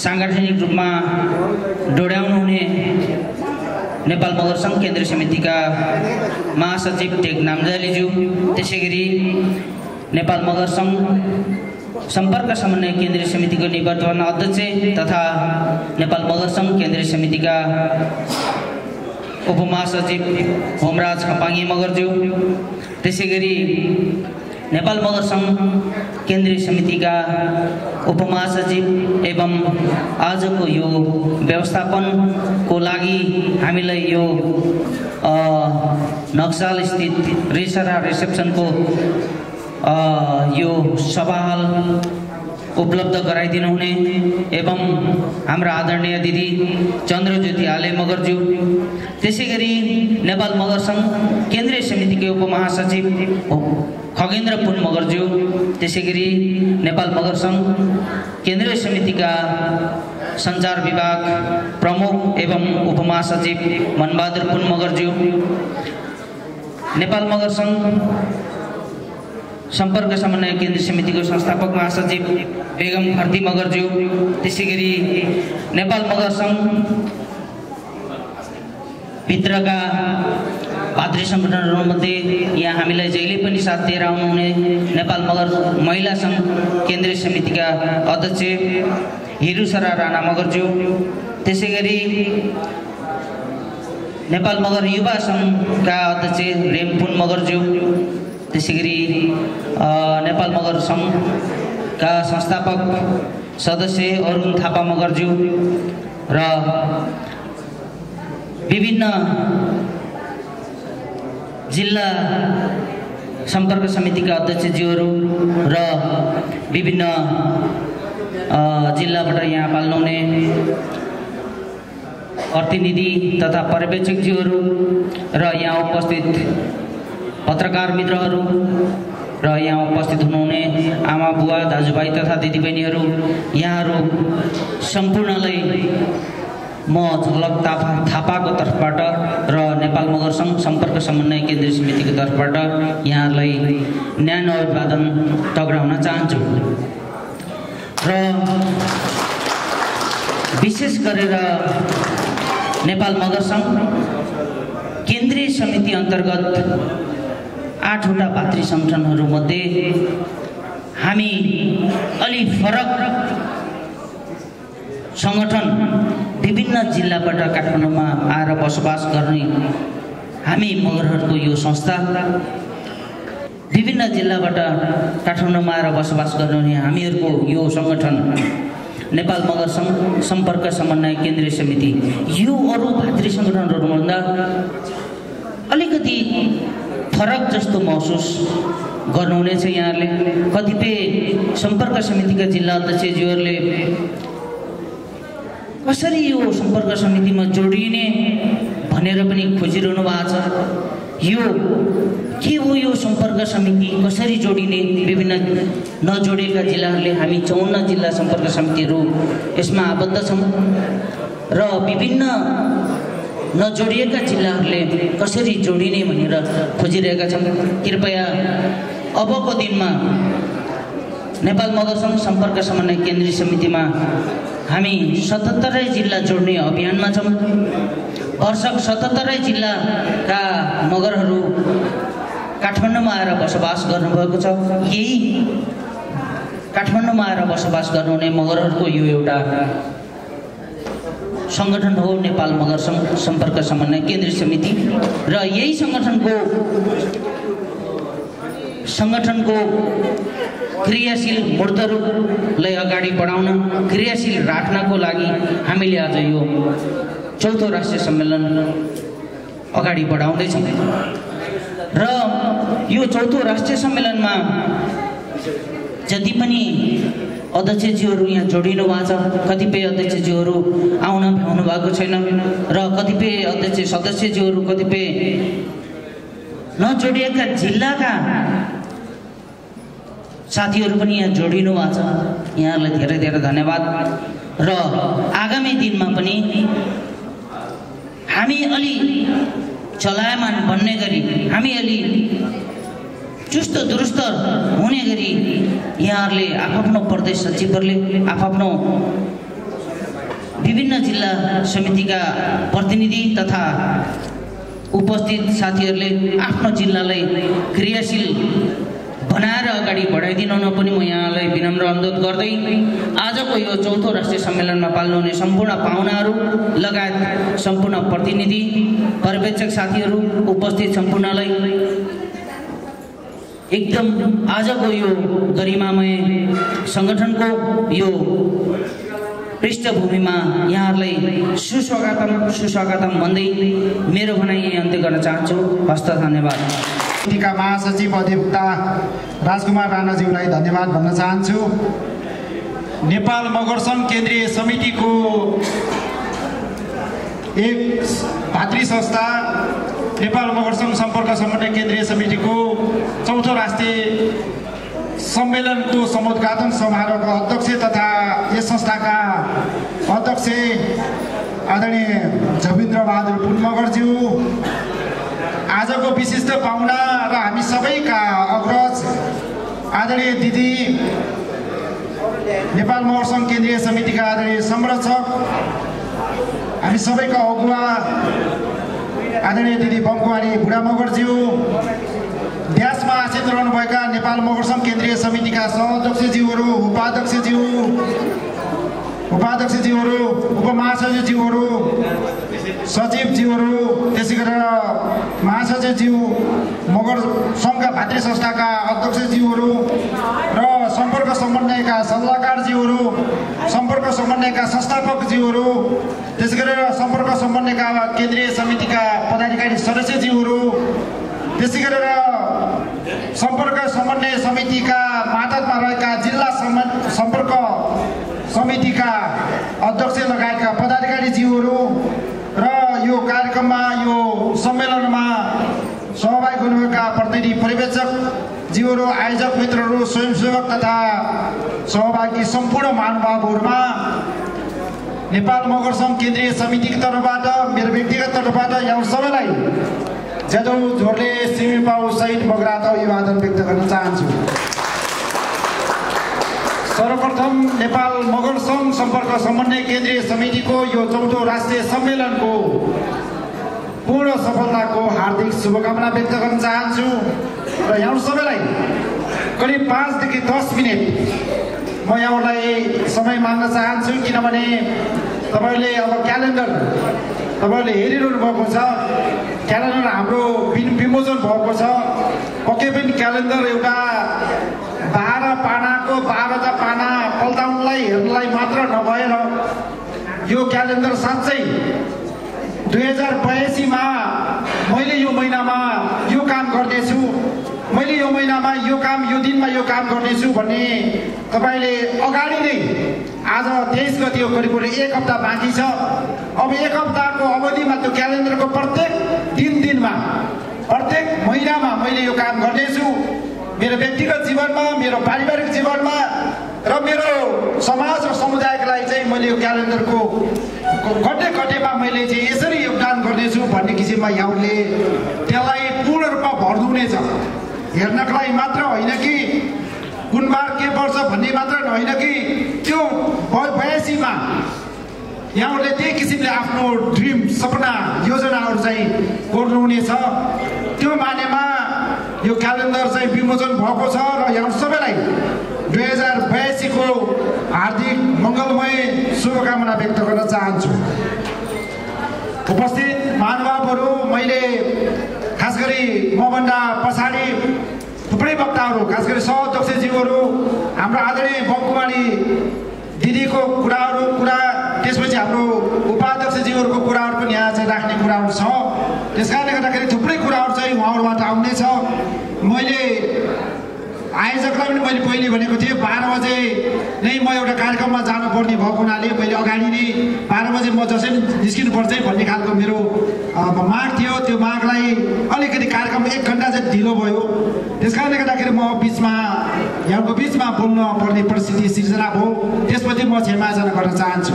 सांगठनिक रूपमा डोर्याउनु हुने नेपाल मगर सङ्घ केन्द्रीय समितिका महासचिव टेक नामजालीज्यू, त्यसैगरी नेपाल मगर सङ्घ सम्पर्क समन्वय केन्द्रीय समितिको निवर्तमान अध्यक्ष तथा नेपाल मगर सङ्घ केन्द्रीय समितिका उपमहासचिव होमराज खपाङ्गी मगरज्यू, त्यसैगरी नेपाल मगर सङ्घ केन्द्रीय समितिका उपमहासचिव एवं आजको यो व्यवस्थापनको लागि हामीलाई यो नक्साल स्थित रेसरा रिसेप्सनको यो सभा हल उपलब्ध गराइदिनु हुने एवं हाम्रा आदरणीय दिदी चन्द्रज्योति आले मगरज्यू, त्यसैगरी नेपाल मगर सङ्घ केन्द्रीय समितिको उपमहासचिव खगेन्द्र पुन मगरज्यू, त्यसैगरी नेपाल मगर सङ्घ केन्द्रीय समितिका सञ्चार विभाग प्रमुख एवं उपमहासचिव मनबहादुर पुन मगरज्यू, नेपाल मगर सङ्घ सम्पर्क समन्वय केन्द्रीय समितिको संस्थापक महासचिव बेगम खर्ती मगरज्यू, त्यसैगरी नेपाल मगर सङ्घ भित्रका भातृ सङ्गठनहरूमध्ये यहाँ हामीलाई जहिले पनि साथ दिएर आउनुहुने नेपाल मगर महिला सङ्घ केन्द्रीय समितिका अध्यक्ष हिरुसरा राणा मगरज्यू, त्यसैगरी नेपाल मगर युवा सङ्घका अध्यक्ष रेमपुन मगरज्यू, त्यसैगरी नेपाल मगर सङ्घका संस्थापक सदस्य अरुण थापा मगरज्यू र विभिन्न जिल्ला सम्पर्क समितिका अध्यक्षज्यूहरू र विभिन्न जिल्लाबाट यहाँ पाल्नुहुने प्रतिनिधि तथा पर्यवेक्षकज्यूहरू र यहाँ उपस्थित पत्रकार मित्रहरू र यहाँ उपस्थित हुनुहुने आमा बुवा दाजुभाइ तथा दिदीबहिनीहरू, यहाँहरू सम्पूर्णलाई म झलक थापाको तर्फबाट र नेपाल मगर सङ्घ सम्पर्क समन्वय केन्द्रीय समितिको तर्फबाट यहाँहरूलाई न्यानो अभिवादन टक्राउन चाहन्छु। र विशेष गरेर नेपाल मगर सङ्घ केन्द्रीय समिति अन्तर्गत 8वटा भातृ सङ्गठनहरूमध्ये हामी अलि फरक सङ्गठन विभिन्न जिल्लाबाट काठमाडौँमा आएर बसोबास गर्ने हामी मगरहरूको यो संस्था, विभिन्न जिल्लाबाट काठमाडौँमा आएर बसोबास गर्ने हामीहरूको यो सङ्गठन नेपाल मगर सङ्घ सम्पर्क समन्वय केन्द्रीय समिति यो अरू भातृ सङ्गठनहरूभन्दा अलिकति फरक जस्तो महसुस गर्नुहुनेछ यहाँहरूले। कतिपय सम्पर्क समितिका जिल्ला अध्यक्षज्यूहरूले कसरी यो सम्पर्क समितिमा जोडिने भनेर पनि खोजिरहनु भएको छ। यो के हो यो सम्पर्क समिति, कसरी जोडिने? विभिन्न नजोडिएका जिल्लाहरूले, हामी 54 जिल्ला सम्पर्क समितिहरू यसमा आबद्ध छौँ र विभिन्न नजोडिएका जिल्लाहरूले कसरी जोडिने भनेर खोजिरहेका छन्। कृपया अबको दिनमा नेपाल मगर सङ्घ सम्पर्क समन्वय केन्द्रीय समितिमा हामी 77 जिल्ला जोड्ने अभियानमा छौँ। वर्षक 77 जिल्लाका मगरहरू काठमाडौँमा आएर बसोबास गर्नुभएको छ। यही काठमाडौँमा आएर बसोबास गर्नुहुने मगरहरूको यो एउटा सङ्गठन हो नेपाल मगर सङ्घ सम्पर्क समन्वय केन्द्रीय समिति र यही सङ्गठनको क्रियाशील मूर्तहरूलाई अगाडि बढाउन, क्रियाशील राख्नको लागि हामीले आज यो 4थो राष्ट्रिय सम्मेलन अगाडि बढाउँदैछौँ र यो 4थो राष्ट्रिय सम्मेलनमा जति पनि अध्यक्षज्यूहरू यहाँ जोडिनु भएको छ, कतिपय अध्यक्षज्यूहरू आउन भ्याउनु भएको छैन र कतिपय अध्यक्ष सदस्यज्यूहरू कतिपय नजोडिएका जिल्लाका साथीहरू पनि यहाँ जोडिनु भएको छ। यहाँहरूलाई धेरै धेरै धन्यवाद र आगामी दिनमा पनि हामी अलि चलायमान बन्ने गरी, हामी अलि चुस्त दुरुस्त हुने गरी यहाँहरूले आफ्नो प्रदेश सचिवहरूले आफ्नो विभिन्न जिल्ला समितिका प्रतिनिधि तथा उपस्थित साथीहरूले आफ्नो जिल्लालाई क्रियाशील बनाएर अगाडि बढाइदिन पनि म यहाँलाई विनम्र अनुरोध गर्दै आजको यो चौथो राष्ट्रिय सम्मेलनमा पाल्नुहुने सम्पूर्ण पाहुनाहरू लगायत सम्पूर्ण प्रतिनिधि पर्यवेक्षक साथीहरू उपस्थित सम्पूर्णलाई एकदम आजको यो गरिमामय संगठनको यो पृष्ठभूमिमा यहाँहरूलाई सुस्वागतम भन्दै मेरो भनाइ यही अन्त्य गर्न चाहन्छु। हस्त धन्यवाद। समितिका महासचिव अधिवक्ता राजकुमार राणाज्यूलाई धन्यवाद भन्न चाहन्छु। नेपाल मगर सङ्घ केन्द्रीय समितिको एक भातृ संस्था नेपाल मगर सङ्घ सम्पर्क समन्वय केन्द्रीय समितिको चौथो राष्ट्रिय सम्मेलनको समुद्घाटन समारोहको अध्यक्ष तथा यस संस्थाका अध्यक्ष आदरणीय जबिन्द्र बहादुर पुन मगरज्यू, आजको विशिष्ट पाहुना र हामी सबैका अग्रज आदरणीय दिदी नेपाल मगर सङ्घ केन्द्रीय समितिका आदरणीय संरक्षक, हामी सबैका अगुवा आदरणीय दिदी बमकुमारी बुढा मगरज्यू, देशमा आसीन रहनुभएका नेपाल मगर सङ्घ केन्द्रीय समितिका सह-अध्यक्षज्यूहरू, उपाध्यक्षज्यूहरू, उपमहासचिवज्यूहरू, सचिवज्यूहरू, त्यसै गरेर महासचिवज्यू, मगर सङ्घका भातृ संस्थाका अध्यक्षज्यूहरू र सम्पर्क समन्वयका सल्लाहकारज्यूहरू, सम्पर्क समन्वयका संस्थापकज्यूहरू, त्यसै गरेर सम्पर्क समन्वयका केन्द्रीय समितिका पदाधिकारी सदस्यज्यूहरू, त्यसै गरेर सम्पर्क समन्वय समितिका मातहतमा रहेका जिल्ला सम्पर्क समितिका अध्यक्ष लगायतका पदाधिकारीज्यूहरू र यो कार्यक्रममा यो सम्मेलनमा सहभागी हुनुभएका प्रतिनिधि पर्यवेक्षकज्यूहरू, आयोजक मित्रहरू, स्वयंसेवक तथा सहभागी सम्पूर्ण महानुभावहरूमा नेपाल मगर सङ्घ केन्द्रीय समितिको तर्फबाट मेरो व्यक्तिगत तर्फबाट यहाँ सबैलाई ज्यादौ जोडले सिमिपाउ सहित मगरात अभिवादन व्यक्त गर्न चाहन्छु। सर्वप्रथम नेपाल मगर सङ्घ सम्पर्क समन्वय केन्द्रीय समितिको यो चौथो राष्ट्रिय सम्मेलनको पूर्ण सफलताको हार्दिक शुभकामना व्यक्त गर्न चाहन्छु र यहाँ सबैलाई करिब 5 देखि 10 मिनट म यहाँलाई समय माग्न चाहन्छु, किनभने तपाईँले अब क्यालेन्डर तपाईँले हेरिरहनु भएको छ। क्यालेन्डर हाम्रो विमोचन भएको छ। पक्कै पनि क्यालेन्डर एउटा 12 पानाको 12टा पाना पल्टाउनलाई हेर्नलाई मात्र नभएर यो क्यालेन्डर साँच्चै 2082 मा मैले यो महिनामा यो काम गर्दैछु, मैले यो महिनामा यो काम, यो दिनमा यो काम गर्दैछु भन्ने तपाईँले अगाडि नै आज 23 गते हो, करिब 1 हप्ता बाँकी छ। अब 1 हप्ताको अवधिमा त्यो क्यालेन्डरको प्रत्येक दिनमा प्रत्येक महिनामा मैले यो काम गर्दैछु। मेरो व्यक्तिगत जीवनमा, मेरो पारिवारिक जीवनमा र मेरो समाज र समुदायको लागि चाहिँ मैले यो क्यालेन्डरको गड्डेमा मैले चाहिँ यसरी योगदान गर्दैछु भन्ने किसिममा यहाँहरूले त्यसलाई पूर्ण रूपमा भर्नुहुनेछ। हेर्नको लागि मात्र होइन कि कुन बार के पर्छ भन्ने मात्र होइन कि त्यो 82 मा यहाँहरूले त्यही किसिमले आफ्नो ड्रिम, सपना, योजनाहरू चाहिँ गर्नुहुनेछ। त्यो मानेमा यो क्यालेन्डर चाहिँ विमोचन भएको छ र यहाँ सबैलाई 2082 को हार्दिक मङ्गलमय शुभकामना व्यक्त गर्न चाहन्छु। उपस्थित महानुभावहरू, मैले खास गरी मभन्दा पछाडि थुप्रै वक्ताहरू, खास गरी सह-अध्यक्षज्यूहरू, हाम्रो आदरणीय बमकुमारी दिदीको कुरा, त्यसपछि हाम्रो उपाध्यक्षज्यूहरूको कुराहरू पनि यहाँ चाहिँ राख्ने कुराहरू छ। त्यस कारणले गर्दाखेरि थुप्रै कुराहरू चाहिँ उहाँहरूबाट आउनेछ। मैले आयोजकलाई पनि मैले पहिले भनेको थिएँ 12 बजे नै म एउटा कार्यक्रममा जानुपर्ने भएको हुनाले मैले अगाडि नै 12 बजे म जसरी निस्किनुपर्छ भन्ने खालको मेरो माग थियो। त्यो मागलाई अलिकति कार्यक्रम 1 घन्टा चाहिँ ढिलो भयो। त्यस कारणले गर्दाखेरि म यहाँको बिचमा बोल्न पर्ने परिस्थिति सिर्जना भयो। त्यसपछि म क्षमायाचना गर्न चाहन्छु।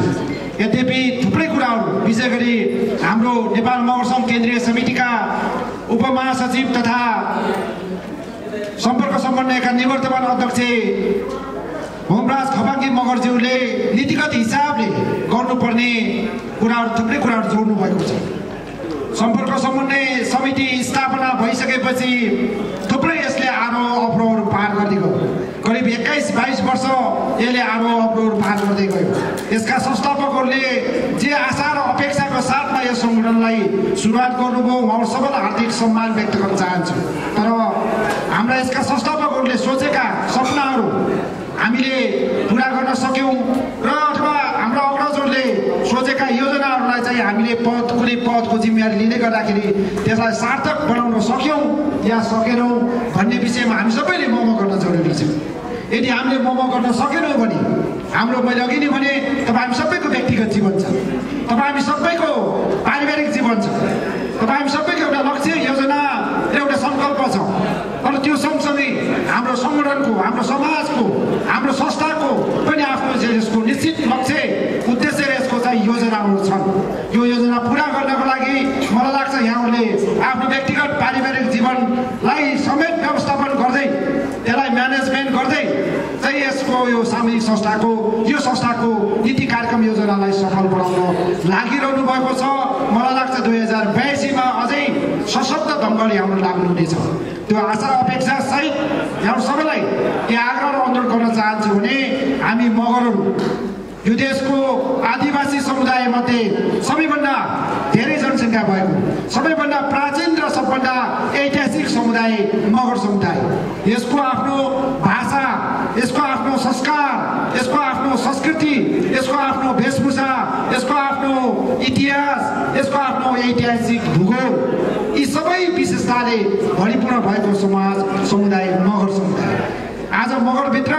यद्यपि थुप्रै कुराहरू, विशेष गरी हाम्रो नेपाल मगर सङ्घ केन्द्रीय समितिका उपमहासचिव तथा सम्पर्क समन्वयका निवर्तमान अध्यक्ष होमराज खपाङ्गी मगरज्यूले नीतिगत हिसाबले गर्नु पर्ने कुराहरू थुप्रै कुराहरू जोड्नु भएको छ। सम्पर्क समन्वय समिति स्थापना भइसकेपछि थुप्रै यसले आरोह अवरोहहरू पार गर्दै गयो। करिब 21-22 वर्ष यसले आरोह अवरोहहरू पार गर्दै गयो। यसका संस्थापकहरूले जे आशा र अपेक्षाको साथमा यस सङ्गठनलाई सुरुवात गर्नुभयो, उहाँहरू सबैलाई हार्दिक सम्मान व्यक्त गर्न चाहन्छु। तर हाम्रा यसका संस्थापकहरूले सोचेका सपनाहरू हामीले पुरा गर्न सक्यौँ र अथवा हाम्रा अग्रजहरूले सोचेका योजनाहरूलाई चाहिँ हामीले कुनै पदको जिम्मेवारी लिँदै गर्दाखेरि त्यसलाई सार्थक बनाउन सक्यौँ या सकेनौँ भन्ने विषयमा हामी सबैले मोमो गर्न जरुरी छ। यदि हामीले मोमो गर्न सकेनौँ भने हाम्रो, मैले अघि नै भने, तपाईँ हामी सबैको व्यक्तिगत जीवन छ, तपाईँ हामी सबैको पारिवारिक जीवन छ, तपाईँ हामी सबैको एउटा लक्ष्य, योजना र एउटा सङ्कल्प छ। तर त्यो सँगसँगै हाम्रो सङ्गठनको, हाम्रो समाजको, हाम्रो संस्थाको पनि आफ्नो यसको निश्चित लक्ष्य, उद्देश्य र यसको चाहिँ योजनाहरू छन्। यो योजना पुरा गर्नको लागि मलाई लाग्छ यहाँहरूले आफ्नो व्यक्तिगत पारिवारिक जीवनलाई समेत व्यवस्थापन गर्दै, त्यसलाई म्यानेजमेन्ट गर्दै चाहिँ यसको यो सामूहिक संस्थाको, यो संस्थाको नीति कार्यक्रम योजनालाई सफल बनाउन लागिरहनु भएको छ। मलाई लाग्छ 2082मा अझै सशक्त ढङ्गले हाम्रो लाग्नुहुनेछ। त्यो आशा अपेक्षा सहित यहाँ सबैलाई के आग्रह र अनुरोध गर्न चाहन्छु भने हामी मगरहरू यो देशको आदिवासी समुदायमध्ये सबैभन्दा धेरै जनसङ्ख्या भएको, सबैभन्दा प्राचीन र सबभन्दा ऐतिहासिक समुदाय मगर समुदाय। यसको आफ्नो भाषा, यसको आफ्नो संस्कार, यसको आफ्नो संस्कृति, यसको आफ्नो वेशभूषा, यसको आफ्नो इतिहास, यसको आफ्नो ऐतिहासिक भूगोल, यी सबै विशेषताले भरिपूर्ण भएको समाज समुदाय मगर समुदाय। आज मगरभित्र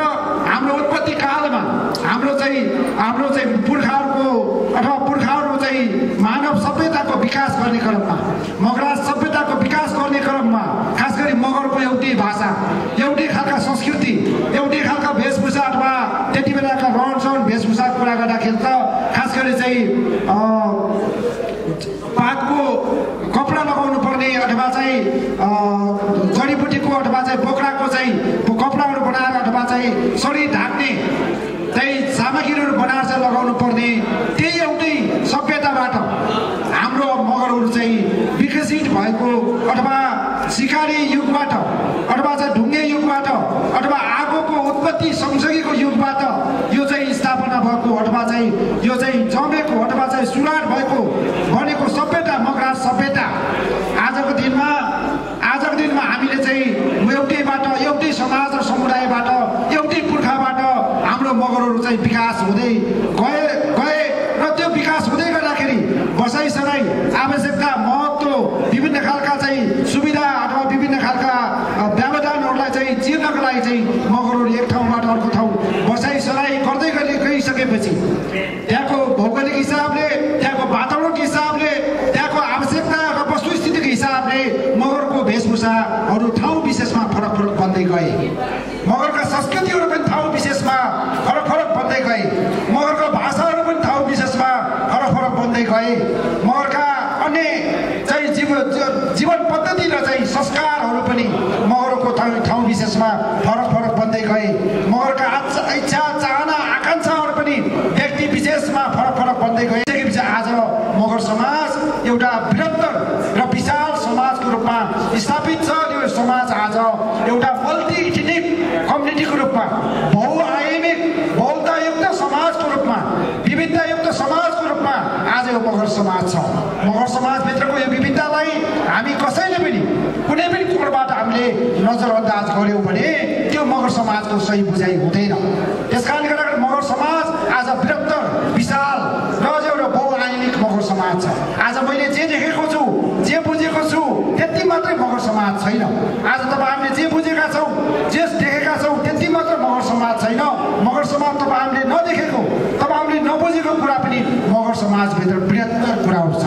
हाम्रो उत्पत्ति कालमा हाम्रो चाहिँ पुर्खाहरूको अथवा पुर्खाहरू चाहिँ मानव सभ्यताको विकास गर्ने क्रममा, मगराज सभ्यताको विकास गर्ने क्रममा खास गरी मगरको एउटै भाषा, एउटै खालका संस्कृति, एउटै खालका वेशभूषा अथवा त्यति बेलाका रहनसहन वेशभूषाको कुरा गर्दाखेरि त खास गरी चाहिँ पातको कपडा लगाउनु पर्ने अथवा चाहिँ जडीबुटीको अथवा चाहिँ बोक्राको चाहिँ कपडाहरू बनाएर अथवा चाहिँ शरीर ढाक्ने चाहिँ सामग्रीहरू बनाएर चाहिँ लगाउनु पर्ने त्यही एउटै सभ्यताबाट हाम्रो मगरहरू चाहिँ विकसित भएको अथवा शिकारी युगबाट अथवा चाहिँ ढुङ्गे युगबाट अथवा आगोको उत्पत्ति सँगसँगैको युगबाट यो चाहिँ स्थापना भएको अथवा चाहिँ यो चाहिँ जमेको अथवा चाहिँ सुराट भएको बनेको सभ्यता मगराज सभ्यता आजको दिनमा हामीले चाहिँ एउटैबाट, एउटै समाज र समुदायबाट, एउटै पुर्खाबाट हाम्रो मगरहरू चाहिँ विकास हुँदै गए र त्यो विकास हुँदै गर्दाखेरि बसाइसराई आवश्यकता, महत्त्व, विभिन्न खालका चाहिँ सुविधा अथवा विभिन्न खालका व्यवधानहरूलाई चाहिँ चिर्नको लागि चाहिँ मगरहरू एक ठाउँबाट अर्को ठाउँ बसाइसराई गर्दै गइसकेपछि त्यहाँको भौगोलिक हिसाबले, त्यहाँको वातावरणको हिसाबले, त्यहाँको आवश्यकता र वस्तुस्थितिको हिसाबले मगरको वेशभूषाहरू ठाउँ विशेषमा फरक फरक बन्दै गए। मगरका संस्कृतिहरू पनि ठाउँ विशेषमा फरक फरक बन्दै गए। मगरका भाषाहरू पनि ठाउँ विशेषमा फरक फरक बन्दै गए। मगरका अन्य चाहिँ जीवन पद्धति र चाहिँ संस्कारहरू पनि मगरको ठाउँ विशेषमा फरक फरक बन्दै गए। मगरका इच्छा, चाहना, आकाङ्क्षाहरू पनि व्यक्ति विशेषमा फरक फरक बन्दै गए। आज मगर समाज एउटा बृहत्तर र विशाल समाजको रूपमा स्थापित छ। यो समाज आज एउटा मल्टी इथनिक कम्युनिटीको रूपमा, बहुआयामिक, बहुलतायुक्त समाजको रूपमा, विविधतायुक्त समाजको रूपमा आज यो मगर समाज छ। मगर समाजभित्रको यो विविधतालाई हामी कसैले पनि कुनै पनि कोणबाट हामीले नजरअन्दाज गर्यौँ भने त्यो मगर समाजको सही बुझाइ हुँदैन। त्यसकारणले गर्दा मगर समाज आज बृहत्तर, विशाल र एउटा बहुआयामिक मगर समाज छ। आज मैले जे देखेको छु, जे बुझेको छु, त्यति मात्रै मगर समाज छैन। आज तपाईँ हामीले जे बुझेका छौँ, जे देखेका छौँ, त्यति मात्र मगर समाज छैन। मगर समाज तपाईँ हामीले नदेखेको, तपाईँ हामीले नबुझेको कुरा पनि मगर समाजभित्र बृहत्तर कुराहरू छ।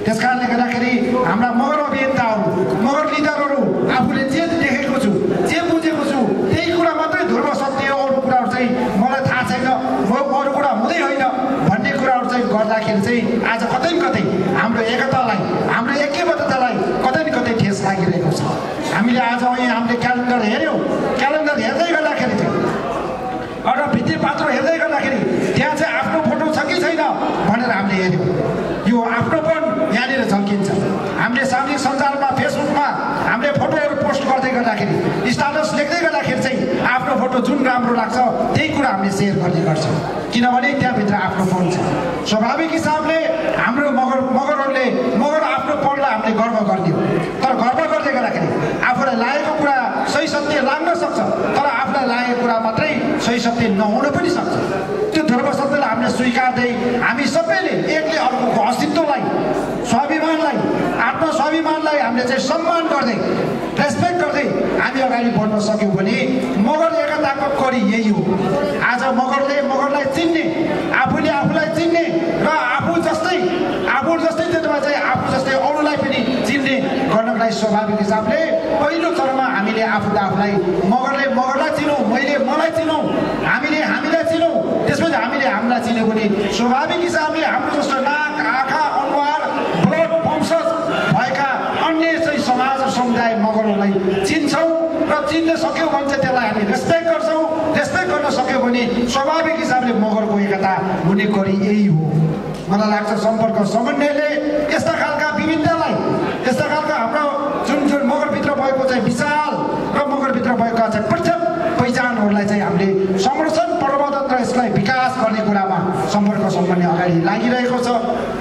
त्यसकारणले गर्दाखेरि हाम्रा मगर अभियन्ताहरू, मगर लिडरहरू आफूले जे देखेको छु, जे बुझेको छु, त्यही कुरा मात्रै ध्रुव सत्य हो, अरू कुराहरू चाहिँ मलाई थाहा छैन, अरू कुरा हुँदै होइन भन्ने कुराहरू चाहिँ गर्दाखेरि चाहिँ आज कतै कतै हाम्रो एकतालाई, हाम्रो ऐक्यबद्धतालाई कतै न कतै ठेस लागिरहेको छ। हामीले आज हामीले क्यालेन्डर हेऱ्यौँ, क्यालेन्डर हेर्दै गर्दाखेरि चाहिँ एउटा भित्ति पात्र हेर्दै गर्दाखेरि त्यहाँ चाहिँ आफ्नो फोटो छ कि छैन गर्दाखेरि स्टाटस लेख्दै गर्दाखेरि चाहिँ आफ्नो फोटो जुन राम्रो लाग्छ त्यही कुरा हामीले सेयर गर्ने गर्छौँ किनभने त्यहाँभित्र आफ्नो फोन छ स्वाभाविक हिसाबले हाम्रो मगरहरूले मगर आफ्नो फोनलाई हामीले गर्व गर्ने हो तर गर्व गर्दै गर्दाखेरि आफूलाई लागेको कुरा सही सत्य लाग्न सक्छ तर आफूलाई लागेको कुरा मात्रै सही सत्य नहुन पनि सक्छ त्यो धर्म सत्यलाई हामीले स्वीकार्दै हामी सबैले एकले अर्कोको अस्तित्वलाई स्वाभिमानलाई आत्मस्वाभिमानलाई हामीले चाहिँ सम्मान गर्दै रेस्पेक्ट गर्दै हामी अगाडि बढ्न सक्यौँ भने मगर एकताको कडी यही हो आज मगरलाई चिन्ने आफूले आफूलाई चिन्ने र आफू जस्तै त्यसमा चाहिँ आफू जस्तै अरूलाई पनि चिन्ने गर्नको लागि स्वाभाविक हिसाबले पहिलो चरणमा हामीले आफूलाई मगरलाई चिनौँ मैले मलाई चिनौँ हामीलाई चिनौँ त्यसपछि हामीले हामीलाई चिन्यो भने स्वाभाविक हिसाबले हाम्रो जस्तो नाक आँखा अनुहार ब्लड वंशज भएका अन्य चाहिँ समाज र समुदाय मगरहरूलाई चिन्छौँ र चिन्न सक्यौँ भने चाहिँ त्यसलाई हामी रेस्पेक्ट गर्छौँ रेस्पेक्ट गर्न सक्यौँ भने स्वाभाविक हिसाबले मगरको एकता हुने गरी यही हो मलाई लाग्छ सम्पर्क समन्वयले यस्ता खालका विभिन्नतालाई यस्ता खालका हाम्रो जुन मगरभित्र भएको चाहिँ विशाल र मगरभित्र भएका चाहिँ प्रत्येक पहिचानहरूलाई चाहिँ हामीले संरक्षण प्रवर्धन र यसलाई विकास गर्ने कुरामा सम्पर्क समन्वय अगाडि लागिरहेको छ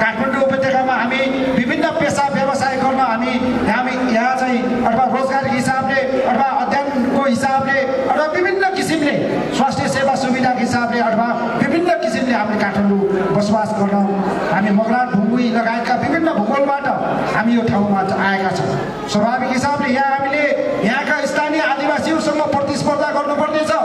काठमाडौँ उपत्यकामा हामी विभिन्न पेसा व्यवसाय गर्न हामी यहाँ चाहिँ अथवा रोजगारी हिसाबले अथवा अध्ययनको हिसाबले अथवा विभिन्न किसिमले स्वास्थ्य सेवा सुविधाको हिसाबले अथवा विभिन्न किसिमले हामीले काठमाडौँ बसोबास गर्न हामी मगराट भूमि लगायतका विभिन्न भूगोलबाट हामी यो ठाउँमा आएका छौँ स्वाभाविक हिसाबले यहाँ हामीले यहाँका स्थानीय आदिवासीहरूसँग प्रतिस्पर्धा गर्नुपर्ने छ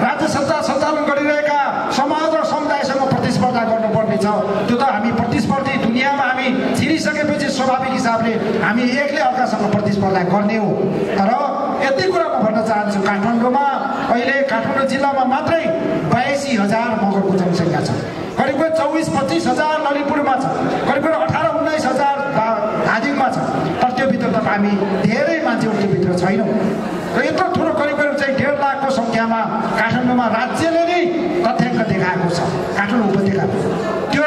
राज्य सरकार सञ्चालन गरिरहेका समाज र समुदायसँग प्रतिस्पर्धा गर्नुपर्ने छ त्यो त हामी प्रतिस्पर्धी दुनियाँमा हामी छिरिसकेपछि स्वाभाविक हिसाबले हामी एकले अर्कासँग प्रतिस्पर्धा गर्ने हो तर यति कुरा म भन्न चाहन्छु काठमाडौँमा अहिले काठमाडौँ जिल्लामा मात्रै 82,000 मगरको जनसङ्ख्या छ करिब 24-25 हजार ललितपुरमा छ करिब 18-19 हजार धादिङमा छ तर त्योभित्र त हामी धेरै मान्छेहरू त्योभित्र छैनौँ र यत्रो ठुलो करिब चाहिँ 1.5 लाखको सङ्ख्यामा काठमाडौँमा राज्यले नै तथ्याङ्क देखाएको छ काठमाडौँ उपत्यकामा त्यो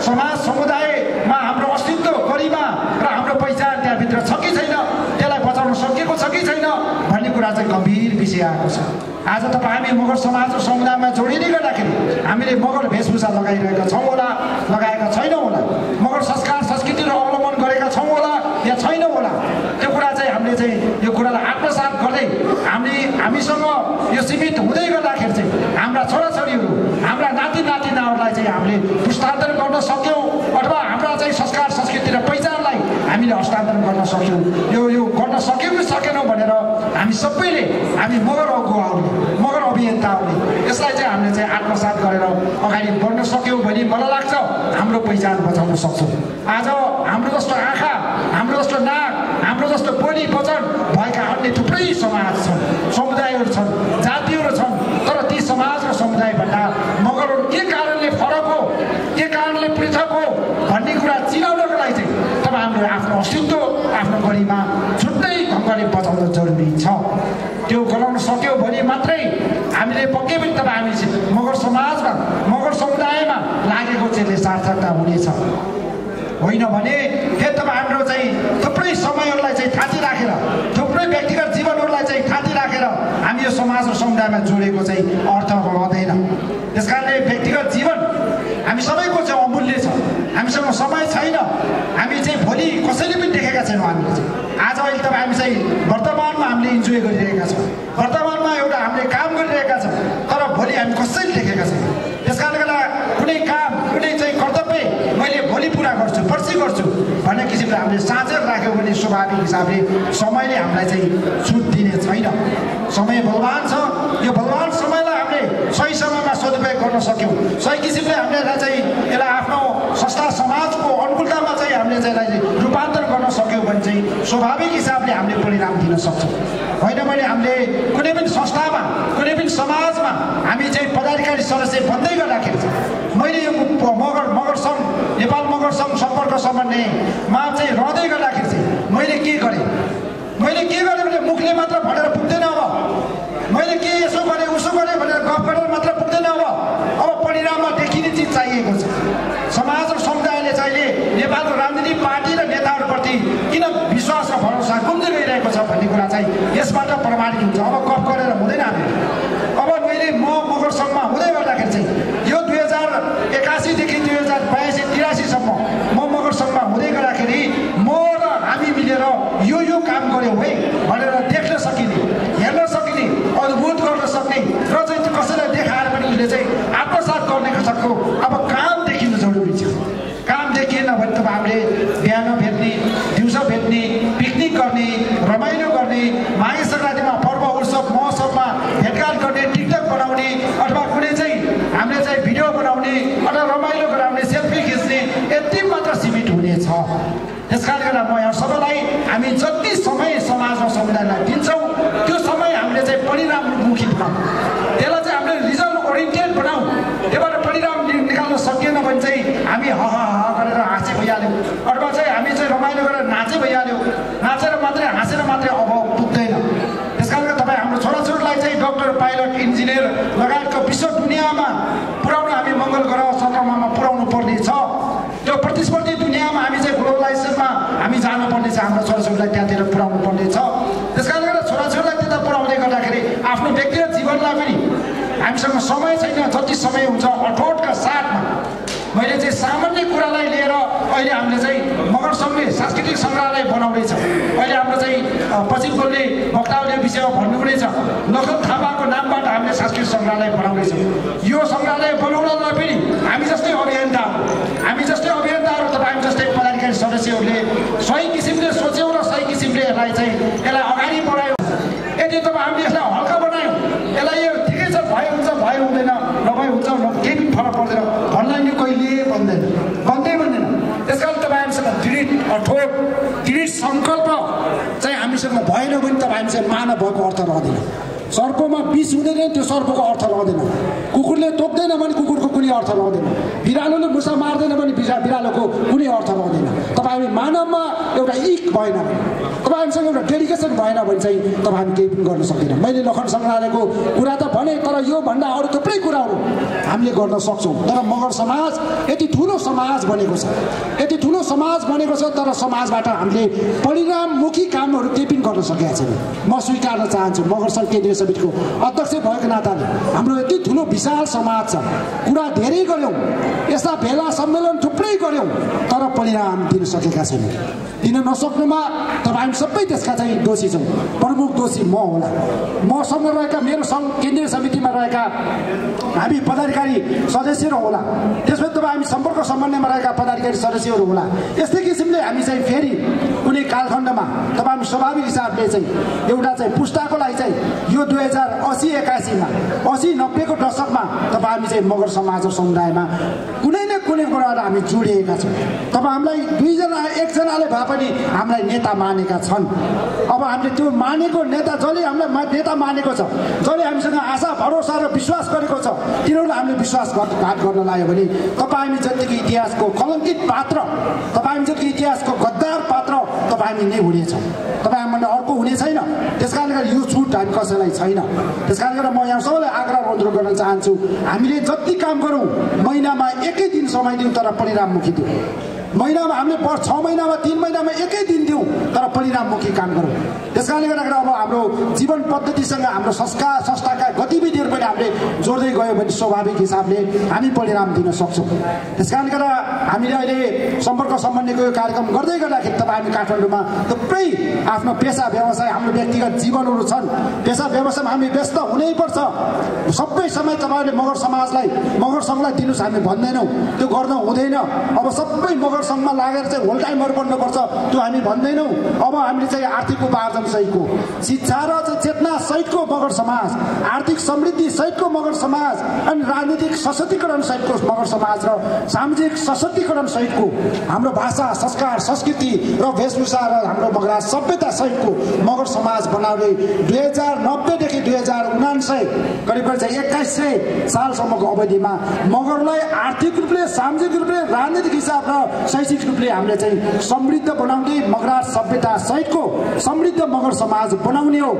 समाज समुदायमा हाम्रो अस्तित्व गरिमा र हाम्रो पहिचान त्यहाँभित्र छ कि छैन त्यसलाई बचाउन सकिएको छ कि छैन भन्ने कुरा चाहिँ गम्भीर विषय आएको छ आज तपाईँ हामी मगर समाज र समुदायमा जोडिँदै गर्दाखेरि हामीले मगर वेशभूषा लगाइरहेका छौँ होला लगाएका छैनौँ होला मगर संस्कार संस्कृति र अवलम्बन गरेका छौँ होला या छैनौँ होला त्यो कुरा चाहिँ हामीले चाहिँ यो कुरालाई आत्मसात गर्दै हामीसँग यो सीमित हुँदै गर्दाखेरि चाहिँ हाम्रा छोराछोरीहरू हाम्रा नाति नातिनाहरूलाई चाहिँ हामीले हस्तान्तरण गर्न सक्यौँ अथवा हाम्रा चाहिँ संस्कार संस्कृति र पहिचानलाई हामीले हस्तान्तरण गर्न सक्यौँ यो गर्न सक्यौँ कि सकेनौँ भनेर हामी सबैले हामी मगर अगुवाहरूले मगर अभियन्ताहरूले यसलाई चाहिँ हामीले चाहिँ आत्मसात गरेर अगाडि बढ्न सक्यौँ भने मलाई लाग्छ हाम्रो पहिचान बचाउन सक्छौँ आज हाम्रो जस्तो आँखा हाम्रो जस्तो नाक हाम्रो जस्तो बोली वचन भएका अन्य थुप्रै समाज छन् समुदायहरू छन् जातिहरू छन् तर ती समाज र समुदायभन्दा मगरहरू के कारणले फरक हो के कारणले पृथक हो भन्ने कुरा चिनाउनको लागि चाहिँ तब हाम्रो आफ्नो अस्तित्व आफ्नो गरिमा छुट्टै ढङ्गले बचाउन जरुरी छ त्यो गराउन सक्यौँ भने मात्रै हामीले पक्कै पनि तब हामी मगर समाजमा मगर समुदायमा लागेको चाहिँ सार्थकता हुनेछ होइन भने फेरि तब हाम्रो चाहिँ थुप्रै समयहरूलाई चाहिँ थाती राखेर थुप्रै व्यक्तिगत जीवनहरूलाई चाहिँ थाती राखेर हामी यो समाज र समुदायमा जोडेको चाहिँ अर्थ रहँदैन त्यस कारणले व्यक्तिगत जीवन हामी सबैको चाहिँ अमूल्य छ हामीसँग समय छैन हामी चाहिँ भोलि कसैले पनि देखेका छैनौँ हामीले चाहिँ आज अहिले तपाईँ हामी चाहिँ वर्तमानमा हामीले इन्जोय गरिरहेका छौँ वर्तमानमा एउटा हामीले काम गरिरहेका छौँ तर भोलि हामी कसैले देखेका छैनौँ त्यस कारणले गर्दा कुनै काम कुनै चाहिँ कर्तव्य मैले भोलि पुरा गर्छु पर्सि गर्छु भन्ने किसिमले हामीले साँचेर राख्यौँ भने स्वाभाविक हिसाबले समयले हामीलाई चाहिँ छुट दिने छैन समय बलवान छ यो बलवान समयलाई हामीले सही समयमा सदुपयोग गर्न सक्यौँ सही किसिमले हामीले चाहिँ यसलाई आफ्नो संस्था समाजको अनुकूलतामा चाहिँ हामीले चाहिँ रूपान्तरण गर्न सक्यौँ भने चाहिँ स्वाभाविक हिसाबले हामीले परिणाम दिन सक्छौँ होइन भने हामीले कुनै पनि संस्थामा कुनै पनि समाजमा हामी चाहिँ पदाधिकारी सदस्य बन्दै गर्दाखेरि मैले यो मगर सङ्घ नेपाल मगर सङ्घ सम्पर्क समन्वयमा चाहिँ रहँदै गर्दाखेरि चाहिँ मैले के गरेँ भने मुखले मात्र भनेर पुग्दैन अब मैले के यसो गरेँ उसो गरेँ भनेर गफ गरेर मात्र पुग्दैन अब परिणाममा देखिने चिज चाहिएको छ समाज र समुदायले चाहिँ नेपालको राजनीतिक पार्टी र नेताहरूप्रति किन विश्वास र भरोसा गुम्दै गइरहेको गरिरहेको छ भन्ने कुरा चाहिँ यसबाट प्रमाणित हुन्छ। अब गफ गरेर हुँदैन हामी। अब मैले म मगर सङ्घमा हुँदै गर्दाखेरि चाहिँ यो 2081 देखि 2082-83 सम्म म मगर सङ्घमा हुँदै गर्दाखेरि म र हामी मिलेर यो काम गऱ्यौँ है भनेर देख्न सकिने, हेर्न सकिने, अद्भुत गर्न सक्ने र चाहिँ कसैलाई देखाएर पनि उसले चाहिँ आत्मसात गर्ने खालको अब काम देखिनु जरुरी छ। काम देखिएन भने त हामीले बिहान भेट्ने, दिउँसो भेट्ने, पिकनिक गर्ने, रमाइलो गर्ने, माघे सङ्क्रान्तिमा पर्व उत्सव महोत्सवमा भेटघाट गर्ने, टिकटक बनाउने अथवा कुनै चाहिँ हामीले चाहिँ भिडियो बनाउने अथवा रमाइलो गराउने, सेल्फी खिच्ने यति मात्र सीमित हुनेछ। त्यस कारणले गर्दा म यहाँ सबैलाई हामी जति समय समाज र समुदायलाई दिन्छौँ त्यो समय हामीले चाहिँ परिणाममुखी बनाऊँ, त्यसलाई चाहिँ हामीले रिजल्ट ओरिएन्टेड बनाऊँ। त्योबाट परिणाम निकाल्न सकिएन भने चाहिँ हामी गरेर हाँसे भइहाल्यौँ अथवा चाहिँ हामी चाहिँ रमाइलो गरेर नाचे भइहाल्यौँ, नाचेर मात्रै हाँसेर मात्रै अब पुग्दैन। त्यस कारणले तपाईँ हाम्रो छोराछोरीलाई चाहिँ डक्टर, पाइलट, इन्जिनियर लगायतको विश्व दुनियाँमा पुर्याउन हामी मङ्गल ग्रह चन्द्रमामा पुर्याउनु पर्नेछ। त्यो प्रतिस्पर्धी दुनियाँमा हामी चाहिँ ग्लोबलाइजेसनमा हामी जानुपर्ने छ, हाम्रो छोराछोरीलाई त्यहाँतिर पुर्याउनु पर्नेछ। त्यस कारणले गर्दा छोराछोरीलाई त्यता पुर्याउँदै गर्दाखेरि आफ्नो व्यक्तिगत जीवनलाई पनि हामीसँग समय छैन। जति समय हुन्छ अठोटका साथमा मैले चाहिँ सामान्य कुरालाई लिएर अहिले हामीले चाहिँ मगर सङ्घले सांस्कृतिक सङ्ग्रहालय बनाउँदैछ। अहिले हाम्रो चाहिँ पछि बोल्ने वक्ताहरूले विषयमा भन्नुहुनेछ, नखत थापाको नामबाट हामीले सांस्कृतिक सङ्ग्रहालय बनाउँदैछौँ। यो सङ्ग्रहालय बनाउनलाई पनि हामी जस्तै अभियन्ताहरू तपाईँ जस्तै पदाधिकारी सदस्यहरूले सही किसिमले सोच्यौँ र सही किसिमले यसलाई अगाडि बढायौँ। यदि तपाईँ हामीले यसलाई हल्का बनायौँ, यसलाई यो ठिकै छ भए हुन्छ भए हुँदैन, नभए हुन्छ केही पनि फरक पर्दैन भन्दै नि कहिले भन्दैन। त्यस कारण तपाईँ हामीसँग दृढ सङ्कल्प चाहिँ हामीसँग भएन भने तपाईँ हामीसँग मानव भएको अर्थ रहँदैन। सर्पमा विष हुँदैन, त्यो सर्पको अर्थ रहँदैन। कुकुरले तोक्दैन भने कुकुरको कुनै अर्थ रहँदैन। बिरालोले मुसा मार्दैन भने बिरालोको कुनै अर्थ रहँदैन। तपाईँ मानवमा एउटा इक भएन भने, तपाईँ हामीसँग एउटा डेडिकेसन भएन भने चाहिँ तपाईँ हामी केही पनि गर्न सक्दैनौँ। मैले लखन सङ्ग्रहालयको कुरा त भने, तर यो भन्दा अरू थुप्रै कुराहरू हामीले गर्न सक्छौँ। तर मगर समाज यति ठुलो समाज बनेको छ, तर समाजबाट हामीले परिणाममुखी कामहरू केही पनि गर्न सकेका छैनौँ। म स्वीकार्न चाहन्छु, मगर सङ्घ केन्द्रीय समितिको अध्यक्ष भएको नाताले हाम्रो यति ठुलो विशाल समाज छ, कुरा धेरै गऱ्यौँ, यस्ता भेला सम्मेलन थुप्रै गऱ्यौँ, तर परिणाम दिन सकेका छैनौँ। दिन नसक्नुमा तपाईँ हामी सबै त्यसका चाहिँ दोषी छौँ। प्रमुख दोषी म होला। मसँग रहेका, मेरो सङ्घ केन्द्रीय समितिमा रहेका हामी पदाधिकारी सदस्यहरू होला, त्यसपछि तपाईँ हामी सम्पर्क समन्वयमा रहेका पदाधिकारी सदस्यहरू होला। यस्तै किसिमले हामी चाहिँ फेरि कुनै कालखण्डमा तपाईँ हामी स्वाभाविक हिसाबले चाहिँ एउटा चाहिँ पुस्ताको लागि चाहिँ यो 2080-81मा 80-90 को दशकमा तपाईँ हामी चाहिँ मगर समाज र समुदायमा कुनै न कुनै कुराबाट हामी जोडिएका छौँ। तपाईँ हामीलाई एकजनाले भए पनि हामीलाई नेता मानेका छन्। अब हामीले त्यो मानेको नेता, जसले हामीलाई नेता मानेको छ, जसले हामीसँग आशा भरोसा र विश्वास गरेको छ, तिनीहरूलाई हामीले विश्वासघात गर्न लाग्यो भने तपाईँ हामी जतिको इतिहासको कलङ्कित पात्र, तपाईँ हामी जतिको इतिहासको गद्दार पात्र तपाईँ हामी नै हुनेछौँ। तपाईँ हामीभन्दा अर्को हुने छैन। त्यस कारणले गर्दा यो छुट हामी कसैलाई छैन। त्यस कारणले गर्दा म यहाँ सबैलाई आग्रह अनुरोध गर्न चाहन्छु, हामीले जति काम गरौँ महिनामा एकै दिन समय दिउँ, तर परिणाममुखी दिउँ। महिनामा हामीले 6 महिनामा 3 महिनामा एकै दिन दिउँ, तर परिणाममुखी काम गरौँ। त्यस कारणले गर्दा अब हाम्रो जीवन पद्धतिसँग हाम्रो संस्थाका गतिविधिहरू पनि हामीले जोड्दै गयो भने स्वाभाविक हिसाबले हामी परिणाम दिन सक्छौँ। त्यस कारणले गर्दा हामीले अहिले सम्पर्क समन्वयको यो कार्यक्रम गर्दै गर्दाखेरि तपाईँ हामी काठमाडौँमा थुप्रै आफ्नो पेसा व्यवसाय, हाम्रो व्यक्तिगत जीवनहरू छन्। पेसा व्यवसायमा हामी व्यस्त हुनैपर्छ। सबै समय तपाईँहरूले मगर सङ्घलाई दिनुहोस् हामी भन्दैनौँ, त्यो गर्न हुँदैन। अब सबै मगर सङ्घमा लागेर चाहिँ होल टाइमहरू बन्नुपर्छ त्यो हामी भन्दैनौँ। अब हामीले चाहिँ आर्थिक उपार्जन सहितको, शिक्षा र चेतना सहितको मगर समाज, आर्थिक समृद्धि सहितको मगर समाज, अनि राजनीतिक सशक्तिकरण सहितको मगर समाज र सामाजिक सशक्तिकरण सहितको हाम्रो भाषा, संस्कार, संस्कृति र वेशभूषा र हाम्रो मगरा सभ्यता सहितको मगर समाज बनाउने 2090 देखि 2079 करिब 2100 सालसम्मको अवधिमा मगरलाई आर्थिक रूपले, सामाजिक रूपले, राजनीतिक हिसाब र शैक्षिक रूपले हामीले चाहिँ समृद्ध बनाउने मगराट सभ्यता सहितको समृद्ध मगर समाज बनाउने हो।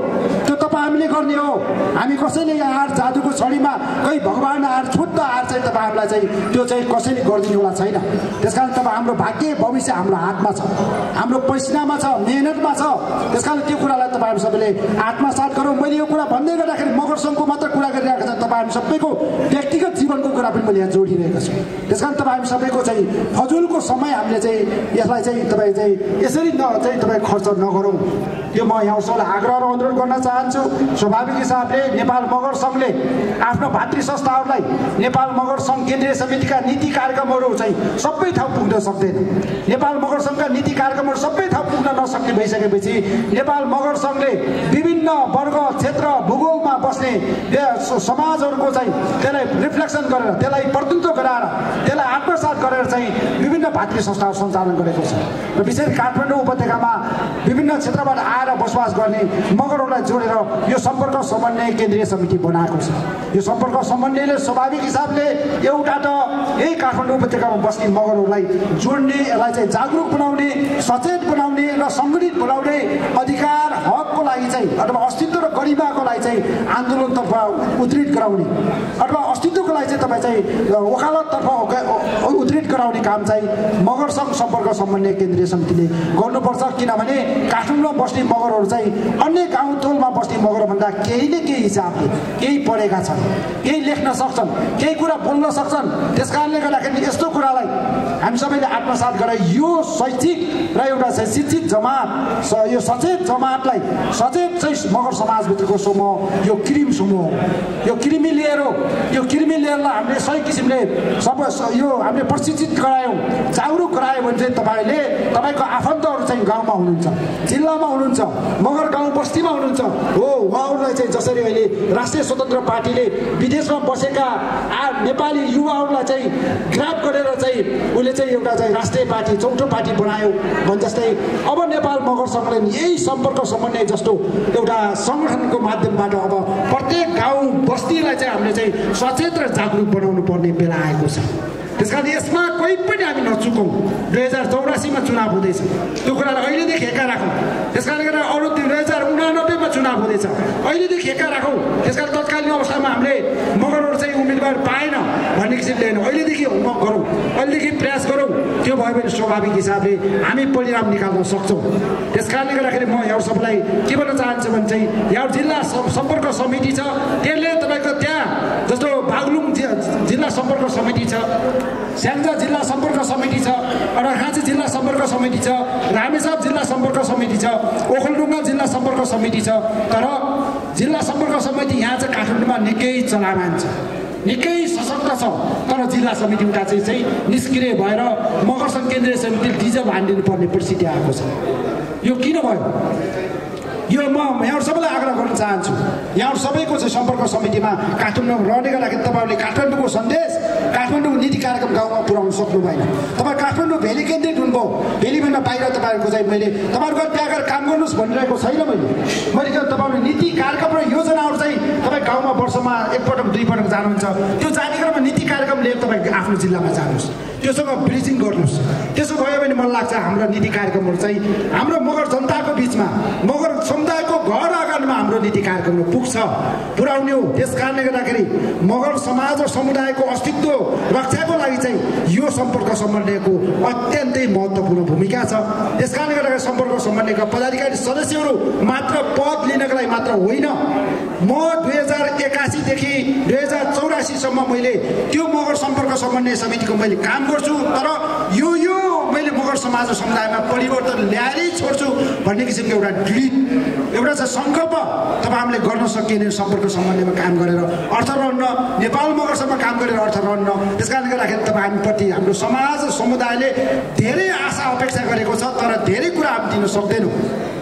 त्यो तपाईँ हामीले गर्ने हो। हामी कसैले यहाँ आएर जादुको छडीमा कोही भगवान आएर छुट्ट आएर चाहिँ तपाईँहरूलाई चाहिँ त्यो चाहिँ कसैले गरिदिनुला छैन। त्यसकारण तपाईँ हाम्रो भाग्य भविष्य हाम्रो हातमा छ, हाम्रो पसिनामा छ, मेहनतमा छ। त्यसकारण त्यो कुरालाई तपाईँहरू सबैले आत्मसात गरौँ। मैले यो कुरा भन्दै गर्दाखेरि मगर सङ्घको मात्र कुरा गरिरहेको छ, तपाईँहरू सबैको व्यक्तिगत जीवनको कुरा पनि मैले यहाँ जोडिरहेको छु। त्यसकारण तपाईँहरू सबैको चाहिँ फजुलको समय हामीले चाहिँ यसलाई चाहिँ तपाईँ चाहिँ यसरी तपाईँ खर्च नगरौँ। यो म यहाँ सबैलाई आग्रह र अनुरोध गर्न चाहन्छु। स्वाभाविक हिसाबले नेपाल मगर सङ्घले आफ्नो भातृ संस्थाहरूलाई नेपाल मगर सङ्घ केन्द्रीय समितिका नीति कार्यक्रमहरू चाहिँ सबै ठाउँ पुग्न सक्दैन। नेपाल मगर सङ्घका नीति कार्यक्रमहरू सबै ठाउँ पुग्न नसक्ने भइसकेपछि नेपाल मगर सङ्घले विभिन्न वर्ग क्षेत्र भूगोलमा बस्ने समाजहरूको चाहिँ त्यसलाई रिफ्लेक्सन गरेर त्यसलाई प्रतिनिधित्व गराएर त्यसलाई आत्मसात गरेर चाहिँ विभिन्न भातृ संस्थाहरू सञ्चालन गरेको छ। र विशेष काठमाडौँ उपत्यकामा विभिन्न क्षेत्रबाट आएर बसोबास गर्ने मगरहरूलाई जोडेर यो सम्पर्क समन्वय केन्द्रीय समिति बनाएको छ। यो सम्पर्क समन्वयले स्वाभाविक हिसाबले एउटा त यही काठमाडौँ उपत्यकामा बस्ने मगरहरूलाई जोड्ने, यसलाई चाहिँ जागरुक बनाउने, सचेत बनाउने र सङ्गठित बनाउने, अधिकार हकको लागि चाहिँ अथवा अस्तित्व र गरिमाको लागि चाहिँ आन्दोलनतर्फ उद्धित गराउने अथवा अस्तित्वको लागि चाहिँ तपाईँ चाहिँ वकालततर्फ उद्धित गराउने काम चाहिँ मगर सङ्घ सम्पर्क समन्वय केन्द्रीय समितिले गर्नुपर्छ। किनभने काठमाडौँमा बस्ने मगरहरू चाहिँ अन्य गाउँटोलमा बस्ने मगरभन्दा केही न केही हिसाबले केही पढेका छन्, केही लेख्न सक्छन्, केही कुरा बोल्न सक्छन्। त्यस कारणले गर्दाखेरि यस्तो कुरालाई हामी सबैले आत्मसात गरेर यो शैक्षिक र एउटा चाहिँ शिक्षित जमात, यो सचेत जमातलाई सचेत चाहिँ मगर समाजभित्रको समूह यो क्रिम समूह हो। यो क्रिमी लेयर हो। यो क्रिमी लेयरलाई हामीले सही किसिमले यो हामीले प्रशिक्षित गरायौँ, जागरुक गरायो भने चाहिँ तपाईँको आफन्तहरू चाहिँ गाउँमा हुनुहुन्छ, जिल्लामा हुनुहुन्छ, मगर गाउँ बस्तीमा हुनुहुन्छ हो, उहाँहरूलाई चाहिँ जसरी अहिले राष्ट्रिय स्वतन्त्र पार्टीले विदेशमा बसेका नेपाली युवाहरूलाई चाहिँ ग्राफ गरेर चाहिँ उसले चाहिँ एउटा चाहिँ राष्ट्रिय पार्टी चौथो पार्टी बनायो भने जस्तै अब नेपाल मगर सङ्घले यही सम्पर्क समन्वय जस्तो एउटा सङ्गठनको माध्यमबाट अब प्रत्येक गाउँ बस्तीलाई चाहिँ हामीले चाहिँ सचेत र जागरुक बनाउनु पर्ने बेला आएको छ। त्यसकारण यसमा कोही पनि हामी नचुकौँ। 2084मा चुनाव हुँदैछ, त्यो कुरालाई अहिलेदेखि हेका राखौँ। त्यसकारणले गर्दा अरू 2089मा चुनाव हुँदैछ, अहिलेदेखि हेका राखौँ। त्यसकारण तत्कालीन अवस्थामा हामीले मगरहरू चाहिँ उम्मेदवार पाएन भन्ने किसिमले होइन, अहिलेदेखि होमवर्क गरौँ, अहिलेदेखि प्रयास गरौँ। त्यो भयो भने स्वाभाविक हिसाबले हामी परिणाम निकाल्न सक्छौँ। त्यसकारणले गर्दाखेरि म यहाँ सबैलाई के भन्न चाहन्छु भने चाहिँ यहाँ जिल्ला सम्पर्क समिति छ, त्यसले तपाईँको त्यहाँ जस्तो बागलुङ जिल्ला सम्पर्क समिति छ, स्याङ्जा जिल्ला सम्पर्क समिति छ, अर्घाखाँची जिल्ला सम्पर्क समिति छ, रामेछाप जिल्ला सम्पर्क समिति छ, ओखलढुङ्गा जिल्ला सम्पर्क समिति छ। तर जिल्ला सम्पर्क समिति यहाँ चाहिँ काठमाडौँमा निकै चलामान छ, निकै सशक्त छ। तर जिल्ला समिति उता चाहिँ निष्क्रिय भएर मगर सङ्घ केन्द्रीय समितिले डिजल हानिदिनु पर्ने परिस्थिति आएको छ। यो किन भयो? यो म यहाँहरू सबैलाई आग्रह गर्न चाहन्छु। यहाँहरू सबैको चाहिँ सम्पर्क समितिमा काठमाडौँमा रहनेका लागि तपाईँहरूले काठमाडौँको सन्देश, काठमाडौँको नीति कार्यक्रम गाउँमा पुर्याउन सक्नु भएन। तपाईँ काठमाडौँ भेली केन्द्रित हुनुभयो, भेलीभन्दा बाहिर तपाईँहरूको चाहिँ मैले तपाईँहरूको त्यहाँ गएर काम गर्नुहोस् भनिरहेको छैन। मैले तपाईँहरूले नीति कार्यक्रम र योजनाहरू चाहिँ तपाईँ गाउँमा वर्षमा एकपटक दुईपटक जानुहुन्छ, त्यो जाने क्रममा नीति कार्यक्रम लिएर तपाईँ आफ्नो जिल्लामा जानुहोस्, त्योसँग ब्रिजिङ गर्नुहोस्। त्यसो भयो भने मलाई लाग्छ हाम्रो नीति कार्यक्रमहरू चाहिँ हाम्रो मगर जनताको बिचमा, मगर समुदायको घर आँगनमा हाम्रो नीति कार्यक्रम पुग्छ, पुर्याउने हो। त्यस कारणले गर्दाखेरि मगर समाज र समुदायको अस्तित्व रक्षाको लागि चाहिँ यो सम्पर्क समन्वयको अत्यन्तै महत्त्वपूर्ण भूमिका छ। त्यस कारणले गर्दाखेरि सम्पर्क समन्वयका पदाधिकारी सदस्यहरू मात्र पद लिनको लागि मात्र होइन, म 2081देखि 2084सम्म मैले त्यो मगर सम्पर्क समन्वय समितिको मैले काम गर्छु। तर यो मैले मगर समाज र समुदायमा परिवर्तन ल्याएरै छोड्छु भन्ने किसिमको एउटा दृढ एउटा चाहिँ सङ्कल्प तपाईँ हामीले गर्न सकिने सम्पर्क समन्वयमा काम गरेर अर्थ रहन्न, नेपाल मगर सङ्घमा काम गरेर अर्थ रहन्न। त्यस कारणले गर्दाखेरि तपाईँ हामीप्रति हाम्रो समाज र समुदायले धेरै आशा अपेक्षा गरेको छ, तर धेरै कुरा हामी दिन सक्दैनौँ।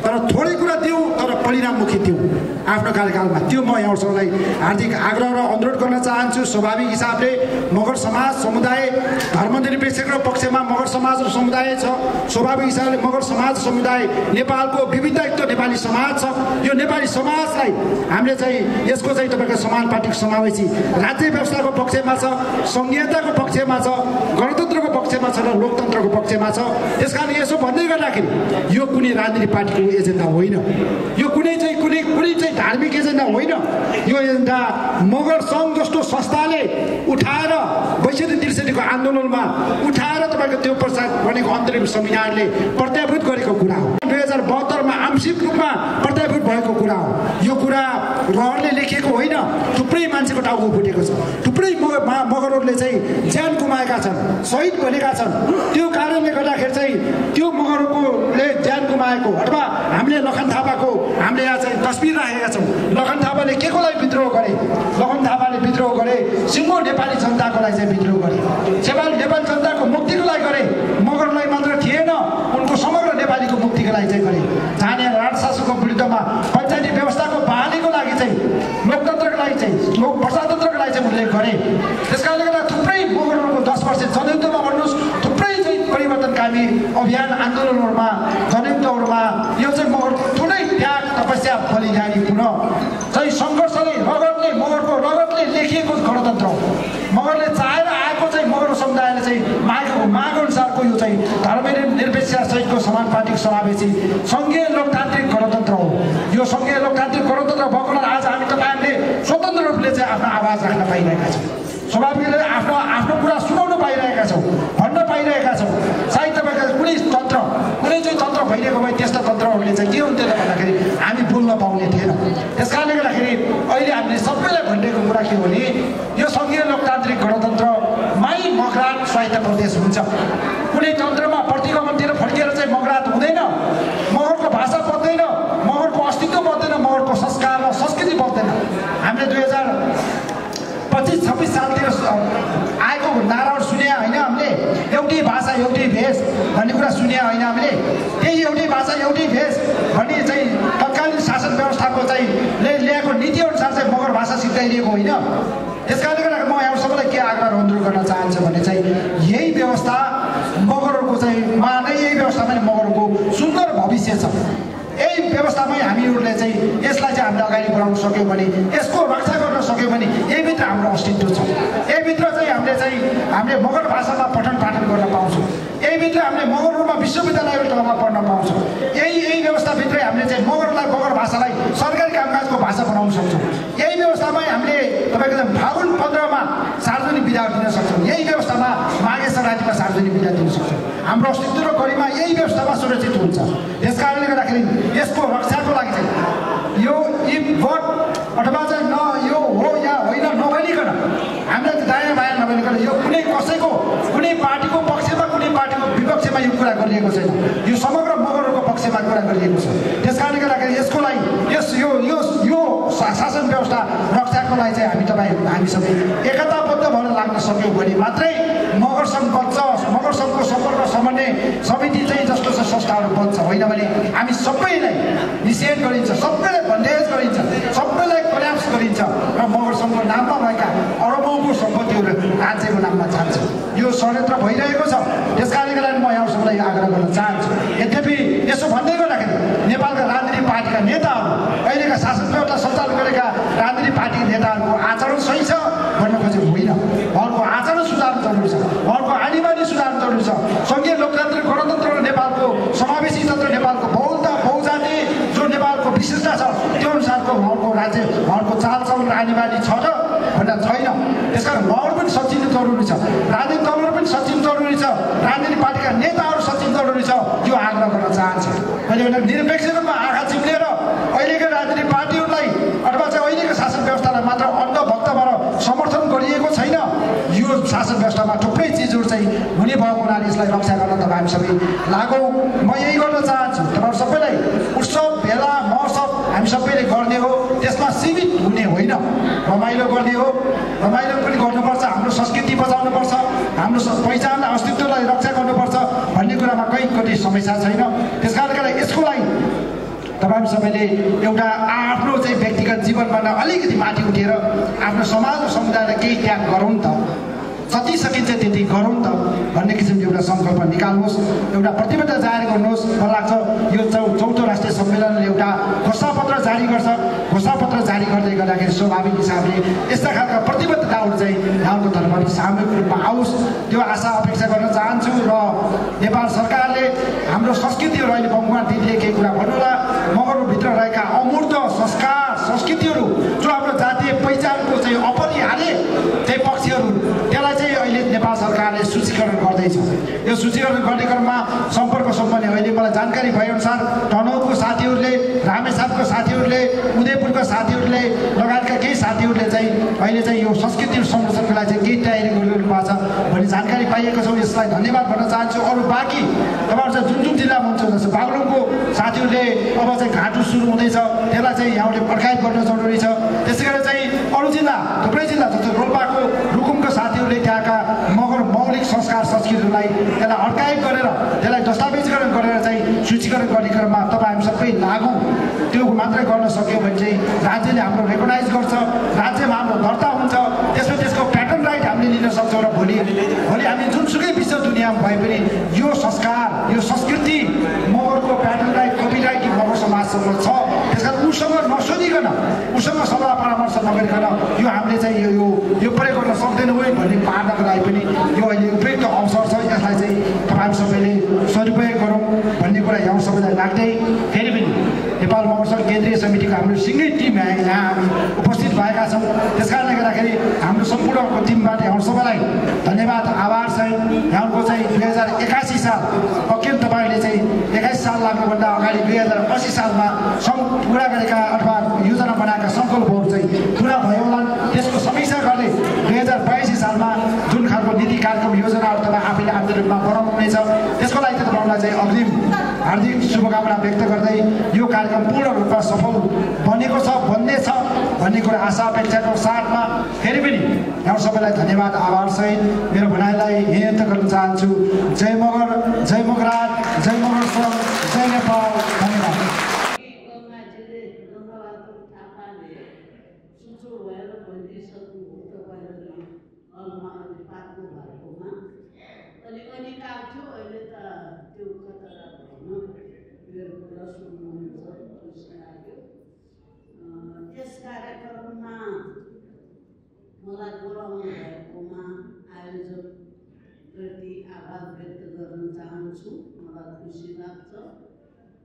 तर थोरै कुरा दिउँ, तर परिणाममुखी दिउँ आफ्नो कार्यकालमा। त्यो म यहाँ सबैलाई हार्दिक आग्रह र अनुरोध गर्न चाहन्छु। स्वाभाविक हिसाबले मगर समाज समुदाय धर्मनिरपेक्षको पक्षमा मगर समाज र समुदाय छ, स्वाभाविक हिसाबले मगर समाज समुदाय नेपालको विविधतायुक्त नेपाली समाज छ। यो नेपाली समाजलाई हामीले चाहिँ यसको चाहिँ तपाईँको समानुपातिक समावेशी राज्य व्यवस्थाको पक्षमा छ, संघीयताको पक्षमा छ, गणतन्त्रको पक्षमा छ र लोकतन्त्रको पक्षमा छ। त्यस कारण यसो भन्दै गर्दाखेरि यो कुनै राजनीतिक पार्टीको एजेन्डा होइन, यो कुनै चाहिँ धार्मिक एजेन्डा होइन। यो एजेन्डा मगर सङ्घ जस्तो संस्थाले उठाएर 62-63 को आन्दोलनमा उठाएर तपाईँको त्यो प्रसाद बनेको अन्तरिम संविधानले प्रत्याभूत गरेको कुरा हो। 2072 मा आंशिक रूपमा प्रत्याभूत भएको कुरा हो। यो कुरा रहरले लेखिएको होइन, थुप्रै मान्छेको टाउको फुटेको छ, थुप्रै मगरहरूले चाहिँ ज्यान गुमाएका छन्, शहीद बनेका छन्। त्यो कारणले गर्दाखेरि चाहिँ त्यो मगरले ज्यान गुमाएको अथवा हामीले लखन थापाको हामीले यहाँ चाहिँ तस्बिर राखेका छौँ। लखन थापाले के को लागि विद्रोह गरे? लखन थापाले विद्रोह गरे सिङ्गो नेपाली जनताको लागि चाहिँ विद्रोह गरे, नेपाली जनताको मुक्तिको लागि गरे। मगरलाई मात्र थिएन, उनको समग्र नेपालीको मुक्तिको लागि चाहिँ गरे। जहाँ राजशासनको विरुद्धमा पञ्चायती व्यवस्थाको बहालीको लागि चाहिँ, लोकतन्त्रको लागि चाहिँ, प्रजातन्त्रको लागि चाहिँ उनले गरे। त्यस कारणले गर्दा थुप्रै मगरहरूको 10 वर्ष जनयुद्धमा भन्नुहोस्, थुप्रै चाहिँ परिवर्तनकामी अभियान आन्दोलनहरूमा जनयुद्धहरूमा यो चाहिँ मगरको ठुलै त्याग तपस्या बलिदानी पुनः चाहिँ सङ्घर्षले मगरको रगतले लेखिएको गणतन्त्र हो। मगरले चाहेर आएको चाहिँ मगर समुदायले चाहिँ माग अनुसारको यो चाहिँ धर्मनिरपेक्ष सहितको समानुपातिक समावेशी सङ्घीय लोकतान्त्रिक गणतन्त्र हो। यो सङ्घीय लोकतान्त्रिक गणतन्त्र भएको आज हामी तपाईँहरूले स्वतन्त्र रूपले चाहिँ आफ्नो आवाज राख्न पाइरहेका छौँ। स्वाभाविकले आफ्नो कुरा सुनाउन पाइरहेका छौँ, भन्न पाइरहेका छौँ। सायद तपाईँको कुनै चाहिँ तन्त्र भइरहेको भए त्यस्ता तन्त्रहरूले चाहिँ के हुन्थ्यो त भन्दाखेरि हामी बोल्न पाउने थिएन। त्यस कारणले गर्दाखेरि अहिले हामीले सबैलाई भनिरहेको कुरा के हो भने यो सङ्घीय लोकतान्त्रिक गणतन्त्रमै मगरात स्वायत्त प्रदेश हुन्छ। कुनै तन्त्रमा प्रतिगमनतिर फर्किएर चाहिँ मगरात हुँदैन, मगरको भाषा बद्दैन, मगरको अस्तित्व बद्दैन, मगरको संस्कार र संस्कृति बद्दैन। हामीले 2025-26 सालतिर आएको नाराहरू सुने होइन, हामीले एउटै भाषा एउटै भेष भन्ने कुरा सुने होइन। हामीले त्यही एउटै भाषा एउटै भेष भन्ने चाहिँ तत्कालीन शासन व्यवस्थाको चाहिँ ल्याएको नीतिअनुसार चाहिँ मगर भाषा सिकाइदिएको होइन। त्यस कारणले गर्दा म यहाँ सबैलाई के आग्रह अनुरोध गर्न चाहन्छु भने चाहिँ यही व्यवस्था मगरहरूको चाहिँ यही व्यवस्थामा मगरहरूको सुन्दर भविष्य छ। यही व्यवस्थामै हामीहरूले चाहिँ यसलाई चाहिँ हामीले अगाडि बढाउन सक्यौँ भने, यसको रक्षा गर्न सक्यौँ भने यहीभित्र हाम्रो अस्तित्व छ। यहीभित्र चाहिँ हामीले मगर भाषामा पठन पाठन गर्न पाउँछौँ। यहीभित्र हामीले मगरहरूमा विश्वविद्यालय तहमा पढ्न पाउँछौँ। यही व्यवस्थाभित्रै हामीले चाहिँ मगर भाषालाई सरकारी कामकाजको भाषा बनाउन सक्छौँ। यही व्यवस्थामै हामीले तपाईँको फागुन 15 मा सार्वजनिक विदा दिन सक्छौँ। यही व्यवस्थामा माघे सङ्क्रान्तिमा सार्वजनिक विदा दिन सक्छौँ। हाम्रो अस्तित्व र गरिमा यही व्यवस्थामा सुरक्षित हुन्छ। त्यस कारणले गर्दाखेरि यसको रक्षाको लागि चाहिँ यो भोट अथवा चाहिँ न यो हो या होइन नभनिकन हामीले दायाँ बायाँ नभनिकन यो कुनै पार्टीको पक्षमा कुनै पार्टीको विपक्षमा यो कुरा गरिएको छैन। यो समग्र मगरहरूको पक्षमा कुरा गरिएको छ। त्यस कारणले गर्दाखेरि यसको लागि यो शासन व्यवस्था रक्षाको लागि चाहिँ हामी सबै एकताबद्ध भएर लाग्न सक्यौँ भने मात्रै मगर सङ्घ बन्छ। मगर सङ्घको सम्पर्क समन्वय समिति चाहिँ जस्तो छ संस्थाहरू बन्छ, होइन भने हामी सबैलाई निषेध गरिन्छ, सबैलाई बन्देज गरिन्छ, सबैलाई कल्याप्स गरिन्छ र मगर सङ्घको नाममा भएका अरबौँको सम्पत्तिहरू राज्यको नाममा जान्छ। यो षड्यन्त्र भइरहेको छ। त्यस कारणले गर्दा म यहाँ सबैलाई आग्रह गर्न चाहन्छु। यद्यपि यसो भन्दै गर्दाखेरि नेपालका राजनीतिक पार्टीका नेताहरू, अहिलेका शासन व्यवस्था सञ्चालन गरेका राजनीतिक पार्टी नेताहरूको आचरण सही छ भन्न खोजेको होइन। उहाँहरूको आचरण सुधार्नु जरुरी छ, उहाँहरूको आनीबानी सुधार्नु जरुरी छ। सङ्घीय लोकतान्त्रिक गणतन्त्र र नेपालको समावेशी तन्त्र, नेपालको बहुजाति जो नेपालको विशेषता छ त्यो अनुसारको उहाँहरूको चालचलन र आनीबानी छ र भन्दा छैन। त्यसकारण उहाँहरू पनि सचिन जरुरी छ, राजनीतिक दलहरू पनि सचिन जरुरी छ, राजनीतिक पार्टीका नेताहरू सचिन जरुरी छ। यो आग्रह गर्न चाहन्छु। मैले भने निरपेक्ष रूपमा आँखा चिम्लेर अहिलेका राजनीतिक पार्टीहरूलाई अथवा चाहिँ अहिलेको शासन व्यवस्थालाई मात्र अन्धभक्त भएर समर्थन गरिएको छैन। यो शासन व्यवस्थामा थुप्रै चिजहरू चाहिँ हुने भएको हुनाले यसलाई रक्षा गर्न तपाईँ हामी सबै लागौँ। म यही गर्न चाहन्छु, तपाईँहरू सबैलाई उत्सव भेला महोत्सव हामी सबैले गर्ने हो, त्यसमा सीमित हुने होइन, रमाइलो गर्ने हो। रमाइलो पनि गर्नुपर्छ, हाम्रो संस्कृति बचाउनुपर्छ, हाम्रो पहिचान अस्तित्वलाई रक्षा गर्नुपर्छ भन्ने कुरामा कहीँ समस्या छैन। त्यस कारणले गर्दा यसको लागि तपाईँ सबैले एउटा आफ्नो चाहिँ व्यक्तिगत जीवनमा अलिकति माथि उठेर आफ्नो समाज र समुदायलाई केही त्याग गरौँ त। जति सकिन्छ त्यति गरौँ त भन्ने किसिमको एउटा सङ्कल्प निकाल्नुहोस्, एउटा प्रतिबद्धता जारी गर्नुहोस्। मलाई लाग्छ यो चौथो राष्ट्रिय सम्मेलनले एउटा घोषणापत्र जारी गर्छ। घोषणापत्र जारी गर्दै गर्दाखेरि स्वाभाविक हिसाबले यस्ता खालका प्रतिबद्धताहरू चाहिँ यहाँको तर्फबाट सामूहिक रूपमा आओस्, त्यो आशा अपेक्षा गर्न चाहन्छु। र नेपाल सरकारले हाम्रो संस्कृतिहरू अहिले बमकुमार दिदीले केही कुरा भन्नुहोला, मगरभित्र रहेका अमूर्त संस्कार संस्कृतिहरू जो हाम्रो जातीय पहिचानको चाहिँ अपरिहार्य चाहिँ पक्षहरू त्यसलाई चाहिँ अहिले नेपाल सरकारले सूचीकरण गर्दैछ। यो सूचीकरण गर्ने क्रममा सम्पर्क सम्बन्धी अहिले मलाई जानकारी भएअनुसार तनहुँको साथीहरूले, रामेछापको साथीहरूले, उदयपुरको साथीहरूले लगायतका केही साथीहरूले चाहिँ अहिले चाहिँ यो संस्कृति संरक्षणको लागि चाहिँ केही तयारी गरिरहनु भएको छ भन्ने जानकारी पाइएको छ। यसलाई धन्यवाद भन्न चाहन्छु। अरू बाँकी तपाईँहरू चाहिँ जुन जिल्लामा हुन्छ जस्तो बागलुङको साथीहरूले अब चाहिँ घाटु सुरु हुँदैछ, त्यसलाई चाहिँ यहाँले अर्काइभ गर्न जरुरी छ। त्यसै गरी चाहिँ अरू जिल्ला थुप्रै जिल्ला जस्तो रोल्पाको रुकुमको साथीहरूले त्यहाँका मगर मौलिक संस्कार संस्कृतिहरूलाई त्यसलाई अर्काइभ गरेर त्यसलाई दस्तावेजीकरण गरेर चाहिँ सूचीकरण गर्ने क्रममा तपाईँ हामी सबै लागु त्यो मात्रै गर्न सक्यो भने चाहिँ राज्यले हाम्रो रेकगनाइज गर्छ, राज्यमा हाम्रो दर्ता हुन्छ, त्यसमा त्यसको प्याटर्न राइट हामीले लिन सक्छौँ। र भोलि हामी जुनसुकै विश्व दुनियाँमा भए पनि यो संस्कार यो संस्कृति मगरको प्याटर्न राइट कपिराइट मगर समाजसँग छ। त्यस कारण उसँग नसोधिकन उसँग सल्लाह परामर्श नगरिकन यो हामीले चाहिँ यो प्रयोग गर्न सक्दैनौँ है भन्ने पार्नको लागि पनि यो अहिले उपयुक्त अवसर छ। यसलाई चाहिँ तपाईँ सबैले सदुपयोग गरौँ भन्ने कुरा यहाँ सबैलाई लाग्दै फेरि पनि नेपाल मगर सङ्घ केन्द्रीय समितिको हाम्रो सिङ्गै टिम यहाँ हामी उपस्थित भएका छौँ। त्यस कारणले गर्दाखेरि हाम्रो सम्पूर्णको टिमबाट यहाँ सबैलाई धन्यवाद आभार छ। यहाँको चाहिँ 2081 साल पक्कै तपाईँले चाहिँ 21 साल लाग्नुभन्दा अगाडि 2080 सालमा पुरा गरेका अथवा योजना बनाएका सङ्कल्पहरू चाहिँ पुरा भयो होला। त्यसको समीक्षा गर्दै 2082 सालमा जुन खालको नीति कार्यक्रम योजनाहरू तपाईँ आफैले आफ्नो रूपमा बनाउनु हुनेछ त्यसको लागि चाहिँ तपाईँलाई चाहिँ अग्रिम हार्दिक शुभकामना व्यक्त गर्दै यो कार्यक्रम पूर्ण रूपमा सफल बनेको छ बन्ने छ भन्ने कुरा आशा अपेक्षाको साथमा फेरि पनि यहाँ सबैलाई धन्यवाद आभार सहित मेरो भनाइलाई यही अन्त गर्न चाहन्छु। जय मगर, जय मगराज, जय मगर सङ्घ, जय नेपाल। धन्यवाद। यस कार्यक्रममा मलाई बोलाउनु भएकोमा आयोजकप्रति आभार व्यक्त गर्न चाहन्छु। मलाई खुसी लाग्छ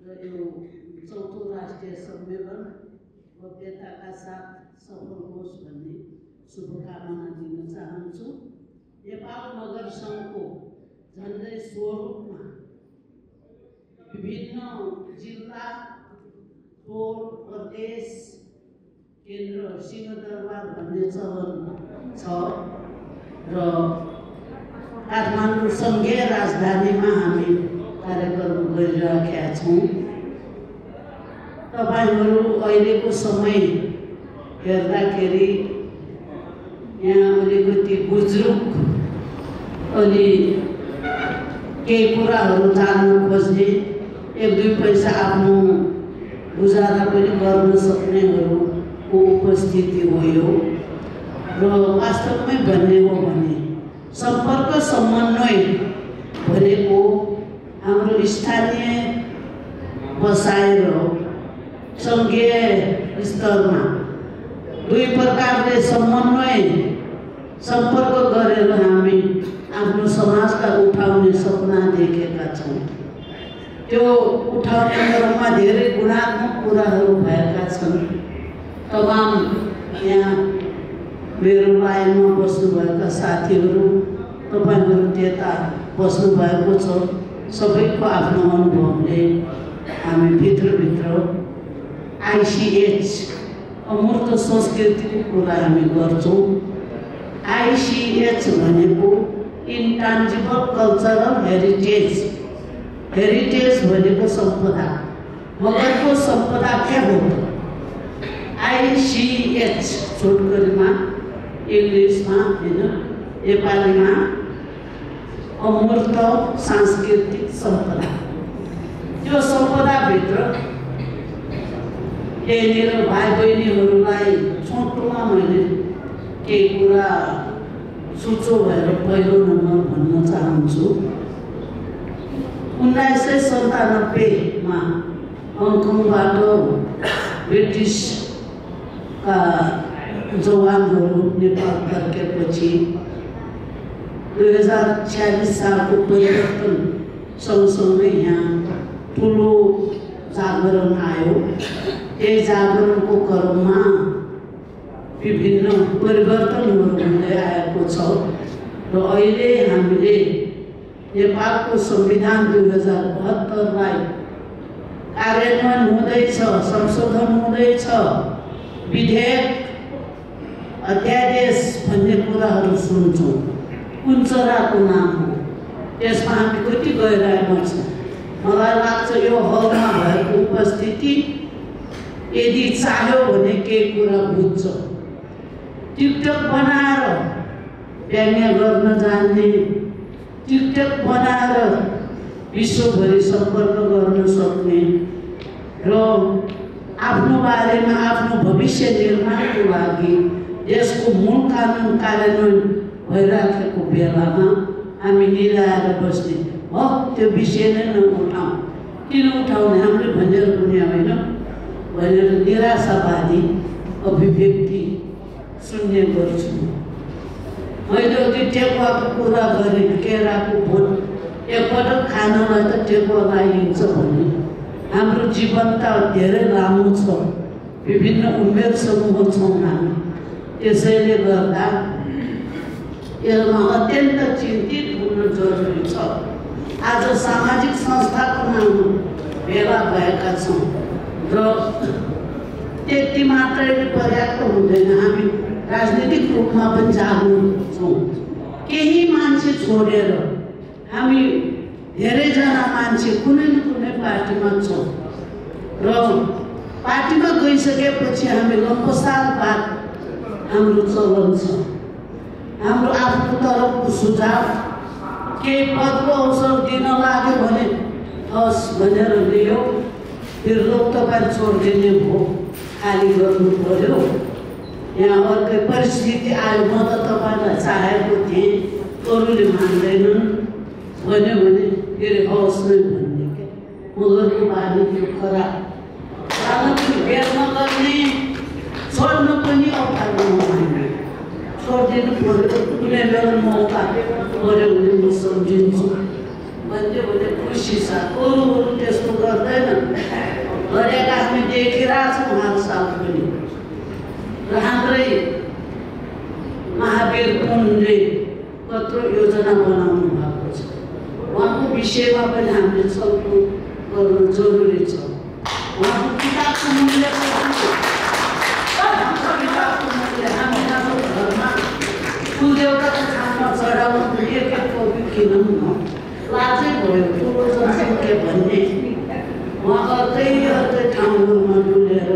र यो चौथो राष्ट्रिय सम्मेलन भव्यताका साथ सफल होस् भन्ने शुभकामना दिन चाहन्छु। नेपाल मगर सङ्घको झन्डै स्वरूपमा विभिन्न जिल्ला, टोल, प्रदेश, केन्द्र, सिंहदरबार भन्ने चलन छ र काठमाडौँ सङ्घीय राजधानीमा हामी कार्यक्रम गरिरहेका छौँ। तपाईँहरू अहिलेको समय हेर्दाखेरि यहाँ अलिकति बुजुर्ग अनि केही कुराहरू जान्नु खोज्ने, 1-2 पैसा आफ्नो गुजारा पनि गर्न सक्नेहरूको उपस्थिति हो यो। र वास्तवमै भन्ने हो भने सम्पर्क समन्वय भनेको हाम्रो स्थानीय बसाइ र सङ्घीय स्तरमा दुई प्रकारले समन्वय सम्पर्क गरेर हामी आफ्नो समाजलाई उठाउने सपना देखेका छौँ। त्यो उठाउने क्रममा धेरै गुणात्मक कुराहरू भएका छन्। तमाम यहाँ मेरो लाइनमा बस्नुभएका साथीहरू, तपाईँहरू त्यता बस्नुभएको छ, सबैको आफ्नो अनुभवले हामी भित्रभित्र ICH अमूर्त संस्कृतिको कुरा हामी गर्छौँ। ICH भनेको इन्टान्जिबल कल्चरल हेरिटेज। हेरिटेज भनेको सम्पदा, मगरको सम्पदा के हो? ICH छोटकरीमा इङ्ग्लिसमा होइन नेपालीमा अमूर्त सांस्कृतिक सम्पदा। त्यो सम्पदाभित्र यहाँनिर भाइ बहिनीहरूलाई छोटोमा मैले केही कुरा सुचो भएर पहिलो नम्बर भन्न चाहन्छु। 1997 मा हङकङबाट ब्रिटिसका जवानहरू नेपाल फर्केपछि 2046 सालको परिवर्तन सँगसँगै यहाँ ठुलो जागरण आयो। त्यही जागरणको क्रममा विभिन्न परिवर्तनहरू हुँदै आएको छ र अहिले हामीले नेपालको संविधान 2072 कार्यान्वयन हुँदैछ, संशोधन हुँदैछ, विधेयक अध्यादेश भन्ने कुराहरू सुन्छौँ। कुन चराको नाम हो? त्यसमा हामी कति गइरहेको छ? मलाई लाग्छ यो हलमा भएको उपस्थिति यदि चाह्यो भने केही कुरा बुझ्छ। टिकटक बनाएर व्यङ्ग्य गर्न जान्ने, टिकटक बनाएर विश्वभरि सम्पर्क गर्न सक्ने र आफ्नो बारेमा आफ्नो भविष्य निर्माणको लागि देशको मूल कानुन कार्यान्वयन भइराखेको बेलामा हामी निराएर बस्ने हो, त्यो विषय नै नउठाउँ। किन उठाउने? हामीले भनेर पनि होइन भनेर निराशावादी अभिव्यक्ति सुन्ने गर्छु। मैले अघि टेकुवाको कुरा गरेँ, केराको बोट एकपटक खानलाई त टेकुवा लगाइन्छ भने हाम्रो जीवन त धेरै लामो छ, विभिन्न उमेर समूह छौँ हामी। त्यसैले गर्दा यसमा अत्यन्त चिन्तित हुन जरुरी छ। आज सामाजिक संस्थाको नाममा भेला भएका छौँ र त्यति मात्रै पर्याप्त हुँदैन। हामी राजनीतिक रूपमा पनि जागरुक छौँ। केही मान्छे छोडेर हामी धेरैजना मान्छे कुनै न कुनै पार्टीमा छौँ र पार्टीमा गइसकेपछि हामी लम्बसारवाद हाम्रो चलन छ। हाम्रो आफ्नो तर्फको सुझाव केही पदको अवसर दिन लाग्यो भने हस् भनेर लियो, फेरि लोक तपाईँ छोडिदिने भयो, खाली गर्नु पर्यो। यहाँ अर्कै परिस्थिति आयो, म त तपाईँलाई चाहेको थिएँ, अरूले मान्दैनन् भन्यो भने फेरि हवस् नै भन्ने के मगरको बानी त्यो खराब। राजनीतिक भेद नगर्ने, छोड्नु पनि अप्ठ्यारो नमान्ने, छोडिदिनु पर्यो। कुनै बेला मौका पऱ्यो भने म सम्झिन्छु भन्यो भने खुसी छ। अरू त्यस्तो गर्दैनन्, गरेका हामी देखिरहेछौँ हर साल पनि। र हाम्रै महावीर पुनले कत्रो योजना बनाउनु भएको छ, उहाँको विषयमा पनि हामीले छलफल गर्नु जरुरी छ। उहाँको किताबको मूल्य हामी हाम्रो घरमा कुलदेवताको छानमा चढाउनु एक कवि किनौँ न, लाजै भयो ठुलो जनसङ्ख्या भन्ने। उहाँ अर्कै ठाउँहरूमा डुलेर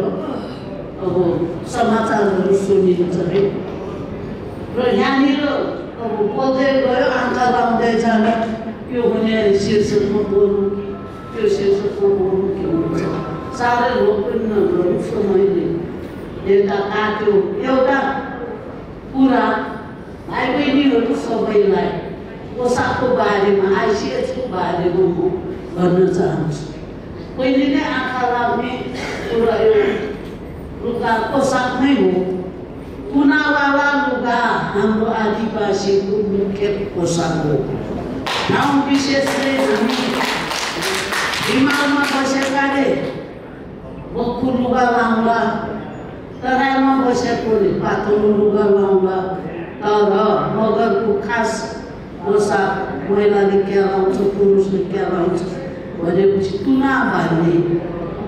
अब समाचारहरू सुनिन्छ है र यहाँनिर अब बोल्दै गयो, आँखा लाउँदै जाँदा यो हुने शीर्षकमा बोल्नु कि त्यो शीर्षकमा बोल्नु के हुन्छ। साह्रै लोक पनि नगरौँ, समयले यता काट्यो। एउटा कुरा भाइ बहिनीहरू सबैलाई पोसाकको बारेमा, आइसिएचको बारेमा म भन्न चाहन्छु। पहिले नै आँखा लाग्ने कुरा यो लुगा पोसाक नै हो। कुनावाला लुगा हाम्रो आदिवासीको मुख्य पोसाक हो। ठाउँ विशेषले हामी हिमालमा बसेकाले बक्खु लुगा लाउँला, तराईमा बसेकोले पातलो लुगा लाउँला। तर मगरको खास पोसाक महिलाले क्या लाउँछ, पुरुषले क्या लाउँछ भनेपछि तुना बाँध्ने,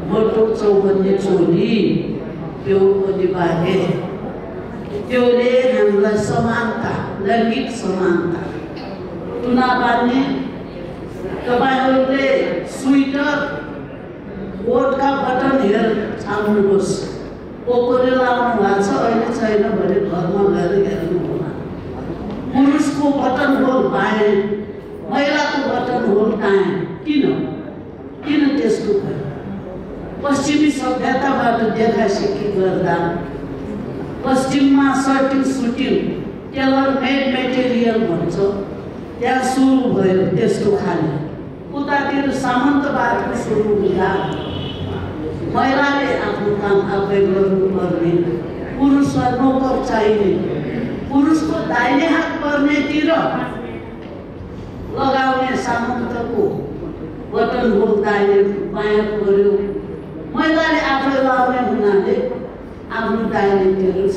मोटो चौबन्दी चोली, त्यो अनिवार्य। त्योले हामीलाई समानता, लैङ्गिक समानता। तुना बाँध्ने, तपाईँहरूले स्वेटर कोटका बटन छान्नुहोस्। कोकोले लाउनु भएको छ, अहिले छैन भने घरमा गएर हेर्नु होला। पुरुषको बटन होल बाएँ, महिलाको बटन होल दाएँ। किन त्यस्तो भयो? पश्चिमी सभ्यताबाट देखासिकी गर्दा पश्चिममा shirting suiting tailor made material भन्छ त्यहाँ सुरु भयो त्यस्तो खाले उतातिर सामन्तवादको सुरु हुँदा महिलाले आफ्नो काम आफै गर्नुपर्ने पुरुषलाई नोकर चाहिने पुरुषको दाहिने हात पर्नेतिर लगाउने सामन्तको बटन होल दाहिने बायाँ गर्यो महिलाले आफै लगाउने हुनाले आफ्नो दाहिनेतिर छ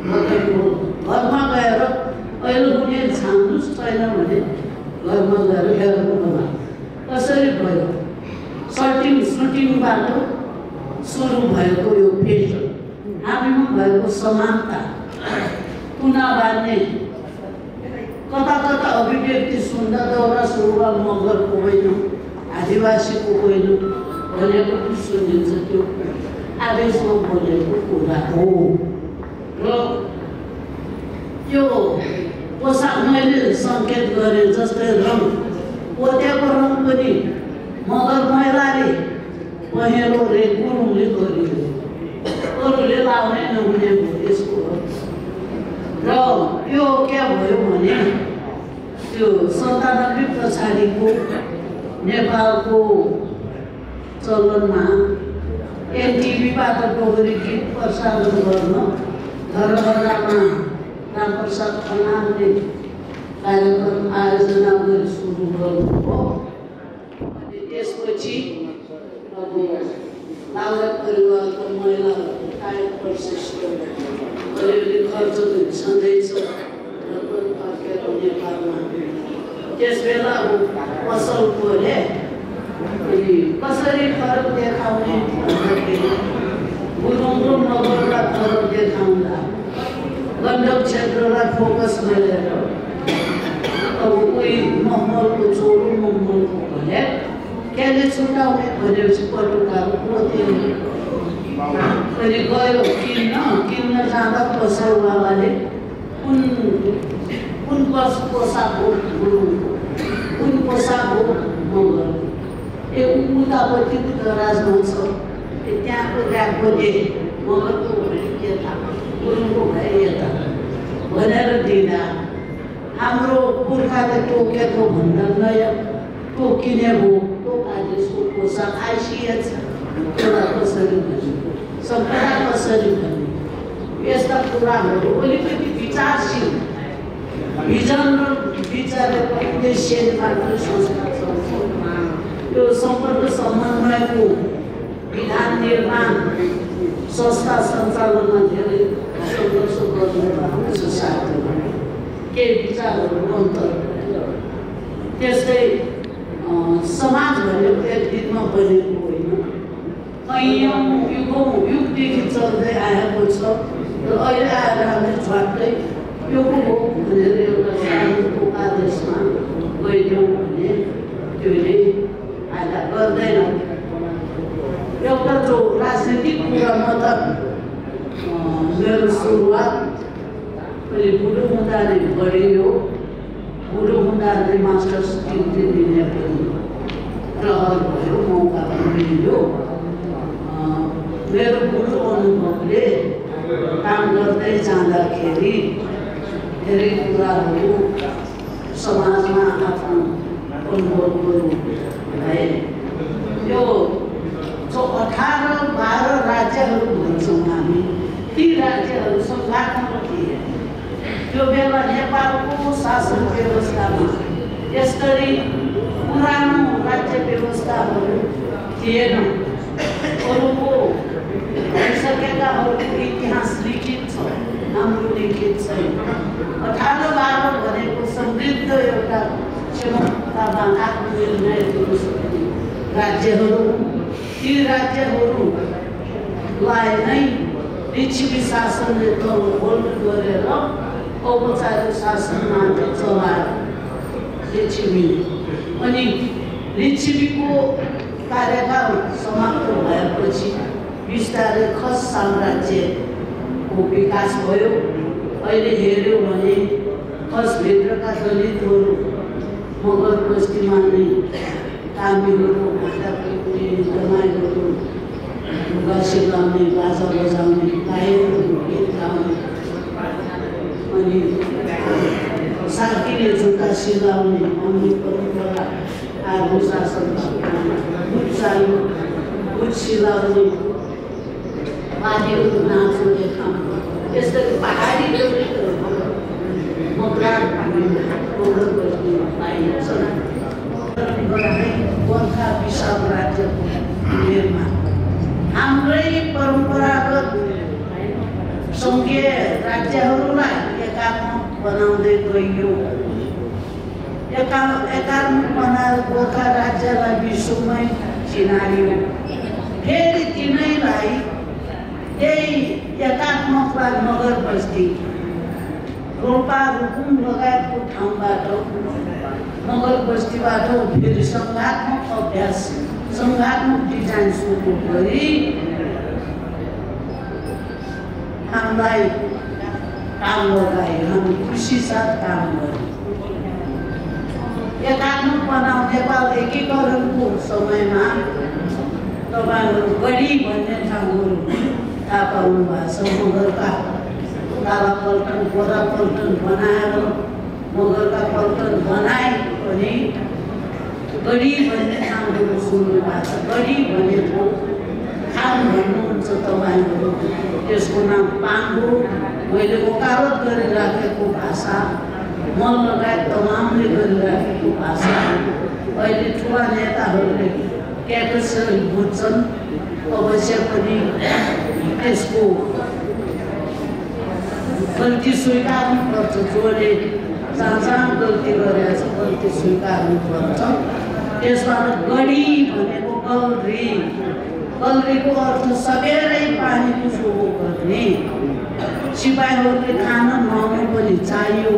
बटन होल घरमा गएर पहिलो हुने छान्नुहोस् छैन भने घरमा गएर हेर्नु होला कसरी भयो सुटिङबाट सुरु भएको यो फेसन हामीमा भएको समानता कुना बाँध्ने कता कता अभिव्यक्ति सुन्दा दौरा सुरुवाल मगरको होइन आदिवासीको होइन भनेको सुनिन्छ त्यो आदेशमा बोलेको कुरा हो र त्यो पोसाक मैले सङ्केत गरेँ जस्तै रङ पोत्याको रङ पनि मगर महिलाले पहेँलो रे गुरुङले गरियो अरूले लाउने नहुने भयो यसको र यो के भयो भने त्यो 97 पछाडिको नेपालको चलनमा एनटिभीबाट डोगरी गीत प्रसारण गर्न धरहरामा रामप्रसाद खनालले कार्यक्रम आयोजना गरी सुरु गर्नुभयो अनि त्यसपछि अब लाउरा परिवारको महिलाहरूको कायम प्रशिष्ट अलिअलि खर्च छँदैछ नेपालमा त्यसबेला अब पसल खोले अनि कसरी फरक देखाउने भन्दाखेरि गुरुङ र नगरलाई फरक देखाउँदा गण्डक क्षेत्रलाई फोकस गरेर अब कोही महमलको छोरो महमलको भने केले छुट्याउने भनेपछि पटुकाहरू पोत्यो अनि गयो किन्न जाँदा पसलवालाले कुन पोसाक हो गुरुङको कुन पोसाक हो मगर ए उतापट्टि राजमा छ त्यहाँको ऱ्याकको दे मगरको भने यता गुरुङको भए यता भनेर दिँदा हाम्रो पुर्खाले टोकेको भन्दा नयाँ टोकिने हो टोकादेशको पोसाक आइसिएछ त्यसलाई कसरी भन्ने सम्पदा कसरी भन्ने यस्ता कुराहरू अलिकति विचारशील भिजन र विचारको उद्देश्यबाट संस्था चल्छ यो सम्पर्क समन्वयको विधान निर्माण संस्था सञ्चालनमा धेरै सङ्घर्ष गर्नुभएको छ साथीहरू केही विचारहरू अन्तर त्यस्तै समाज भनेको एक दिनमा बनेको होइन कैयौँ युगदेखि चल्दै आएको छ र अहिले आएर हामीले झट्टै यो हो भनेर एउटा सानोको आदेशमा गइदियौँ भने त्योले फाइदा गर्दैन एउटा जो राजनीतिक कुरामा त मेरो सुरुवात अहिले बुढो हुँदा नै बढियो बुढो हुँदा नै मास्टर्स डिग्री लिने पनि रहर भयो मौका पनि मिल्यो मेरो बुढो अनुभवले काम गर्दै जाँदाखेरि धेरै कुराहरू समाजमा आफ्नो अनुभवहरू भए यो जो 18-12 राज्यहरू भन्छौँ हामी ती राज्यहरू सङ्घातमा थिए त्यो बेला नेपालको शासन व्यवस्थामा यसरी पुरानो राज्य व्यवस्थाहरू थिएन अरूको भइसकेकाहरूको इतिहास लिखित छ हाम्रो लिखित छैन 18-12 भनेको समृद्ध एउटा क्षमतामा आत्मनिर्णय लिन सक्ने राज्यहरू ती राज्यहरूलाई नै लिच्छवी शासनले तल होल्ड गरेर औपचारिक शासनबाट चलायो लिच्छवी अनि लिच्छवीको कार्यकाल समाप्त भएपछि बिस्तारै खस साम्राज्यको विकास भयो अहिले हेऱ्यो भने खसभित्रका दलितहरू मगर बस्तीमा नै कामीहरू भाँडाकुटी दमाईहरू ढुङ्गा सिलाउने बाजा बजाउने गायकहरू गीत गाउने अनि सिलाउने हामी परम्परा आगो शासन चाल्नु बुट सिलाउने बाजेहरू नाच्ने काम यस्तै पहाडी मगरार मगर बस्तीमा पाइन्छ। गोर्खा विशाल राज्यको निर्माण हाम्रै परम्परागत सङ्घीय राज्यहरूलाई एकात्मक बनाउँदै गइयो। एकात्मक बनाएर गोर्खा राज्यलाई विश्वमै चिनारियो। फेरि तिनैलाई त्यही एकात्मकलाई मगर बस्ती रोल्पा रुकुम लगायतको ठाउँबाट मगर बस्तीबाट फेरि सङ्घात्मक अभ्यास सङ्घात्मक डिजाइन सुरु गरी हामीलाई काम लगाए। हामी खुसी साथ काम गऱ्यौँ। एकात्मक बनाउ नेपाल एकीकरणको समयमा तपाईँहरू गढी भन्ने ठाउँहरू थाहा पाउनु भएको छ। मगरका काला पल्टन गोरा पल्टन बनाएर मगरका पल्टन बनाए पनि गढी भन्ने ठाउँहरू सुन्नु भएको छ। गढी भनेको खाम भन्नुहुन्छ तपाईँहरू, त्यसको नाम पाङ हो। मैले वकालत गरिराखेको भाषा मल लगायत तमामले गरिराखेको भाषा अहिले ठुला नेताहरूले क्या कसरी बुझ्छन् अवश्य पनि त्यसको गल्ती स्वीकार्नुपर्छ। जसले जहाँ गल्ती गरेको छ गल्ती स्वीकार्नुपर्छ। त्यसबाट गढी भनेको गल्री, गल्रीको अर्थ सबेरै पानीको जोगो गर्ने। सिपाहीहरूले खान नुहाउनु पनि चाहियो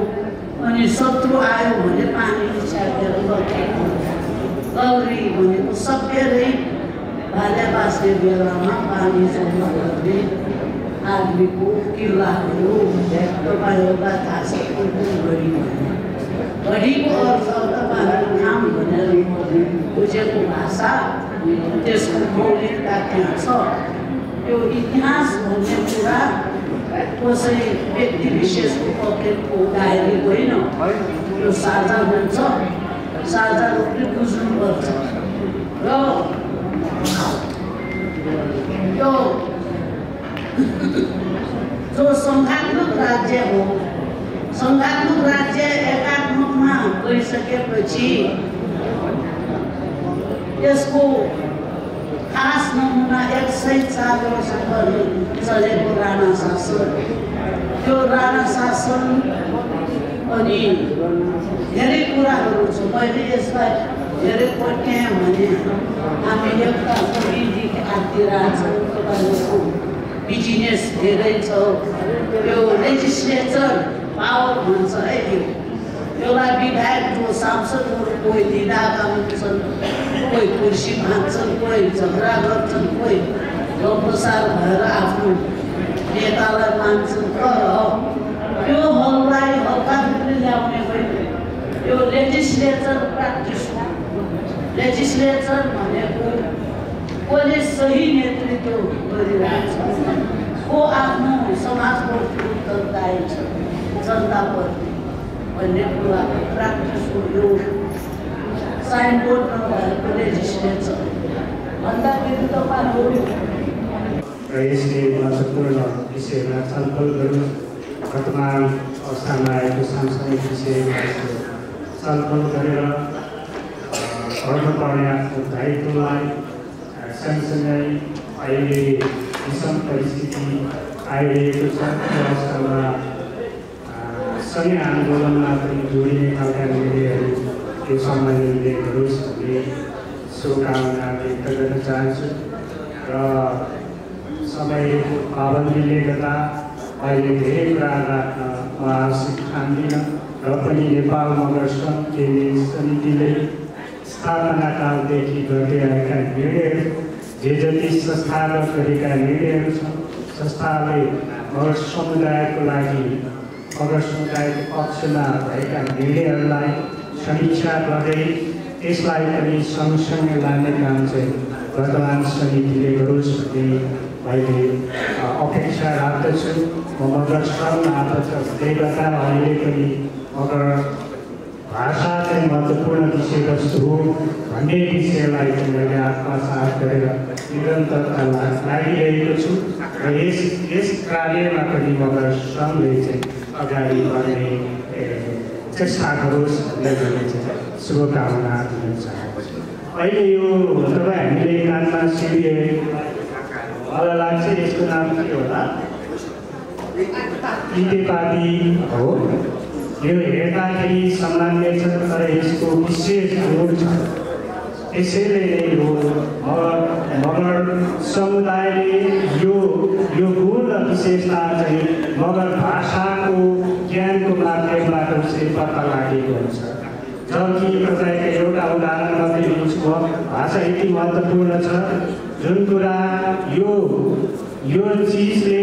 अनि शत्रु आयो भने पानी छ्यापेर लखेट्नु। गल्री भनेको सबेरै भाले बाँच्ने बेलामा पानी जम्मा गर्ने आदमीको किल्लाहरू तपाईँहरूलाई थाहा छ। गढी भन्ने गढीको अर्थ तपाईँहरू काम भनेर बुझेको भाषा त्यसको मौलिकता त्यहाँ छ। त्यो इतिहास भन्ने कुरा कसै व्यक्ति विशेषको पकेटको डायरी होइन, त्यो साझा हुन्छ। साझा रूपले बुझ्नुपर्छ। र त्यो जो सङ्घात्मक राज्य हो, सङ्घात्मक राज्य एकात्मकमा गइसकेपछि यसको खास नमुना 104 वर्षसम्म चलेको राणा शासन। त्यो राणा शासन अनि धेरै कुराहरू छ। मैले यसलाई धेरै पढ्याएँ भने हामी एउटा पढिदेखि आदिरहेछौँ। तपाईँहरूको बिजनेस धेरै छ। यो लेजिस्लेचर पावर भन्छ है, एउटा विधायक जो सांसदहरू कोही दिँदा हुन्छन्, कोही कुर्सी भाँच्छन्, कोही झगडा गर्छन्, कोही गफसार भएर आफ्नो नेतालाई मान्छन्। तर त्यो हललाई हल्का रूपले ल्याउने होइन, यो लेजिस्लेचर प्र्याक्टिस हो। लेजिस्लेचर भनेको कसले सही नेतृत्व गरिरहेको छ, को आफ्नो समाजप्रति उत्तरदायी छ, जनताप्रति भन्ने कुराको प्र्याक्टिस हो। यो साइनबोर्ड नभएको लेजिस्लेचर भन्दाखेरि तपाईँहरू र यसले महत्त्वपूर्ण विषयमा छलफल गरौँ। वर्तमान अवस्थामा आएको सांसदिक विषयमा छलफल गरेर गर्नुपर्ने आफ्नो दायित्वलाई सँगसँगै अहिले विषम परिस्थिति आइरहेको छ त्यो अवस्थामा सही आन्दोलनमा पनि जोडिने खालका निर्णयहरू यो समयले गरोस् भन्ने शुभकामना व्यक्त गर्न चाहन्छु। र समयको पाबन्दीले गर्दा अहिले धेरै कुरा राख्न म आवश्यक ठान्दिनँ। र पनि नेपाल मगर श्रम केन्द्रीय समितिले स्थापना कालदेखि गर्दै आएका निर्णयहरू जे जति संस्थागत गरेका निर्णयहरू छन्, संस्थाले मगर समुदायको लागि मगर समुदायको पक्षमा भएका निर्णयहरूलाई समीक्षा गर्दै त्यसलाई पनि सँगसँगै लाने काम चाहिँ वर्तमान समितिले गरोस् भन्ने मैले अपेक्षा राख्दछु। म मगर श्रम आबद्ध हुँदै गर्दा अहिले पनि मगर भाषा चाहिँ महत्त्वपूर्ण विषयवस्तु हो भन्ने विषयलाई चाहिँ मैले आत्मसात गरेर निरन्तरता लागिरहेको छु र यस कार्यमा पनि मगर सङ्घले चाहिँ अगाडि बढ्ने चेष्टा गरोस् भन्ने चाहिँ शुभकामना दिन चाहन्छु। अहिले यो तपाईँ हामीले कानमा सिडिए मलाई लाग्छ यसको नाम के होला तितेपाती हो। यो हेर्दाखेरि सामान्य छ तर यसको विशेष गुण छ। यसैले यो मगर समुदायले यो गुण र विशेषता चाहिँ मगर भाषाको ज्ञानको माध्यमबाट चाहिँ पत्ता लागेको हुन्छ। जबकि तपाईँको एउटा उदाहरण मात्रै दिन्छु म। भाषा यति महत्त्वपूर्ण छ जुन कुरा यो चिजले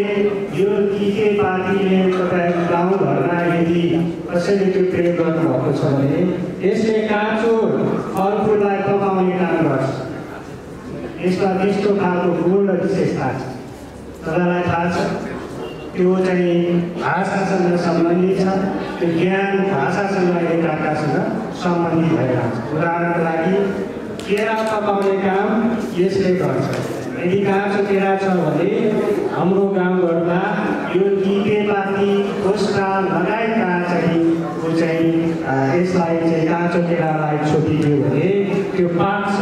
यो तितेपातीले तपाईँको गाउँघरमा यदि कसैले त्यो प्रयोग गर्नुभएको छ भने यसले काँचो फलफुललाई पकाउने काम गर्छ। यसमा त्यस्तो खालको गुण र विशेषता छ। तपाईँलाई थाहा छ त्यो चाहिँ भाषासँग सम्बन्धित छ। त्यो ज्ञान भाषासँग एकअर्कासँग सम्बन्धित भइरहेको छ। उदाहरणको लागि केरा पकाउने काम यसले गर्छ। यदि काँचो केरा छ भने हाम्रो गाउँघरमा यो तितेपाती खोस्टा लगायतका चाहिँ यसलाई चाहिँ काँचो केरालाई छोपिदियो भने त्यो पाक्छ।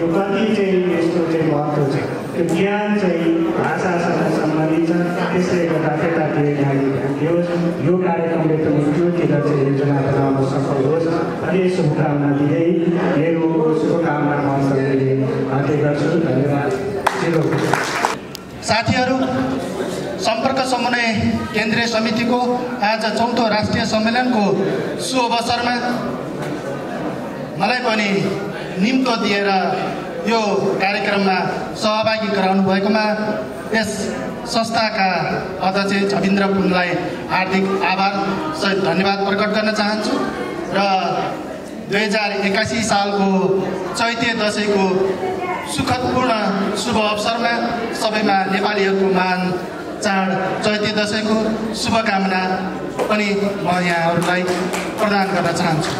यो कति चाहिँ यस्तो चाहिँ महत्त्व छ। त्यो ज्ञान चाहिँ भाषासँग सम्बन्धित छ। त्यसले गर्दा त्यतातिर ध्यान दियोस्। यो कार्यक्रमले पनि त्योतिर चाहिँ योजना बनाउन सफल होस् भन्ने शुभकामना दिँदै मेरो शुभकामना मन्तव्यले अन्त्य गर्छु। धन्यवाद। साथीहरू, सम्पर्क समन्वय केन्द्रीय समितिको आज 4औं राष्ट्रिय सम्मेलनको शुभ अवसरमा मलाई पनि निम्तो दिएर यो कार्यक्रममा सहभागी गराउनु भएकोमा यस संस्थाका अध्यक्ष छविन्द्र पुनलाई हार्दिक आभार सहित धन्यवाद प्रकट गर्न चाहन्छु र 2081 सालको चैते दशैंको सुखदपूर्ण शुभ अवसरमा सबैमा नेपालीहरूको महान चाड चैते दशैंको शुभकामना पनि म यहाँहरूलाई प्रदान गर्न चाहन्छु।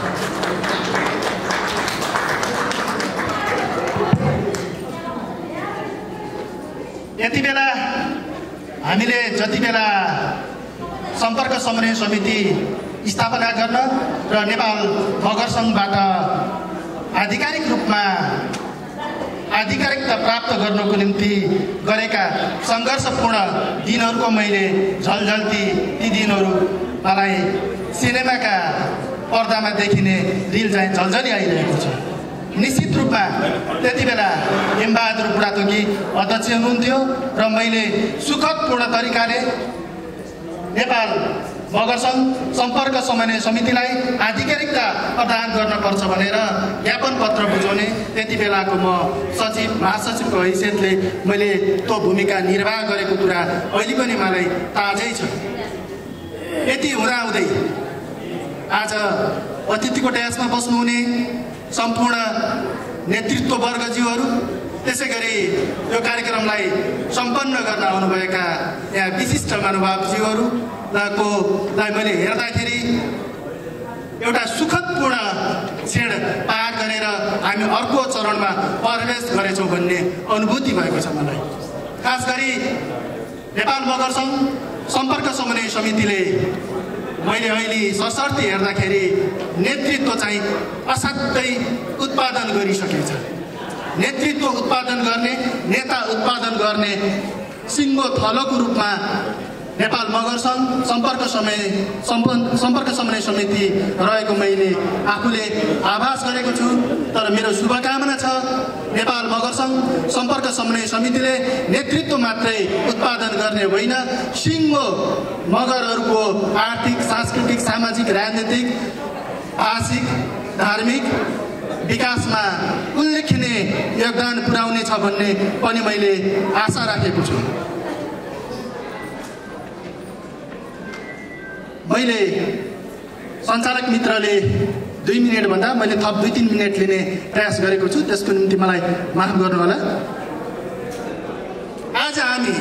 यति बेला हामीले जति बेला सम्पर्क समन्वय समिति स्थापना गर्न र नेपाल मगर सङ्घबाट आधिकारिक रूपमा आधिकारिकता प्राप्त गर्नको निम्ति गरेका सङ्घर्षपूर्ण दिनहरूको मैले झलझल्ती ती दिनहरू मलाई सिनेमाका पर्दामा देखिने रिल चाहिँ झल्झली आइरहेको छ। निश्चित रूपमा त्यति बेला हेमबहादुर बुढाथोकी अध्यक्ष हुनुहुन्थ्यो र मैले सुखदपूर्ण तरिकाले नेपाल मगर सङ्घ सम्पर्क समन्वय समितिलाई आधिकारिकता प्रदान गर्नुपर्छ भनेर ज्ञापन पत्र बुझाउने त्यति बेलाको म सचिव महासचिवको हैसियतले मैले त्यो भूमिका निर्वाह गरेको कुरा अहिले पनि मलाई ताजै छ। यति हुँदाहुँदै आज अतिथिको ड्यासमा बस्नुहुने सम्पूर्ण नेतृत्ववर्गज्यूहरू त्यसै गरी यो कार्यक्रमलाई सम्पन्न गर्न आउनुभएका यहाँ विशिष्ट महानुभावज्यूहरूलाई मैले हेर्दाखेरि एउटा सुखदपूर्ण क्षण पार गरेर हामी अर्को चरणमा प्रवेश गरेछौँ भन्ने अनुभूति भएको छ मलाई। खास गरी नेपाल मगर सङ्घ सम्पर्क समन्वय समितिले मैले अहिले सशर्ती हेर्दाखेरि नेतृत्व चाहिँ असाध्यै उत्पादन गरिसकेको छ। नेतृत्व उत्पादन गर्ने, नेता उत्पादन गर्ने सिङ्गो थलोको रूपमा नेपाल मगर सङ्घ सम्पर्क समन्वय समिति रहेको मैले आफूले आभास गरेको छु। तर मेरो शुभकामना छ नेपाल मगर सङ्घ सम्पर्क समन्वय समितिले नेतृत्व मात्रै उत्पादन गर्ने होइन, सिङ्गो मगरहरूको आर्थिक, सांस्कृतिक, सामाजिक, राजनीतिक, भाषिक, धार्मिक विकासमा उल्लेखनीय योगदान पुर्याउने छ भन्ने पनि मैले आशा राखेको छु। मैले सञ्चालक मित्रले 2 मिनेट भन्दा मैले थप 2-3 मिनेट लिने प्रयास गरेको छु, त्यसको निम्ति मलाई माफ गर्नुहोला। आज हामी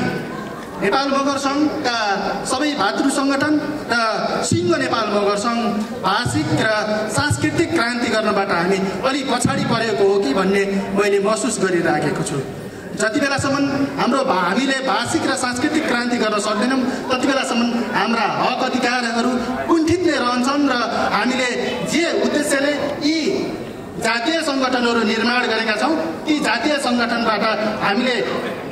नेपाल मगर सङ्घका सबै भातृ सङ्गठन र सिङ्गो नेपाल मगर सङ्घ भाषिक र सांस्कृतिक क्रान्ति गर्नबाट हामी अलि पछाडि परेको हो कि भन्ने मैले महसुस गरिराखेको छु। जति बेलासम्म हामीले भाषिक र सांस्कृतिक क्रान्ति गर्न सक्दैनौँ त्यति बेलासम्म हाम्रा हक अधिकारहरू कुण्ठित नै रहन्छन् र हामीले जे उद्देश्यले यी जातीय सङ्गठनहरू निर्माण गरेका छौँ ती जातीय सङ्गठनबाट हामीले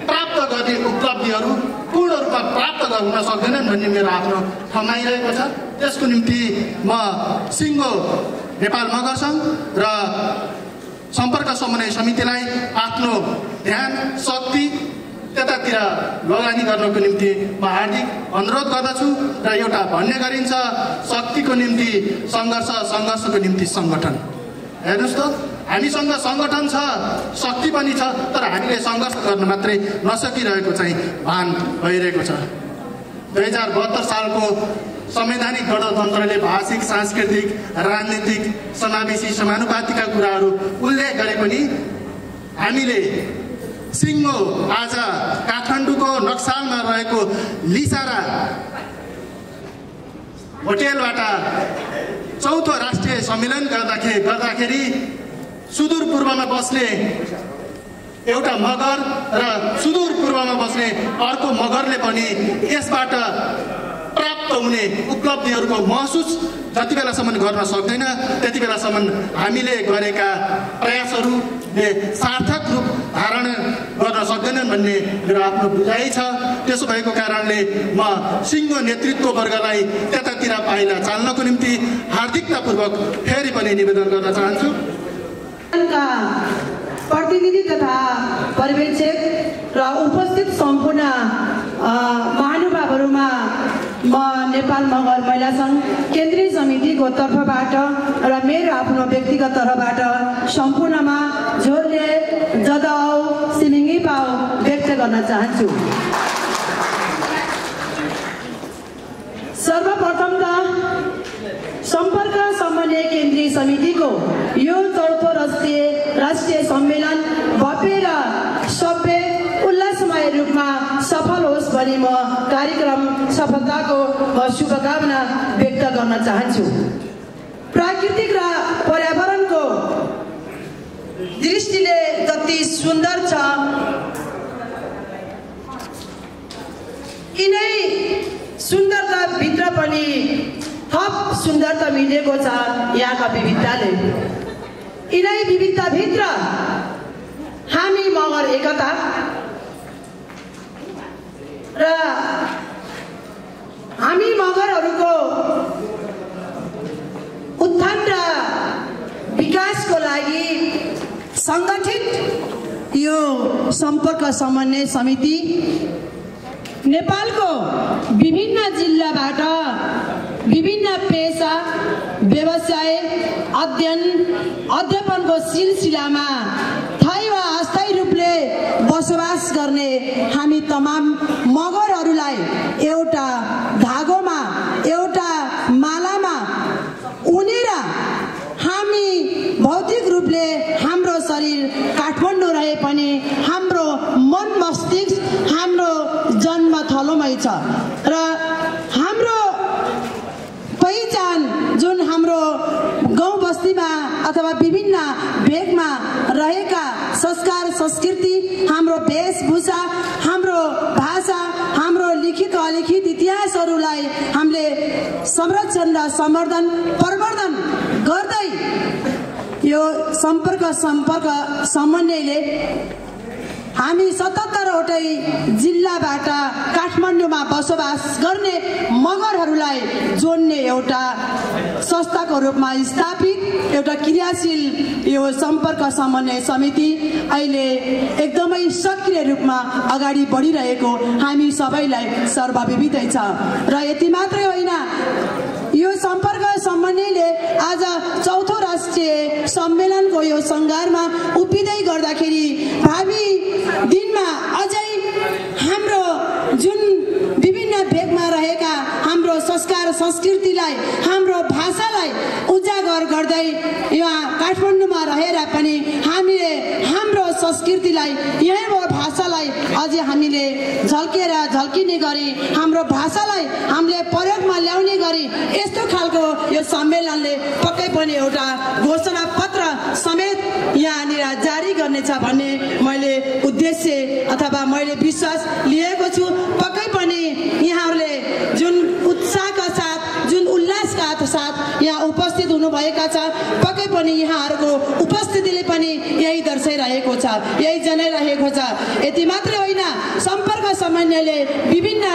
प्राप्त गर्ने उपलब्धिहरू पूर्ण रूपमा प्राप्त गर्न सक्दैनन् भन्ने मेरो आफ्नो ठमाइरहेको छ। त्यसको निम्ति म सिङ्गो नेपाल मगर सङ्घ र सम्पर्क समन्वय समितिलाई आफ्नो ध्यान शक्ति त्यतातिर लगानी गर्नको निम्ति म हार्दिक अनुरोध गर्दछु र एउटा भन्ने गरिन्छ शक्तिको निम्ति सङ्घर्ष, सङ्घर्षको निम्ति सङ्गठन। हेर्नुहोस् त हामीसँग सङ्गठन छ, शक्ति पनि छ, तर हामीले सङ्घर्ष गर्न मात्रै नसकिरहेको चाहिँ भान भइरहेको छ। 2072 सालको संवैधानिक गणतन्त्रले भाषिक, सांस्कृतिक, राजनीतिक, समावेशी, समानुपातिका कुराहरू उल्लेख गरे पनि हामीले सिङ्गो आज काठमाडौँको नक्सालमा रहेको लिसारा होटेलबाट 4औं राष्ट्रिय सम्मेलन गर्दाखेरि सुदूरपूर्वमा बस्ने एउटा मगर र सुदूरपूर्वमा बस्ने अर्को मगरले पनि यसबाट प्राप्त हुने उपलब्धिहरूको महसुस जति बेलासम्म गर्न सक्दैन त्यति बेलासम्म हामीले गरेका प्रयासहरूले सार्थक रूप धारण गर्न सक्दैनन् भन्ने मेरो आफ्नो बुझाइ छ। त्यसो भएको कारणले म सिङ्गो नेतृत्ववर्गलाई त्यतातिर पाइला चाल्नको निम्ति हार्दिकतापूर्वक फेरि पनि निवेदन गर्न चाहन्छु। प्रतिनिधि तथा पर्यवेक्षक र उपस्थित सम्पूर्ण महानुभावहरूमा म नेपाल मगर महिला सङ्घ केन्द्रीय समितिको तर्फबाट र मेरो आफ्नो व्यक्तिगत तर्फबाट सम्पूर्णमा झोरले जदाउ सिमिङ्गी पाउ व्यक्त गर्न चाहन्छु। सर्वप्रथम त सम्पर्क समन्वय केन्द्रीय समितिको यो 4औं राष्ट्रिय सम्मेलन भव्य र सभ्य उल्लासमय रूपमा सफल होस् भनी म कार्यक्रम सफलताको शुभकामना व्यक्त गर्न चाहन्छु। प्राकृतिक र पर्यावरणको दृष्टिले जति सुन्दर छ यिनै सुन्दरता भित्र पनि थप सुन्दरता मिलेको छ यहाँका विविधताले। यिनै विविधता भित्र हामी मगर एकता र हामी मगरहरूको उत्थान र विकासको लागि सङ्गठित यो सम्पर्क समन्वय समिति नेपालको विभिन्न जिल्लाबाट विभिन्न पेशा, व्यवसाय, अध्ययनको सिलसिलामा स्थायी वा अस्थायी रूपले बसोबास गर्ने हामी तमाम मगरहरूलाई एउटा धागोमा, एउटा मालामा उनेर हामी भौतिक रूपले हाम्रो शरीर काठमाडौँ रहे पनि हाम्रो मन मस्तिष्क हाम्रो जन्म थलोमै छ र हाम्रो पहिचान जुन हाम्रो गाउँ बस्तीमा अथवा विभिन्न भेगमा रहेका संस्कार, संस्कृति, हाम्रो वेशभूषा, हाम्रो भाषा, हाम्रो लिखित अलिखित इतिहासहरूलाई हामीले संरक्षण र संवर्धन प्रवर्धन गर्दै यो सम्पर्क समन्वयले हामी 77वटै जिल्लाबाट काठमाडौँमा बसोबास गर्ने मगरहरूलाई जोड्ने एउटा संस्थाको रूपमा स्थापित एउटा क्रियाशील यो सम्पर्क समन्वय समिति अहिले एकदमै सक्रिय रूपमा अगाडि बढिरहेको हामी सबैलाई सर्वविदितै छ। र यति मात्रै होइन, यो सम्पर्क समन्वयले आज 4औं राष्ट्रिय सम्मेलनको यो सङ्घारमा उभिँदै गर्दाखेरि भावी दिनमा अझै हाम्रो जुन विभिन्न भेगमा रहेका हाम्रो संस्कार संस्कृतिलाई, हाम्रो भाषालाई उजागर गर्दै यहाँ काठमाडौँमा रहेर पनि हामीले हाम्रो संस्कृतिलाई, यहीँको भाषालाई अझै हामीले झल्किने गरी हाम्रो भाषालाई हामीले प्रयोगमा ल्याउने गरी यस्तो खालको यो सम्मेलनले पक्कै पनि एउटा घोषणा पत्र समेत यहाँनिर जारी गर्नेछ भन्ने मैले उद्देश्य अथवा मैले विश्वास लिएको छु। पक्कै पनि यहाँहरूले जुन उत्साहका साथ जुन उल्लासका साथ यहाँ उपस्थित हुनुभएका छ, पक्कै पनि यहाँहरूको उपस्थितिले पनि यही दर्शाइरहेको छ, यही जनाइरहेको छ। यति मात्रै होइन, सम्पर्क समन्वयले विभिन्न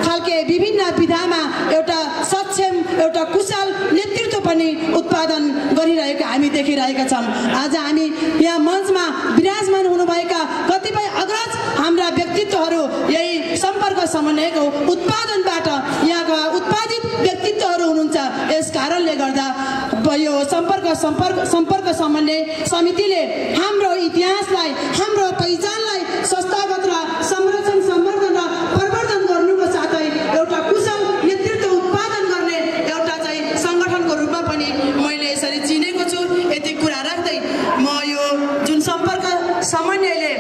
खालके विभिन्न विधामा एउटा सक्षम एउटा कुशल नेतृत्व पनि उत्पादन गरिरहेका हामी देखिरहेका छौँ। आज हामी यहाँ मञ्चमा विराजमान हुनुभएका कतिपय अग्रज हाम्रा व्यक्तित्वहरू यही सम्पर्क समन्वयको उत्पादनबाट यहाँका उत्पादित व्यक्तित्वहरू हुनुहुन्छ। यस कारणले गर्दा यो सम्पर्क समन्वय समितिले हाम्रो इतिहासलाई हाम्रो पहिचानलाई संस्थागत र संरक्षण सम्वर्धन र प्रवर्धन गर्नुको साथै एउटा कुशल नेतृत्व उत्पादन गर्ने एउटा चाहिँ सङ्गठनको रूपमा पनि मैले यसरी चिनेको छु। यति कुरा राख्दै म यो जुन सम्पर्क समन्वयले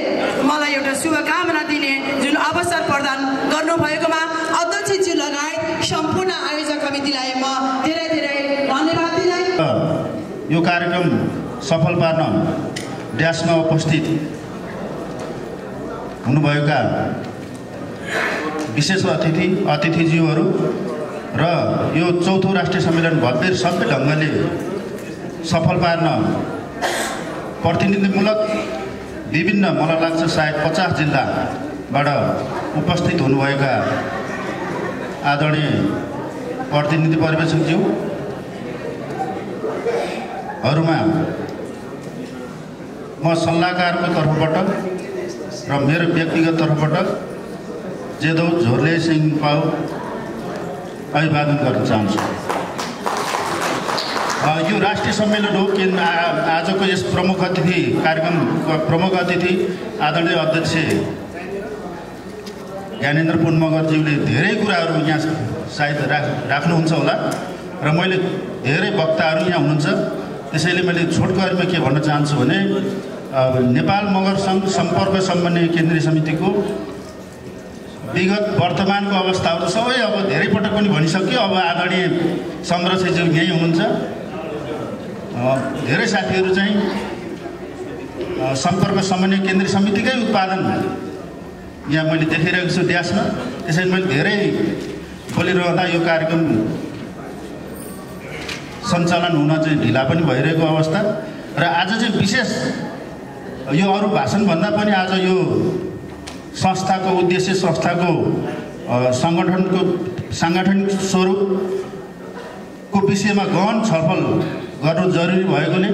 मलाई एउटा शुभकामना दिने जुन अवसर प्रदान गर्नुभएकोमा अध्यक्षजी लगायत सम्पूर्ण आयोजक समितिलाई म धेरै धेरै धन्यवाद दिँदै यो कार्यक्रम सफल पार्न ड्यासमा उपस्थित हुनुभएका विशेष अतिथिज्यूहरू र यो चौथो राष्ट्रिय सम्मेलन भव्य सबै ढङ्गले सफल पार्न प्रतिनिधिमूलक विभिन्न मलाई लाग्छ सायद 50 जिल्लाबाट उपस्थित हुनुभएका आदरणीय प्रतिनिधि पर्यवेक्षकज्यूहरूमा म सल्लाहकारको तर्फबाट र मेरो व्यक्तिगत तर्फबाट जेदौ झोर्ले सिंह पाउ अभिवादन गर्न चाहन्छु। यो राष्ट्रिय सम्मेलन हो कि आजको यस प्रमुख अतिथि कार्यक्रमको प्रमुख अतिथि आदरणीय अध्यक्ष ज्ञानेन्द्र पुन मगरज्यूले धेरै कुराहरू यहाँ सायद राख्नुहुन्छ होला र मैले धेरै वक्ताहरू यहाँ हुनुहुन्छ, त्यसैले मैले छोटकरीमा के भन्न चाहन्छु भने नेपाल मगर सङ्घ सम्पर्क समन्वय केन्द्रीय समितिको विगत वर्तमानको अवस्थाहरू सबै अब धेरै पटक पनि भनिसक्यो। अब आदरणीय संरक्षकज्यू यहीँ हुनुहुन्छ, धेरै साथीहरू चाहिँ सम्पर्क समन्वय केन्द्रीय समितिकै उत्पादन यहाँ मैले देखिरहेको छु ड्यासमा। त्यसैले मैले धेरै बोलिरहँदा यो कार्यक्रम सञ्चालन हुन चाहिँ ढिला पनि भइरहेको अवस्था र आज चाहिँ विशेष यो अरू भाषणभन्दा पनि आज यो संस्थाको उद्देश्य संस्थाको साङ्गठनिक स्वरूपको विषयमा गहन छलफल गर्नु जरुरी भएकोले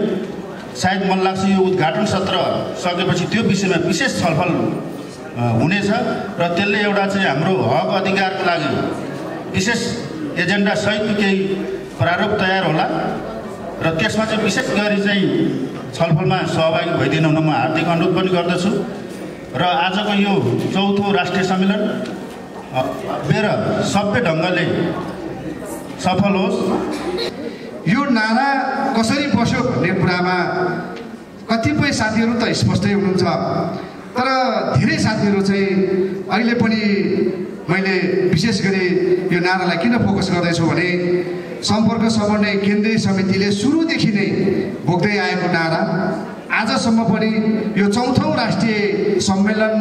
सायद मलाई लाग्छ यो उद्घाटन सत्र सकेपछि त्यो विषयमा विशेष छलफल हुनेछ र त्यसले एउटा चाहिँ हाम्रो हक अधिकारको लागि विशेष एजेन्डा सहितको केही प्रारूप तयार होला र त्यसमा चाहिँ विशेष गरी चाहिँ छलफलमा सहभागी भइदिनु हुन म हार्दिक अनुरोध पनि गर्दछु र आजको यो चौथो राष्ट्रिय सम्मेलन मेरो सबै ढङ्गले सफल होस्। यो नारा कसरी बस्यो भन्ने कुरामा कतिपय साथीहरू त स्पष्टै हुनुहुन्छ, तर धेरै साथीहरू चाहिँ अहिले पनि मैले विशेष गरी यो नारालाई किन फोकस गर्दैछु भने सम्पर्क समन्वय केन्द्रीय समितिले सुरुदेखि नै बोक्दै आएको नारा आजसम्म पनि यो चौथौँ राष्ट्रिय सम्मेलन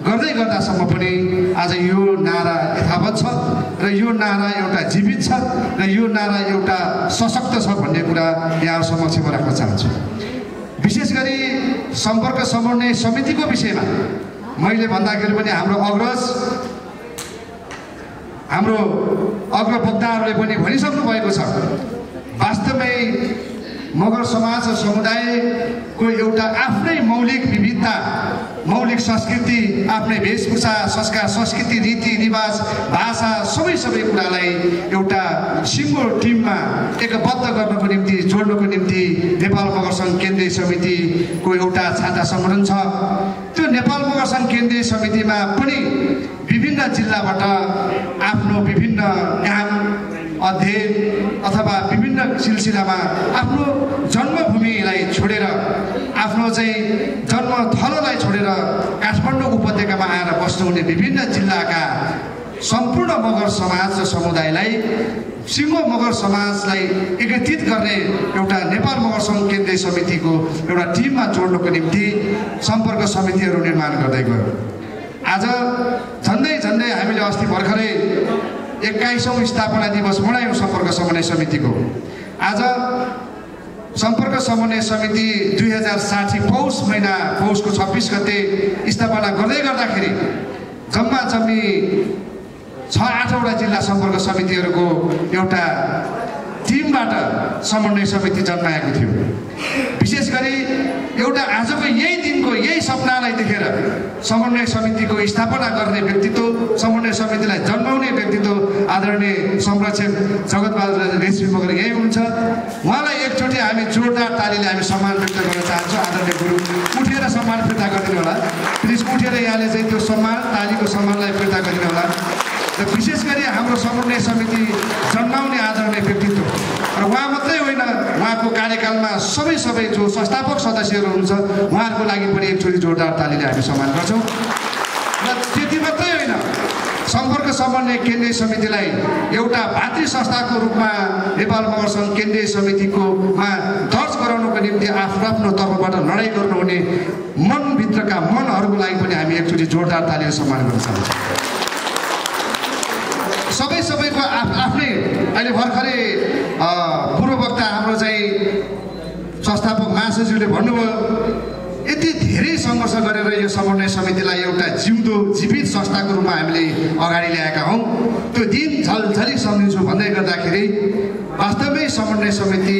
गर्दै गर्दासम्म पनि आज यो नारा यथावत छ र यो नारा एउटा जीवित छ र यो नारा एउटा सशक्त छ भन्ने कुरा यहाँ समक्षमा राख्न चाहन्छु। विशेष गरी सम्पर्क समन्वय समितिको विषयमा मैले भन्दाखेरि पनि हाम्रो अग्रवक्ताहरूले पनि भनिसक्नु भएको छ। वास्तवमै मगर समाज र समुदायको एउटा आफ्नै मौलिक विविधता, मौलिक संस्कृति, आफ्नै वेशभूषा, संस्कार, संस्कृति, रीतिरिवाज, भाषा सबै कुरालाई एउटा सिङ्गो टिममा एकबद्ध गर्नको निम्ति, जोड्नको निम्ति नेपाल मगर सङ्घ केन्द्रीय समितिको एउटा छाता सङ्गठन छ। त्यो नेपाल मगर सङ्घ केन्द्रीय समितिमा पनि विभिन्न जिल्लाबाट आफ्नो विभिन्न काम अध्ययन अथवा विभिन्न सिलसिलामा आफ्नो जन्मभूमिलाई छोडेर आफ्नो चाहिँ जन्मथलोलाई छोडेर काठमाडौँ उपत्यकामा आएर बस्नुहुने विभिन्न जिल्लाका सम्पूर्ण मगर समाज र समुदायलाई सिङ्गो मगर समाजलाई एकीकृत गर्ने एउटा नेपाल मगर सङ्घ केन्द्रीय समितिको एउटा टिममा जोड्नको निम्ति सम्पर्क समितिहरू निर्माण गर्दै गयो। आज झन्डै झन्डै हामीले अस्ति भर्खरै 21औं स्थापना दिवस मनायौँ सम्पर्क समन्वय समितिको। आज सम्पर्क समन्वय समिति 2060 पौषको 26 गते स्थापना गर्दै गर्दाखेरि जम्मा जम्मी 6-8वटा जिल्ला सम्पर्क समितिहरूको एउटा टिमबाट समन्वय समिति जन्माएको थियो। विशेष गरी एउटा आजको यही दिनको यही सपनालाई देखेर समन्वय समितिको स्थापना गर्ने व्यक्तित्व, समन्वय समितिलाई जन्माउने व्यक्तित्व आदरणीय संरक्षक जगतबहादुर रेग्मी मगर यही हुनुहुन्छ। उहाँलाई एकचोटि हामी जोरदार तालीले हामी सम्मान व्यक्त गर्न चाहन्छौँ। आदरणीय गुरु उठेर सम्मान फिर्ता गरिदिनु होला प्लिज। उठेर यहाँले चाहिँ त्यो सम्मान तालीको सम्मानलाई फिर्ता गरिदिनु होला। र विशेष गरी हाम्रो समन्वय समिति जन्माउने आदरणीय व्यक्तित्व र उहाँ मात्रै होइन, उहाँको कार्यकालमा सबै जो संस्थापक सदस्यहरू हुनुहुन्छ उहाँहरूको लागि पनि एकचोटि जोरदार तालीले हामी सम्मान गर्छौँ। र त्यति मात्रै होइन, सम्पर्क समन्वय केन्द्रीय समितिलाई एउटा भातृ संस्थाको रूपमा नेपाल मगर सङ्घ केन्द्रीय समितिकोमा दर्ज गराउनको निम्ति आफ्नो तर्फबाट लडाइँ गर्नुहुने मनभित्रका मनहरूको लागि पनि हामी एकचोटि जोरदार तालीले सम्मान गर्न चाहन्छौँ। सबैको आफ्नै अहिले भर्खरै पूर्व वक्ता हाम्रो चाहिँ संस्थापक महासचिवले भन्नुभयो, यति धेरै सङ्घर्ष गरेर यो समन्वय समितिलाई एउटा जिउँदो जीवित संस्थाको रूपमा हामीले अगाडि ल्याएका हौँ। त्यो दिन झलझली सम्झिन्छु भन्दै गर्दाखेरि वास्तवमै समन्वय समिति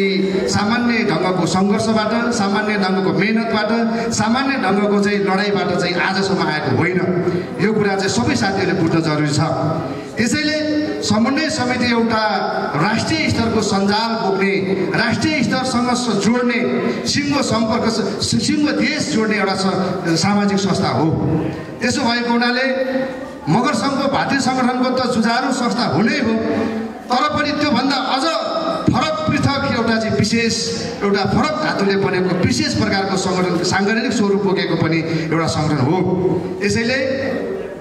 सामान्य ढङ्गको सङ्घर्षबाट, सामान्य ढङ्गको मेहनतबाट, सामान्य ढङ्गको चाहिँ लडाइँबाट चाहिँ आजसम्म आएको होइन। यो कुरा चाहिँ सबै साथीहरूले बुझ्न जरुरी छ। त्यसैले समन्वय समिति एउटा राष्ट्रिय स्तरको सञ्जाल बोक्ने, राष्ट्रिय स्तरसँग जोड्ने, सिङ्गो देश जोड्ने एउटा सामाजिक संस्था हो। त्यसो भएको हुनाले मगर सङ्घको भातृ सङ्गठनको त जुझारु संस्था हुनै हो, तर पनि त्योभन्दा अझ फरक पृथक एउटा चाहिँ विशेष एउटा फरक धातुले बनेको विशेष प्रकारको सङ्गठन, साङ्गठनिक स्वरूप बोकेको पनि एउटा सङ्गठन हो। त्यसैले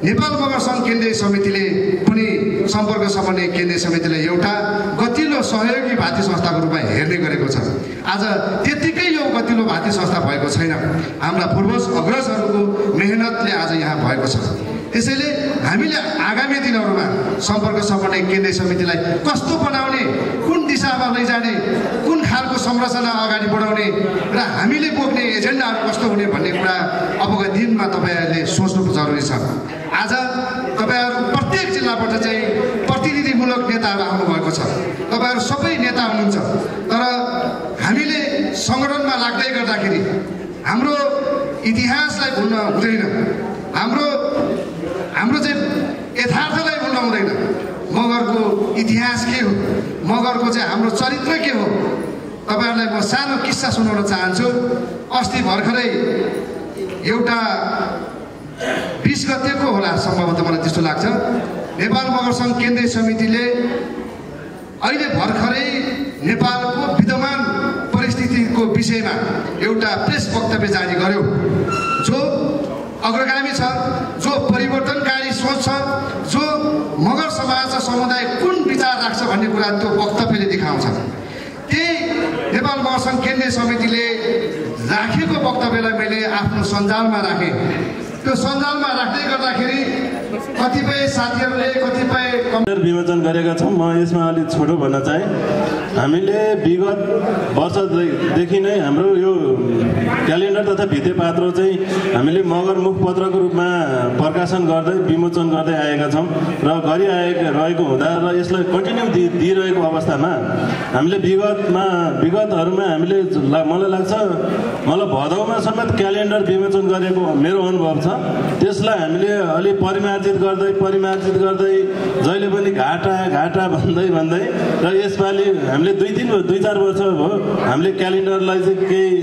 नेपाल मगर सङ्घ केन्द्रीय समितिले पनि सम्पर्क समन्वय केन्द्रीय समितिलाई एउटा गतिलो सहयोगी भातृ संस्थाको रूपमा हेर्ने गरेको छ। आज त्यत्तिकै यो गतिलो भातृ संस्था भएको छैन, हाम्रा पूर्वज अग्रजहरूको मेहनतले आज यहाँ भएको छ। त्यसैले हामीले आगामी दिनहरूमा सम्पर्क समन्वय केन्द्रीय समितिलाई कस्तो बनाउने, कुन दिशामा लैजाने, कुन खालको संरचना अगाडि बढाउने र हामीले बोक्ने एजेन्डाहरू कस्तो हुने भन्ने कुरा अबको दिनमा तपाईँहरूले सोच्नु जरुरी छ। आज तपाईँहरू प्रत्येक जिल्लाबाट चाहिँ प्रतिनिधिमूलक नेताहरू आउनुभएको छ। तपाईँहरू सबै नेता हुनुहुन्छ, तर हामीले सङ्गठनमा लाग्दै गर्दाखेरि हाम्रो इतिहासलाई भुल्न हुँदैन, हाम्रो चाहिँ यथार्थलाई भुल्न हुँदैन। मगरको इतिहास के हो, मगरको चाहिँ हाम्रो चरित्र के हो, तपाईँहरूलाई म सानो किस्सा सुनाउन चाहन्छु। अस्ति भर्खरै एउटा 20 गतेको होला सम्भवतः, मलाई त्यस्तो लाग्छ, नेपाल मगर सङ्घ केन्द्रीय समितिले अहिले भर्खरै नेपालको विद्यमान परिस्थितिको विषयमा एउटा प्रेस वक्तव्य जारी गर्यो, जो अग्रगामी छ, जो परिवर्तनकारी सोच छ, जो मगर समाज र समुदाय कुन विचार राख्छ भन्ने कुरा त्यो वक्तव्यले देखाउँछ। त्यही नेपाल मगर सङ्घ केन्द्रीय समितिले राखेको वक्तव्यलाई मैले आफ्नो सञ्जालमा राखेँ। त्यो सञ्जालमा राख्दै गर्दाखेरि कतिपय साथीहरूले कतिपय विमोचन गरेका छौँ। म यसमा अलिक छोटो भन्न चाहेँ। हामीले विगत वर्षदेखि नै हाम्रो यो क्यालेन्डर तथा भित्तेपात्र चाहिँ हामीले मगर मुखपत्रको रूपमा प्रकाशन गर्दै विमोचन गर्दै आएका छौँ र गरिरहेको हुँदा र यसलाई कन्टिन्यू दिइरहेको अवस्थामा हामीले विगतहरूमा हामीले मलाई लाग्छ भदौमा समेत क्यालेन्डर विमोचन गरेको मेरो अनुभव छ। त्यसलाई हामीले अलि परिमार्जित परिमार्जित गर्दै जहिले पनि घाटा भन्दै र यसपालि हामीले 2-4 वर्ष भयो हामीले क्यालेन्डरलाई चाहिँ केही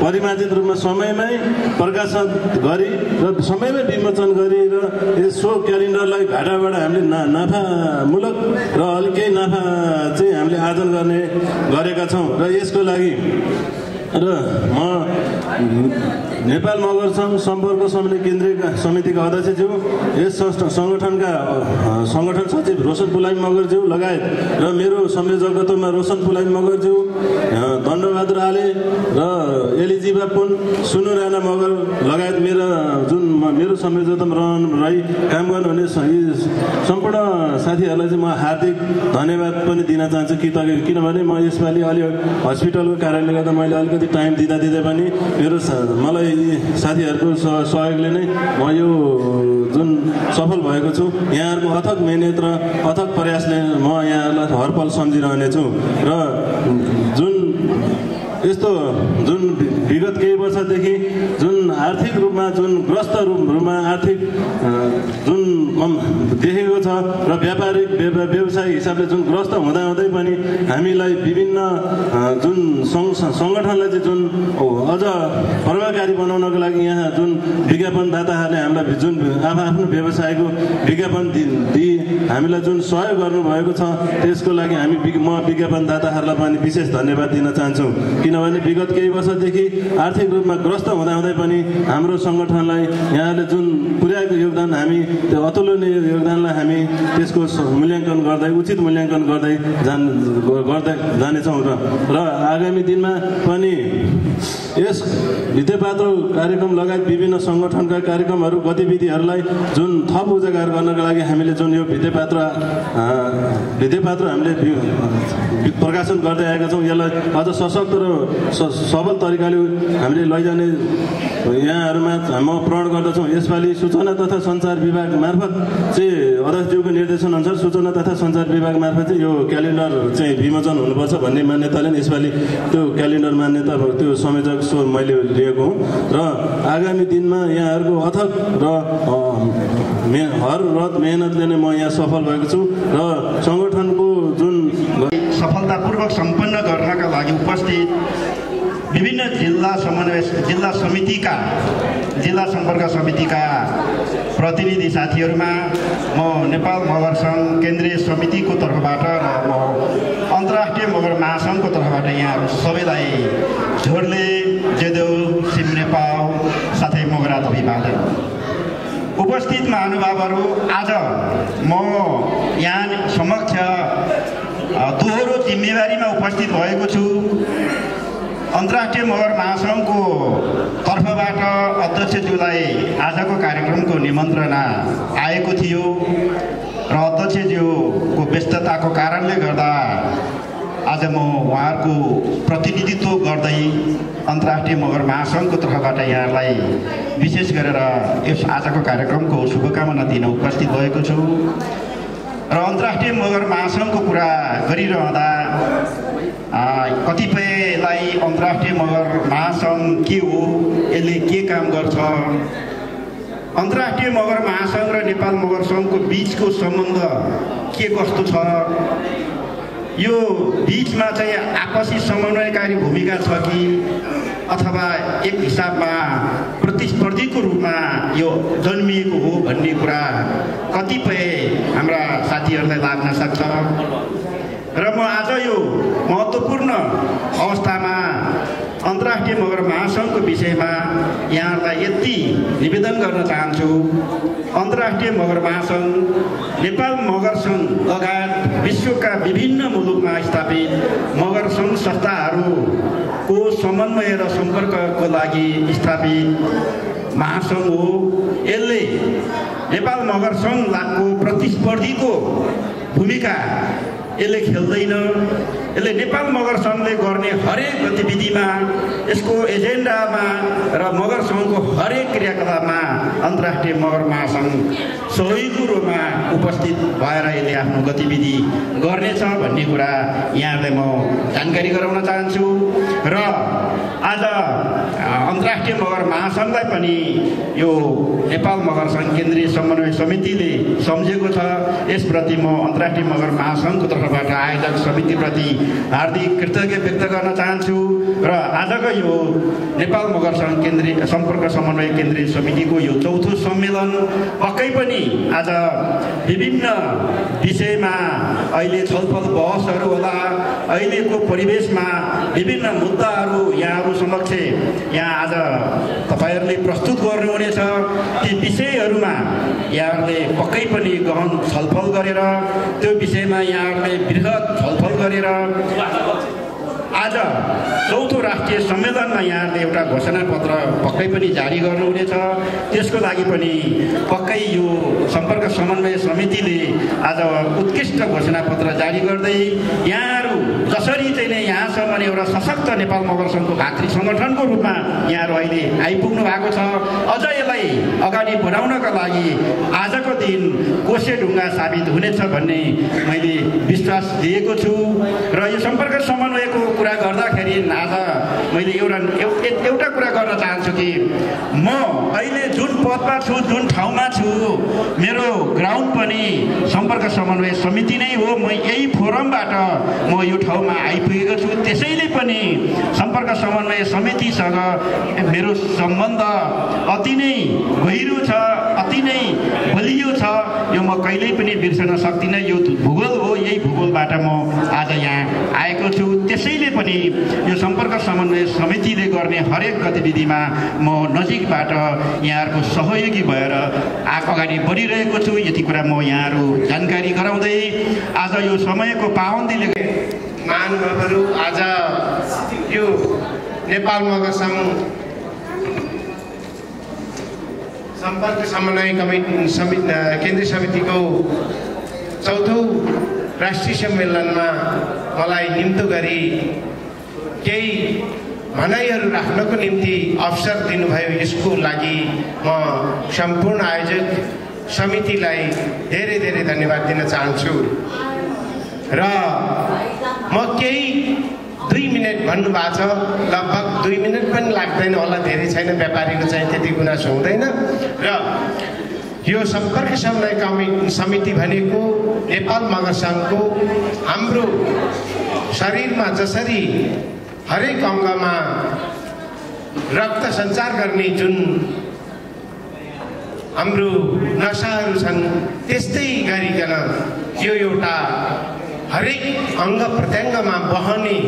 परिमार्जित रूपमा समयमै प्रकाशन गरी र समयमै विमोचन गरी र यसो क्यालेन्डरलाई घाटाबाट हामीले नाफामूलक र अलिक केही नाफा चाहिँ हामीले आर्जन गरेका छौँ र यसको लागि र म नेपाल मगर सङ्घ सम्पर्क केन्द्रीय समितिका अध्यक्षज्यू यस सङ्गठन सचिव रोशन पुलामी मगरज्यू लगायत र मेरो संयोजकत्वमा रोशन पुलामी मगरज्यू दण्डबहादुर आले र एलिजिबा पुन सुनु राणा मगर लगायत मेरो संयोजकत्वमा रही काम गर्नुहुने सम्पूर्ण साथीहरूलाई चाहिँ म हार्दिक धन्यवाद पनि दिन चाहन्छु किनभने म यसपालि अलि हस्पिटलको कारणले गर्दा मैले अलिकति टाइम दिँदै पनि मलाई साथीहरूको सहयोगले नै म यो जुन सफल भएको छु यहाँहरूको अथक मेहनत र अथक प्रयासले म यहाँहरूलाई हरपल सम्झिरहनेछु र जुन विगत केही वर्षदेखि जुन आर्थिक रूपमा जुन ग्रस्त रूपमा आर्थिक जुन देखेको छ र व्यवसायिक हिसाबले जुन ग्रस्त हुँदै पनि हामीलाई विभिन्न जुन सङ्गठनलाई चाहिँ जुन अझ प्रभावकारी बनाउनको लागि यहाँ जुन विज्ञापनदाताहरूले हामीलाई जुन आफ्नो व्यवसायको विज्ञापन दिई हामीलाई जुन सहयोग गर्नुभएको छ त्यसको लागि म विज्ञापनदाताहरूलाई पनि विशेष धन्यवाद दिन चाहन्छु किनभने विगत केही वर्षदेखि आर्थिक रूपमा ग्रस्त हुँदै पनि हाम्रो सङ्गठनलाई यहाँले जुन पुर्याएको योगदान हामी त्यो अतुलनीय योगदानलाई हामी त्यसको मूल्याङ्कन गर्दै उचित मूल्याङ्कन गर्दै जानेछौँ र आगामी दिनमा पनि यस भित्तेपात्रो कार्यक्रम लगायत विभिन्न सङ्गठनका कार्यक्रमहरू गतिविधिहरूलाई जुन थप उजागर गर्नका लागि हामीले जुन यो भित्तेपात्र हामीले प्रकाशन गर्दै आएका छौँ यसलाई अझ सशक्त र सबल तरिकाले हामीले लैजाने यहाँहरूमा म प्रण गर्दछौँ। यसपालि सूचना तथा सञ्चार विभाग मार्फत चाहिँ अध्यक्षज्यूको निर्देशन अनुसार सूचना तथा सञ्चार विभाग मार्फत चाहिँ यो क्यालेन्डर चाहिँ विमोचन हुनुपर्छ भन्ने मान्यताले यसपालि त्यो क्यालेन्डर मान्यता त्यो संयोजक मैले लिएको हुँ र आगामी दिनमा यहाँहरूको अथक र हर रात मेहनतले नै म यहाँ सफल भएको छु र सङ्गठनको जुन सफलतापूर्वक सम्पन्न गर्नका लागि उपस्थित विभिन्न जिल्ला सम्पर्क समितिका प्रतिनिधि साथीहरूमा म नेपाल मगर सङ्घ केन्द्रीय समितिको तर्फबाट र म अन्तर्राष्ट्रिय मगर महासङ्घको तर्फबाट यहाँहरू सबैलाई झोरले जेदेउ सिम नेपाल साथै मगरात अभिवादन। उपस्थित महानुभावहरू, आज म यहाँ समक्ष दोहोरो जिम्मेवारीमा उपस्थित भएको छु। अन्तर्राष्ट्रिय मगर महासङ्घको तर्फबाट अध्यक्षज्यूलाई आजको कार्यक्रमको निमन्त्रणा आएको थियो र अध्यक्षज्यूको व्यस्तताको कारणले गर्दा आज म उहाँहरूको प्रतिनिधित्व गर्दै अन्तर्राष्ट्रिय मगर महासङ्घको तर्फबाट यहाँलाई विशेष गरेर यस आजको कार्यक्रमको शुभकामना दिन उपस्थित भएको छु र अन्तर्राष्ट्रिय मगर महासङ्घको कुरा गरिरहँदा कतिपयलाई अन्तर्राष्ट्रिय मगर महासङ्घ के हो, यसले के काम गर्छ, अन्तर्राष्ट्रिय मगर महासङ्घ र नेपाल मगर सङ्घको बिचको सम्बन्ध के कस्तो छ, यो बिचमा चाहिँ आपसी समन्वयकारी भूमिका छ कि अथवा एक हिसाबमा प्रतिस्पर्धीको रूपमा यो जन्मिएको हो भन्ने कुरा कतिपय हाम्रा साथीहरूलाई लाग्न सक्छ र म आज यो महत्त्वपूर्ण अवस्थामा अन्तर्राष्ट्रिय मगर महासङ्घको विषयमा यहाँहरूलाई यति निवेदन गर्न चाहन्छु। अन्तर्राष्ट्रिय मगर महासङ्घ नेपाल मगर सङ्घ लगायत विश्वका विभिन्न मुलुकमा स्थापित मगर सङ्घ संस्थाहरूको समन्वय र सम्पर्कको लागि स्थापित महासङ्घ हो। यसले नेपाल मगर सङ्घको प्रतिस्पर्धीको भूमिका यसले खेल्दैन। यसले नेपाल मगर सङ्घले गर्ने हरेक गतिविधिमा, यसको एजेन्डामा र मगर सङ्घको हरेक क्रियाकलापमा अन्तर्राष्ट्रिय मगर महासङ्घ सही कुरोमा उपस्थित भएर यसले आफ्नो गतिविधि गर्नेछ भन्ने कुरा यहाँलाई म जानकारी गराउन चाहन्छु। र आज अन्तर्राष्ट्रिय मगर महासङ्घलाई पनि यो नेपाल मगर सङ्घ केन्द्रीय समन्वय समितिले सम्झेको छ। यसप्रति म अन्तर्राष्ट्रिय मगर महासङ्घको तर्फबाट आयोजक समितिप्रति हार्दिक कृतज्ञता व्यक्त गर्न चाहन्छु। र आजको यो नेपाल मगर सङ्घ केन्द्रीय सम्पर्क समन्वय केन्द्रीय समितिको यो चौथो सम्मेलन पक्कै पनि आज विभिन्न विषयमा अहिले छलफल बहसहरू होला। अहिलेको परिवेशमा विभिन्न मुद्दाहरू यहाँहरू समक्ष यहाँ आज तपाईँहरूले प्रस्तुत गर्नुहुनेछ। ती विषयहरूमा यहाँहरूले पक्कै पनि गहन छलफल गरेर त्यो विषयमा यहाँहरूले बृहत छलफल गरेर आज चौथो राष्ट्रिय सम्मेलनमा यहाँहरूले एउटा घोषणापत्र पक्कै पनि जारी गर्नुहुनेछ। त्यसको लागि पनि पक्कै यो सम्पर्क समन्वय समितिले आज उत्कृष्ट घोषणापत्र जारी गर्दै यहाँहरू जसरी चाहिँ नै यहाँसम्म एउटा सशक्त नेपाल मगर सङ्घको भातृ सङ्गठनको रूपमा यहाँहरू अहिले आइपुग्नु भएको छ। अझ यसलाई अगाडि बढाउनका लागि आजको दिन कोसे ढुङ्गा साबित हुनेछ भन्ने मैले विश्वास दिएको छु। र यो सम्पर्क समन्वयको कुरा गर्दाखेरि आज मैले एउटा कुरा गर्न चाहन्छु कि म अहिले जुन पदमा छु, जुन ठाउँमा छु, मेरो ग्राउन्ड पनि सम्पर्क समन्वय समिति नै हो। म यही फोरमबाट म यो ठाउँमा आइपुगेको छु। त्यसैले पनि सम्पर्क समन्वय समितिसँग मेरो सम्बन्ध अति नै गहिरो छ, अति नै बलियो छ। यो म कहिल्यै पनि बिर्सन सक्दिनँ। यो भूगोल हो, यही भूगोलबाट म आज यहाँ आएको छु। त्यसैले पनि यो सम्पर्क समन्वय समितिले गर्ने हरेक गतिविधिमा म नजिकबाट यहाँहरूको सहयोगी भएर अगाडि बढिरहेको छु। यति कुरा म यहाँहरू जानकारी गराउँदै आज यो समयको पाबन्दीले महानुभावहरू, आज यो नेपाल मगर सङ्घ सम्पर्क समन्वय केन्द्रीय समितिको चौथो राष्ट्रिय सम्मेलनमा मलाई निम्तो गरी केही भनाइहरू राख्नको निम्ति अवसर दिनुभयो। यसको लागि म सम्पूर्ण आयोजक समितिलाई धेरै धेरै धन्यवाद दिन चाहन्छु। र म केही 2 मिनट भन्नुभएको छ, लगभग 2 मिनट पनि लाग्दैन होला, धेरै छैन। व्यापारीको चाहिँ त्यति गुनासो हुँदैन। र यो सम्पर्क समन्वय समिति भनेको नेपाल मगर सङ्घको हाम्रो शरीरमा जसरी हरेक अङ्गमा रक्त सञ्चार गर्ने जुन हाम्रो नसाहरू छन्, त्यस्तै गरिकन यो एउटा हरेक अङ्ग प्रत्यङ्गमा बहने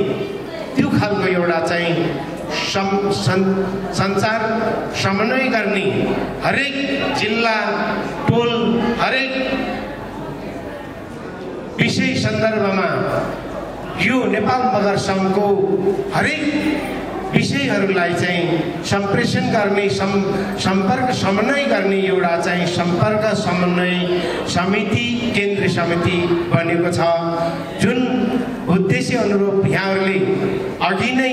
त्यो खालको एउटा चाहिँ सञ्चार समन्वय गर्ने हरेक जिल्ला, टोल, हरेक विषय सन्दर्भमा यो नेपाल मगर सङ्घको हरेक विषयहरूलाई चाहिँ सम्प्रेषण गर्ने, सम्पर्क समन्वय गर्ने एउटा चाहिँ सम्पर्क समन्वय समिति केन्द्रीय समिति बनेको छ। जुन उद्देश्य अनुरूप यहाँहरूले अघि नै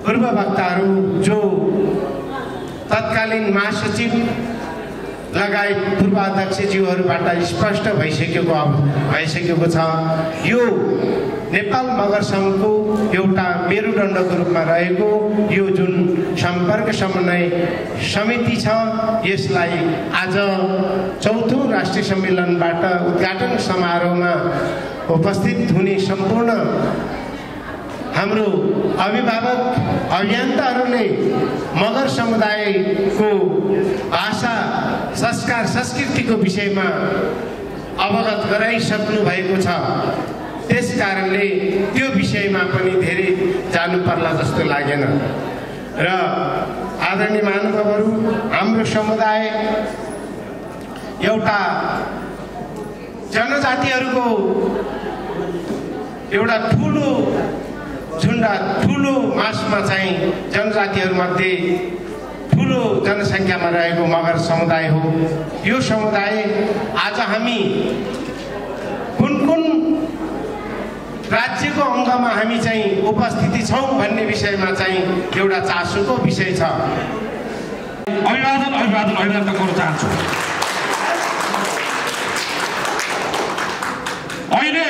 पूर्व वक्ताहरू जो तत्कालीन महासचिव लगायत पूर्वाध्यक्षज्यूहरूबाट स्पष्ट भइसकेको छ। यो नेपाल मगर सङ्घको एउटा मेरुदण्डको रूपमा रहेको यो जुन सम्पर्क समन्वय समिति छ, यसलाई आज चौथो राष्ट्रिय सम्मेलनबाट उद्घाटन समारोहमा उपस्थित हुने सम्पूर्ण हाम्रो अभिभावक अभियन्ताहरूले मगर समुदायको भाषा, संस्कार, संस्कृतिको विषयमा अवगत गराइसक्नु भएको छ। त्यस कारणले त्यो विषयमा पनि धेरै जानु पर्ला जस्तो लागेन। र आदरणीय महानुभावहरू, हाम्रो समुदाय एउटा जनजातिहरूको एउटा ठुलो मासमा चाहिँ जनजातिहरूमध्ये ठुलो जनसङ्ख्यामा रहेको मगर समुदाय हो। यो समुदाय आज हामी कुन कुन राज्यको अङ्गमा हामी चाहिँ उपस्थिति छौँ भन्ने विषयमा चाहिँ एउटा चासोको विषय छ। अभिवादन गर्न चाहन्छु। अहिले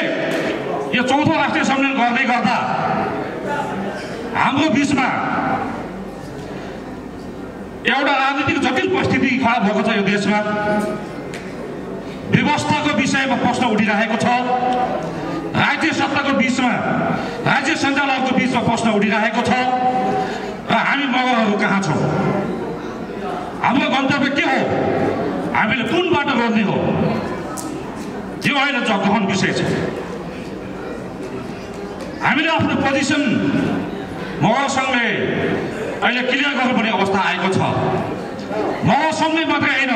यो चौथो राष्ट्रिय सम्मेलन गर्दै गर्दा हाम्रो बिचमा एउटा राजनीतिक जटिल परिस्थिति खडा भएको छ। यो देशमा व्यवस्थाको विषयमा प्रश्न उठिरहेको छ। राज्य सत्ताको बिचमा, राज्य सञ्चालकको बिचमा प्रश्न उठिरहेको छ र हामी मगरहरू कहाँ छौँ? हाम्रो गन्तव्य के हो? हामीले कुन बाटो गर्ने हो? यो अहिले गहन विषय छ। हामीले आफ्नो पोजिसन मगरसँगले अहिले क्लियर गर्नुपर्ने अवस्था आएको छ। मगरसँगै मात्रै होइन,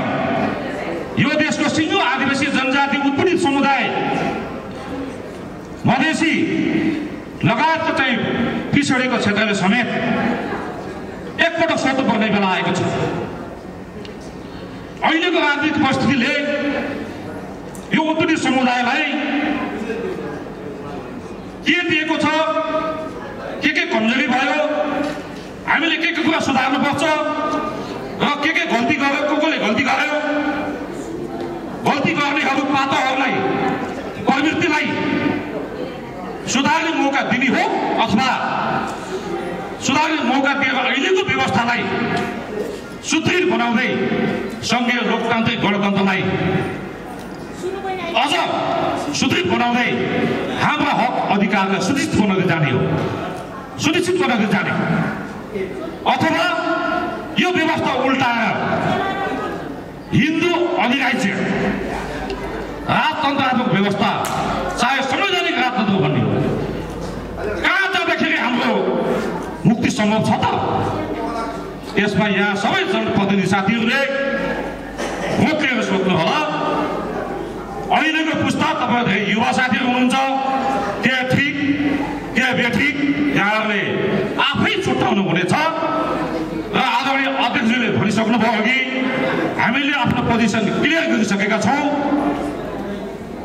यो देशको सिङ्गो आदिवासी जनजाति उत्पीडित समुदाय मधेसी लगायतको चाहिँ पिछडेको क्षेत्रले समेत एकपटक सोध्नुपर्ने बेला आएको छ। अहिलेको राजनीतिक परिस्थितिले यो उत्पीडित समुदायलाई के दिएको छ, के कमजोरी भयो, हामीले के कुरा सुधार्नुपर्छ र के गल्ती गर्यो, कसले गल्ती गर्यो, गल्ती गर्नेहरू पात्रहरूलाई प्रवृत्तिलाई सुधार्ने मौका दिने हो अथवा सुधार्ने मौका दिएर अहिलेको व्यवस्थालाई सुदृढ बनाउँदै सङ्घीय लोकतान्त्रिक गणतन्त्रलाई अझ सुदृढ बनाउँदै हाम्रा हक अधिकारलाई सुनिश्चित बनाउँदै जाने हो, सुनिश्चित बनाउँदै जाने, अथवा यो व्यवस्था उल्टाएर हिन्दू अधिराज्य राजतन्त्रात्मक व्यवस्था चाहे संवैधानिक राजतन्त्र भन्ने हो, कहाँ जाँदाखेरि हाम्रो मुक्ति सम्भव छ त? यसमा यहाँ सबै जनप्रतिनिधि साथीहरूले भोटेर सोध्नु होला। अहिलेको पुस्ता तपाईँ युवा साथीहरू हुनुहुन्छ, के ठिक के बेठिक यहाँहरूले आफै छुट्याउनु हुनेछ र आदरणीय अध्यक्षले भनिसक्नुभयो कि हामीले आफ्नो पोजिसन क्लियर गरिसकेका छौँ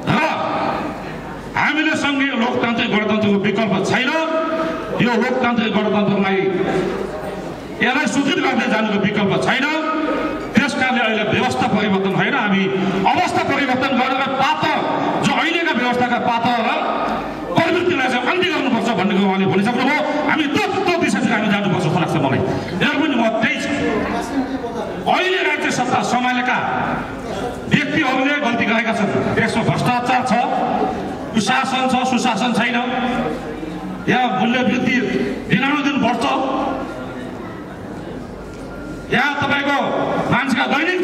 र हामीले सङ्घीय लोकतान्त्रिक गणतन्त्रको विकल्प छैन। यो लोकतान्त्रिक गणतन्त्रलाई यसलाई सुदृढ गर्दै जानुको विकल्प छैन। त्यसकारणले अहिले व्यवस्था परिवर्तन होइन, हामी अवस्था परिवर्तन गरेर पात्र जो अहिलेका व्यवस्थाका पात्र र प्रवृत्तिलाई चाहिँ अन्त्य गर्नुपर्छ भन्ने उहाँले भनिसक्नुभयो। हामी त्यो दिशातिर हामी जानुपर्छ जस्तो लाग्छ मलाई। यहाँ पनि म त्यही छ। अहिले राज्य सत्ता सम्हालेका व्यक्तिहरूले गल्ती गरेका छन्। देशमा भ्रष्टाचार छ, कुशासन छ, सुशासन छैन, यहाँ मूल्यवृद्धि दिनानुदिन बढ्छ, यहाँ तपाईँको मान्छेका दैनिक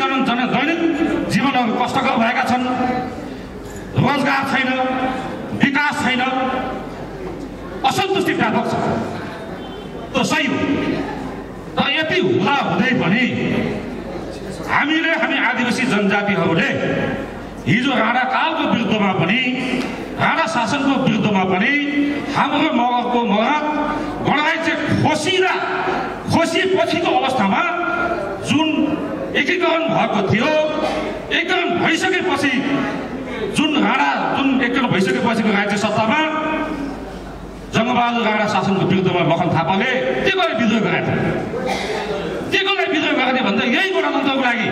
जीवनहरू कष्टकर भएका छन्, रोजगार छैन, विकास छैन, असन्तुष्टि व्यापक छ। त्यो सही हो, तर यति हुँदा हुँदै पनि हामी आदिवासी जनजातिहरूले हिजो राणाकालको विरुद्धमा पनि, राणा शासनको विरुद्धमा पनि हाम्रो मगरको मगर गणराज्य खोसिएपछिको अवस्थामा जुन एकीकरण भएको थियो, एकीकरण भइसकेपछि जुन एकीकरण भइसकेपछिको राज्य सत्तामा जङ्गबहादुर राणा शासनको विरुद्धमा लखन थापाले के गरे विद्रोह गरेका थिए। के गरे विद्रोह गर्ने भन्दा यही गणतन्त्रको लागि,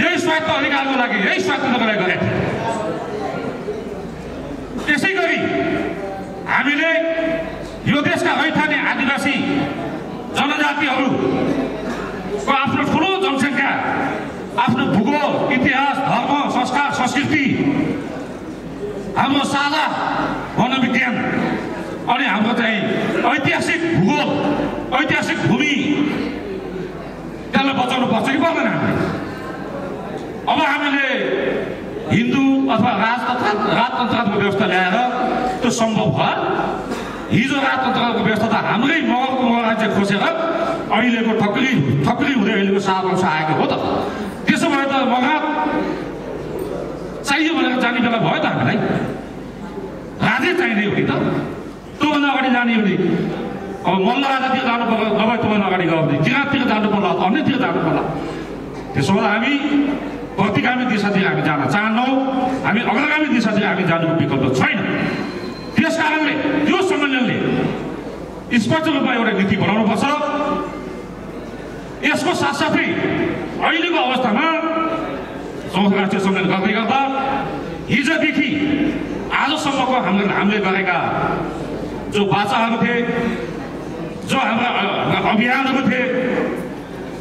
यही स्वायत्त अधिकारको लागि, यही स्वायत्तताको लागि गरेका थिए। त्यसै गरी हामीले यो देशका रैथाने आदिवासी जनजातिहरूको आफ्नो ठुलो जनसङ्ख्या, आफ्नो भूगोल, इतिहास, धर्म, संस्कार, संस्कृति, हाम्रो साझा मनोविज्ञान अनि हाम्रो चाहिँ ऐतिहासिक भूगोल, ऐतिहासिक भूमि, त्यसलाई बचाउनु पर्छ कि पर्दैन? अब हामीले हिन्दू अथवा राजतन्त्रको व्यवस्था ल्याएर त्यो सम्भव भयो। हिजो राजतन्त्रको व्यवस्था त हाम्रै मगरको राज्य खोसेर अहिलेको ठक्करी हुँदै अहिलेको सावंश आएको हो त। त्यसो भए त मगर चाहियो भनेर जाने बेला भयो त हामीलाई, राजै चाहिने हो नि त। त्योभन्दा अगाडि जाने हो नि। अब मल्ल राजातिर जानु पर्यो, नभए त्योभन्दा अगाडि अगाडि गयो भने किराँततिर जानु पर्ला, अन्यतिर जानु पर्ला। त्यसो भए हामी प्रतिगामी दिशातिर हामी जान चाहन्नौँ, हामी अग्रगामी दिशातिर हामी जानुको विकल्प छैन। त्यस कारणले यो सम्मेलनले स्पष्ट रूपमा एउटा नीति बनाउनुपर्छ। यसको साथसाथै अहिलेको अवस्थामा चौथो राष्ट्रिय सम्मेलन गर्दै गर्दा हिजोदेखि आजसम्मको हामीले गरेका जो बाचाहरू थिए, जो हाम्रा अभियानहरू थिए,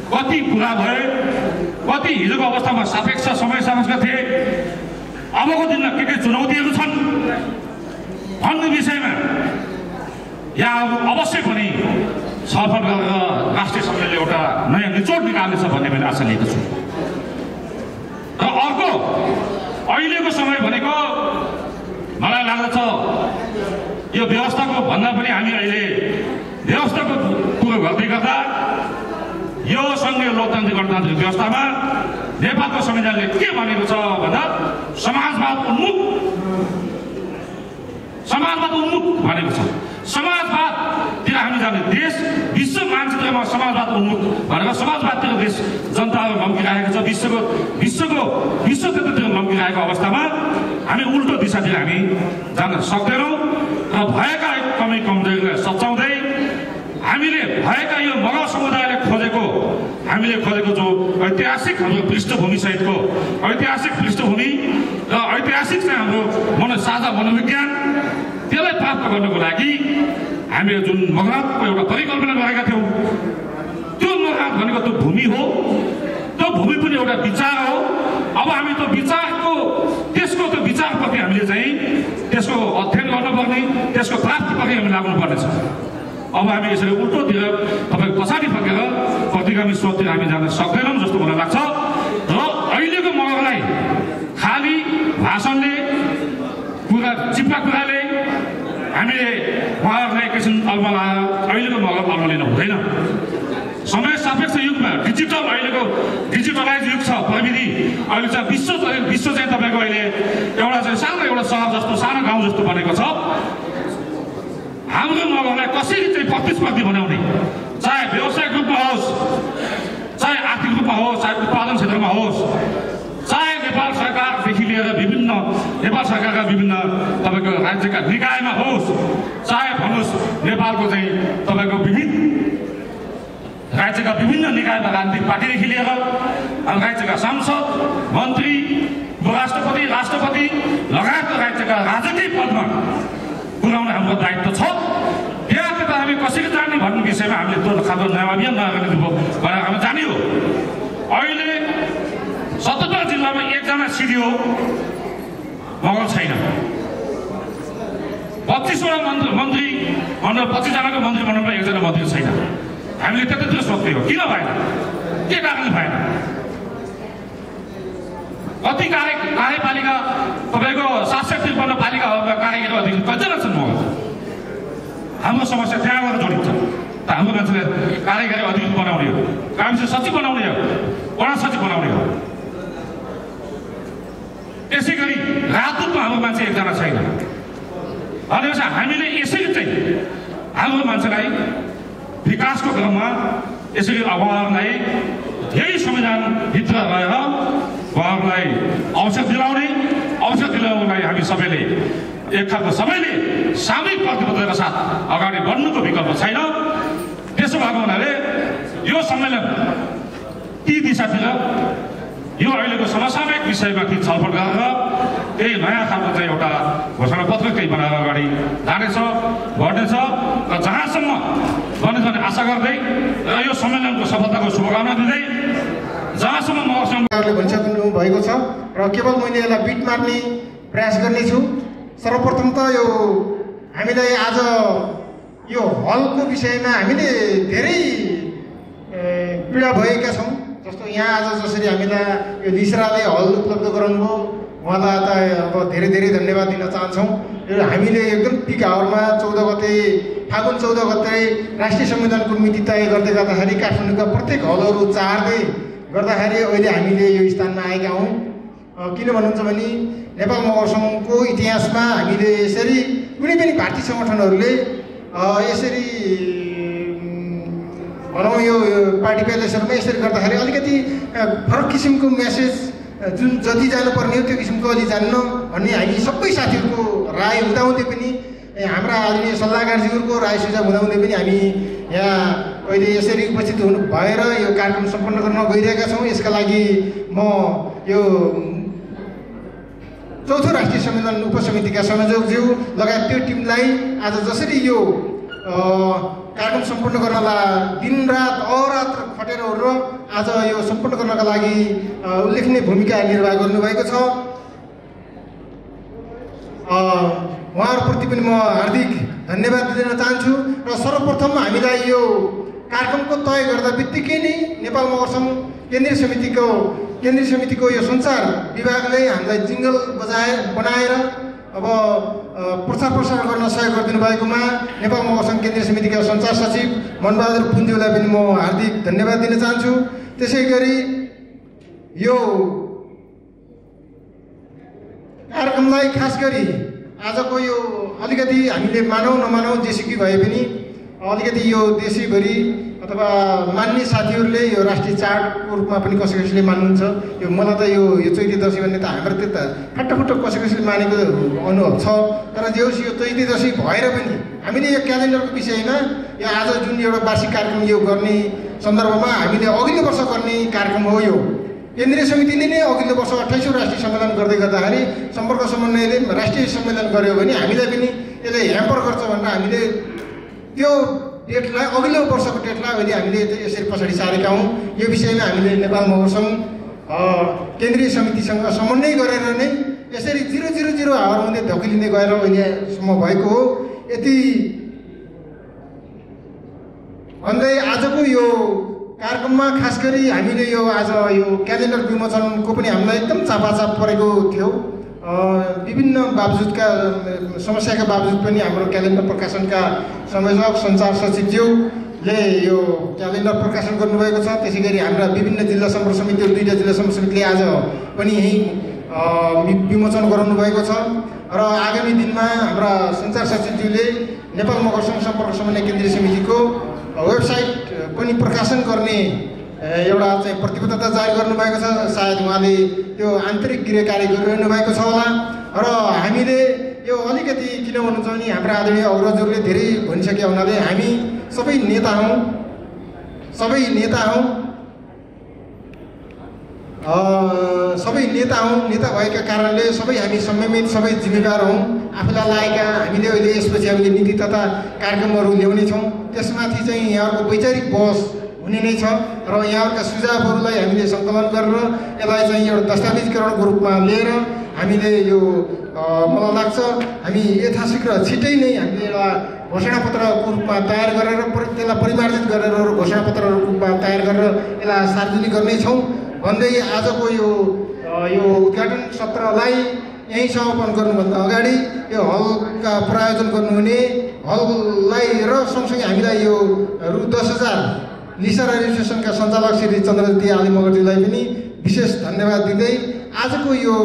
कति पुरा भए, कति हिजोको अवस्थामा सापेक्ष समय सापेक्ष थिए, अबको दिनमा के चुनौतीहरू छन् भन्ने विषयमा यहाँ अवश्य पनि छलफल गरेर राष्ट्रिय सम्मेलनले एउटा नयाँ निचोड निकाल्नेछ भन्ने मैले आशा लिएको छु। र अर्को अहिलेको समय भनेको मलाई लाग्दछ यो व्यवस्थाको भन्दा पनि हामी अहिले व्यवस्थाको कुरो गर्दै गर्दा यो सङ्घीय लोकतान्त्रिक गणतान्त्रिक व्यवस्थामा नेपालको संविधानले के भनेको छ भन्दा समाजवाद उन्मुख भनेको छ। समाजवादतिर हामी जाने देश विश्व मानचित्रमा समाजवाद उन्मुख भनेर समाजवादतिर देश जनताहरू लम्किरहेको छ, विश्वतिर लम्किरहेको अवस्थामा हामी उल्टो दिशातिर हामी जान सक्दैनौँ। र भएका कमी कमजोरीलाई सच्याउँदै हामीले भएका यो मगर समुदायले हामीले खोजेको जो ऐतिहासिक हाम्रो पृष्ठभूमि सहितको ऐतिहासिक पृष्ठभूमि र ऐतिहासिक चाहिँ हाम्रो साझा मनोविज्ञान त्यसलाई प्राप्त गर्नको लागि हामीले जुन मगरातको एउटा परिकल्पना गरेका थियौँ, त्यो मगरात भनेको त्यो भूमि हो, त्यो भूमि पनि एउटा विचार हो। अब हामी त्यो विचारप्रति हामीले चाहिँ त्यसको अध्ययन गर्नुपर्ने, त्यसको प्राप्तिप्रति हामी लाग्नुपर्नेछ। अब हामी यसरी उल्टोतिर तपाईँ पछाडि फर्केर प्रतिगामी स्रोततिर हामी जान सक्दैनौँ जस्तो मलाई लाग्छ। र अहिलेको मगरलाई खालि भाषणले चिप्ला कुराले हामीले उहाँहरूलाई एकैछिन अल्मलाएर अहिलेको मगर अल्मलिन हुँदैन। समय सापेक्ष युगमा अहिलेको डिजिटलाइज युग छ, प्रविधि अहिले चाहिँ विश्व चाहिँ तपाईँको अहिले एउटा चाहिँ एउटा सहर जस्तो सानो गाउँ जस्तो बनेको छ। हाम्रो मगरलाई कसरी चाहिँ प्रतिस्पर्धी बनाउने, चाहे व्यावसायिक रूपमा होस्, चाहे आर्थिक रूपमा होस्, चाहे उत्पादन क्षेत्रमा होस्, चाहे नेपाल सरकारदेखि लिएर नेपाल सरकारका विभिन्न तपाईँको राज्यका निकायमा होस्, चाहे भन्नुहोस् नेपालको चाहिँ तपाईँको राज्यका विभिन्न निकायमा राजनीतिक पार्टीदेखि लिएर राज्यका सांसद, मन्त्री, उपराष्ट्रपति, राष्ट्रपति लगायतका राज्यका राजनीतिक पदमा पुर्याउने हाम्रो दायित्व छ। त्यहाँ त्यता हामी कसरी जाने भन्ने विषयमा हामीले त्यो खालको नयाँ अभियान बनाएर हामी जाने हो। अहिले 77 जिल्लामा एकजना सिडिओ मगर छैन, 25वटा मन्त्री मण्डल 25 जनाको मन्त्रीमण्डलमा एकजना मन्त्री छैन। हामीले त्यतातिर सोध्दै हो, किन भएन, के कारणले भएन? कति कार्यपालिका तपाईँको 753 पालिकाहरूमा कार्यकारी अधिकारी कतिजना छन् मगर? हाम्रो समस्या त्यहाँ गएर जोडिन्छ। त हाम्रो मान्छेले कार्यकारी अधिकारी बनाउने हो, कामसे सचिव बनाउने हो, वडा सचिव बनाउने हो। त्यसै गरी राजदूतमा हाम्रो मान्छे एकजना छैन भनेपछि हामीले यसरी चाहिँ हाम्रो मान्छेलाई विकासको क्रममा यसरी उहाँहरूलाई यही संविधानभित्र रहेर उहाँहरूलाई अवसर दिलाउनलाई हामी सबैले एक खालको सबैले सामूहिक प्रतिबद्धताका साथ अगाडि बढ्नुको विकल्प छैन। त्यसो भएको हुनाले यो सम्मेलन ती दिशातिर यो अहिलेको समसामयिक विषयमाथि छलफल गरेर त्यही नयाँ खालको चाहिँ एउटा घोषणापत्र केही बनाएर अगाडि जानेछ, बढ्नेछ र जहाँसम्म बन्नेछ भन्ने आशा गर्दै र यो सम्मेलनको सफलताको शुभकामना दिँदै जहाँसम्म मगरले भनिसक्नु भएको छ र केवल मैले यसलाई बिट मार्ने प्रयास गर्नेछु। सर्वप्रथम त यो हामीलाई आज यो हलको विषयमा हामीले धेरै पीडा भएका छौँ। जस्तो यहाँ आज जसरी हामीलाई यो लिसराले हल उपलब्ध गराउनुभयो, उहाँलाई त अब धेरै धेरै धन्यवाद दिन चाहन्छौँ। हामीले एकदम पिक आवरमा 14 गते फागुन 14 गते राष्ट्रिय संविधानको मिति तय गर्दै गर्दाखेरि काठमाडौँका प्रत्येक हलहरू चार्दै गर्दाखेरि अहिले हामीले यो स्थानमा आएका हौँ। किन भन्नुहुन्छ भने नेपाल मगर सङ्घको इतिहासमा हामीले यसरी कुनै पनि पार्टी सङ्गठनहरूले यसरी भनौँ यो पार्टी प्यालेसहरूमा यसरी गर्दाखेरि अलिकति फरक किसिमको मेसेज जुन जति जानुपर्ने हो त्यो किसिमको अलि जान्न भन्ने हामी सबै साथीहरूको राय हुँदाहुँदै पनि हाम्रा आदरणीय सल्लाहकारज्यूहरूको राय सुझाव हुँदाहुँदै पनि हामी यहाँ अहिले यसरी उपस्थित हुनु भएर यो कार्यक्रम सम्पन्न गर्न गइरहेका छौँ। यसका लागि म यो चौथो राष्ट्रिय सम्मेलन उपसमितिका संयोजकज्यू लगायत त्यो टिमलाई आज जसरी यो कार्यक्रम सम्पन्न गर्नलाई दिनरात अहोरात्र खटेर र आज यो सम्पन्न गर्नका लागि उल्लेखनीय भूमिका निर्वाह गर्नुभएको छ। उहाँहरूप्रति पनि म हार्दिक धन्यवाद दिन चाहन्छु। र सर्वप्रथम हामीलाई यो कार्यक्रमको तय गर्दा बित्तिकै नै नेपाल मगर सङ्घ केन्द्रीय समितिको यो सञ्चार विभागले हामीलाई जिङ्गल बनाएर अब प्रचार प्रसार गर्न सहयोग गरिदिनु भएकोमा नेपाल मगर सङ्घ केन्द्रीय समितिका सञ्चार सचिव मनबहादुर पुन्ज्यूलाई पनि म हार्दिक धन्यवाद दिन चाहन्छु। त्यसै गरी यो कार्यक्रमलाई खास गरी आजको यो अलिकति हामीले मानौँ नमानौँ जेसुकै भए पनि अलिकति यो देशैभरि अथवा मान्ने साथीहरूले यो राष्ट्रिय चाडको रूपमा पनि कसैले मान्नुहुन्छ। यो मलाई त यो चैते दसैँ भन्ने त हाम्रो त्यो त फाटाफुट्ट कसैले मानेको अनुभव छ। तर जे होस् यो चैते दसैँ भएर पनि हामीले यो क्यालेन्डरको विषयमा यो आज जुन एउटा वार्षिक कार्यक्रम यो गर्ने सन्दर्भमा हामीले अघिल्लो वर्ष गर्ने कार्यक्रम हो। यो केन्द्रीय समितिले नै अघिल्लो वर्ष 28औं राष्ट्रिय सम्मेलन गर्दै गर्दाखेरि सम्पर्क समन्वयले राष्ट्रिय सम्मेलन गर्यो भने हामीलाई पनि यसले ह्याम्पर गर्छ भनेर हामीले त्यो डेटलाई अघिल्लो वर्षको डेटलाई अहिले हामीले यसरी पछाडि सारेका हौँ। यो विषयमा हामीले नेपाल मगर सङ्घ केन्द्रीय समितिसँग समन्वय गरेर नै यसरी 000 हावर हुँदै धकिलिँदै गएर अहिलेसम्म भएको हो। यति भन्दै आजको यो कार्यक्रममा खास गरी हामीले यो आज यो क्यालेन्डर विमोचनको पनि हामीलाई एकदम चापाचाप परेको थियो। विभिन्न बावजुदका समस्याका बावजुद पनि हाम्रो क्यालेन्डर प्रकाशनका संयोजक सञ्चार सचिवज्यूले यो क्यालेन्डर प्रकाशन गर्नुभएको छ। त्यसै गरी हाम्रा विभिन्न जिल्ला सम्पर्क समिति 2टा जिल्ला सम्पर्क समितिले आज पनि यही विमोचन गराउनु भएको छ। र आगामी दिनमा हाम्रा सञ्चार सचिवज्यूले नेपाल मगर सङ्घ सम्पर्क समन्वय केन्द्रीय समितिको वेबसाइट पनि प्रकाशन गर्ने एउटा चाहिँ प्रतिबद्धता जारी गर्नुभएको छ। सायद उहाँले त्यो आन्तरिक गृह कार्य गरिरहनु भएको छ होला। र हामीले यो अलिकति किन भन्नुहुन्छ भने हाम्रा आदरणीय अग्रजहरूले धेरै भनिसके हुनाले हामी सबै नेता हौँ नेता भएका कारणले सबै हामी संयमित सबै जिम्मेवार हौँ। आफूलाई लागेका हामीले अहिले यसपछि हामीले नीति तथा कार्यक्रमहरू ल्याउने छौँ। त्यसमाथि चाहिँ यहाँहरूको वैचारिक बहस हुने नै छ र यहाँहरूका सुझावहरूलाई हामीले सङ्कलन गरेर यसलाई चाहिँ एउटा दस्तावेजीकरणको रूपमा लिएर हामीले यो मलाई लाग्छ हामी यथाशीघ्र छिट्टै नै हामीले एउटा घोषणापत्रको रूपमा तयार गरेर त्यसलाई परिमार्जित गरेर घोषणापत्रको रूपमा तयार गरेर यसलाई सार्वजनिक गर्नेछौँ भन्दै आजको यो उद्घाटन सत्रलाई यहीँ समापन गर्नुभन्दा अगाडि यो हलका प्रायोजन गर्नुहुने हललाई र सँगसँगै हामीलाई यो रु 10,000 लिसरा रेजिस्ट्रेसनका सञ्चालक श्री चन्द्रज्योति आली मगरजीलाई पनि विशेष धन्यवाद दिँदै आजको यो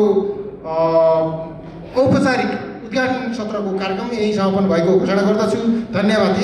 औपचारिक उद्घाटन सत्रको कार्यक्रम यहीँ समापन भएको घोषणा गर्दछु। धन्यवाद।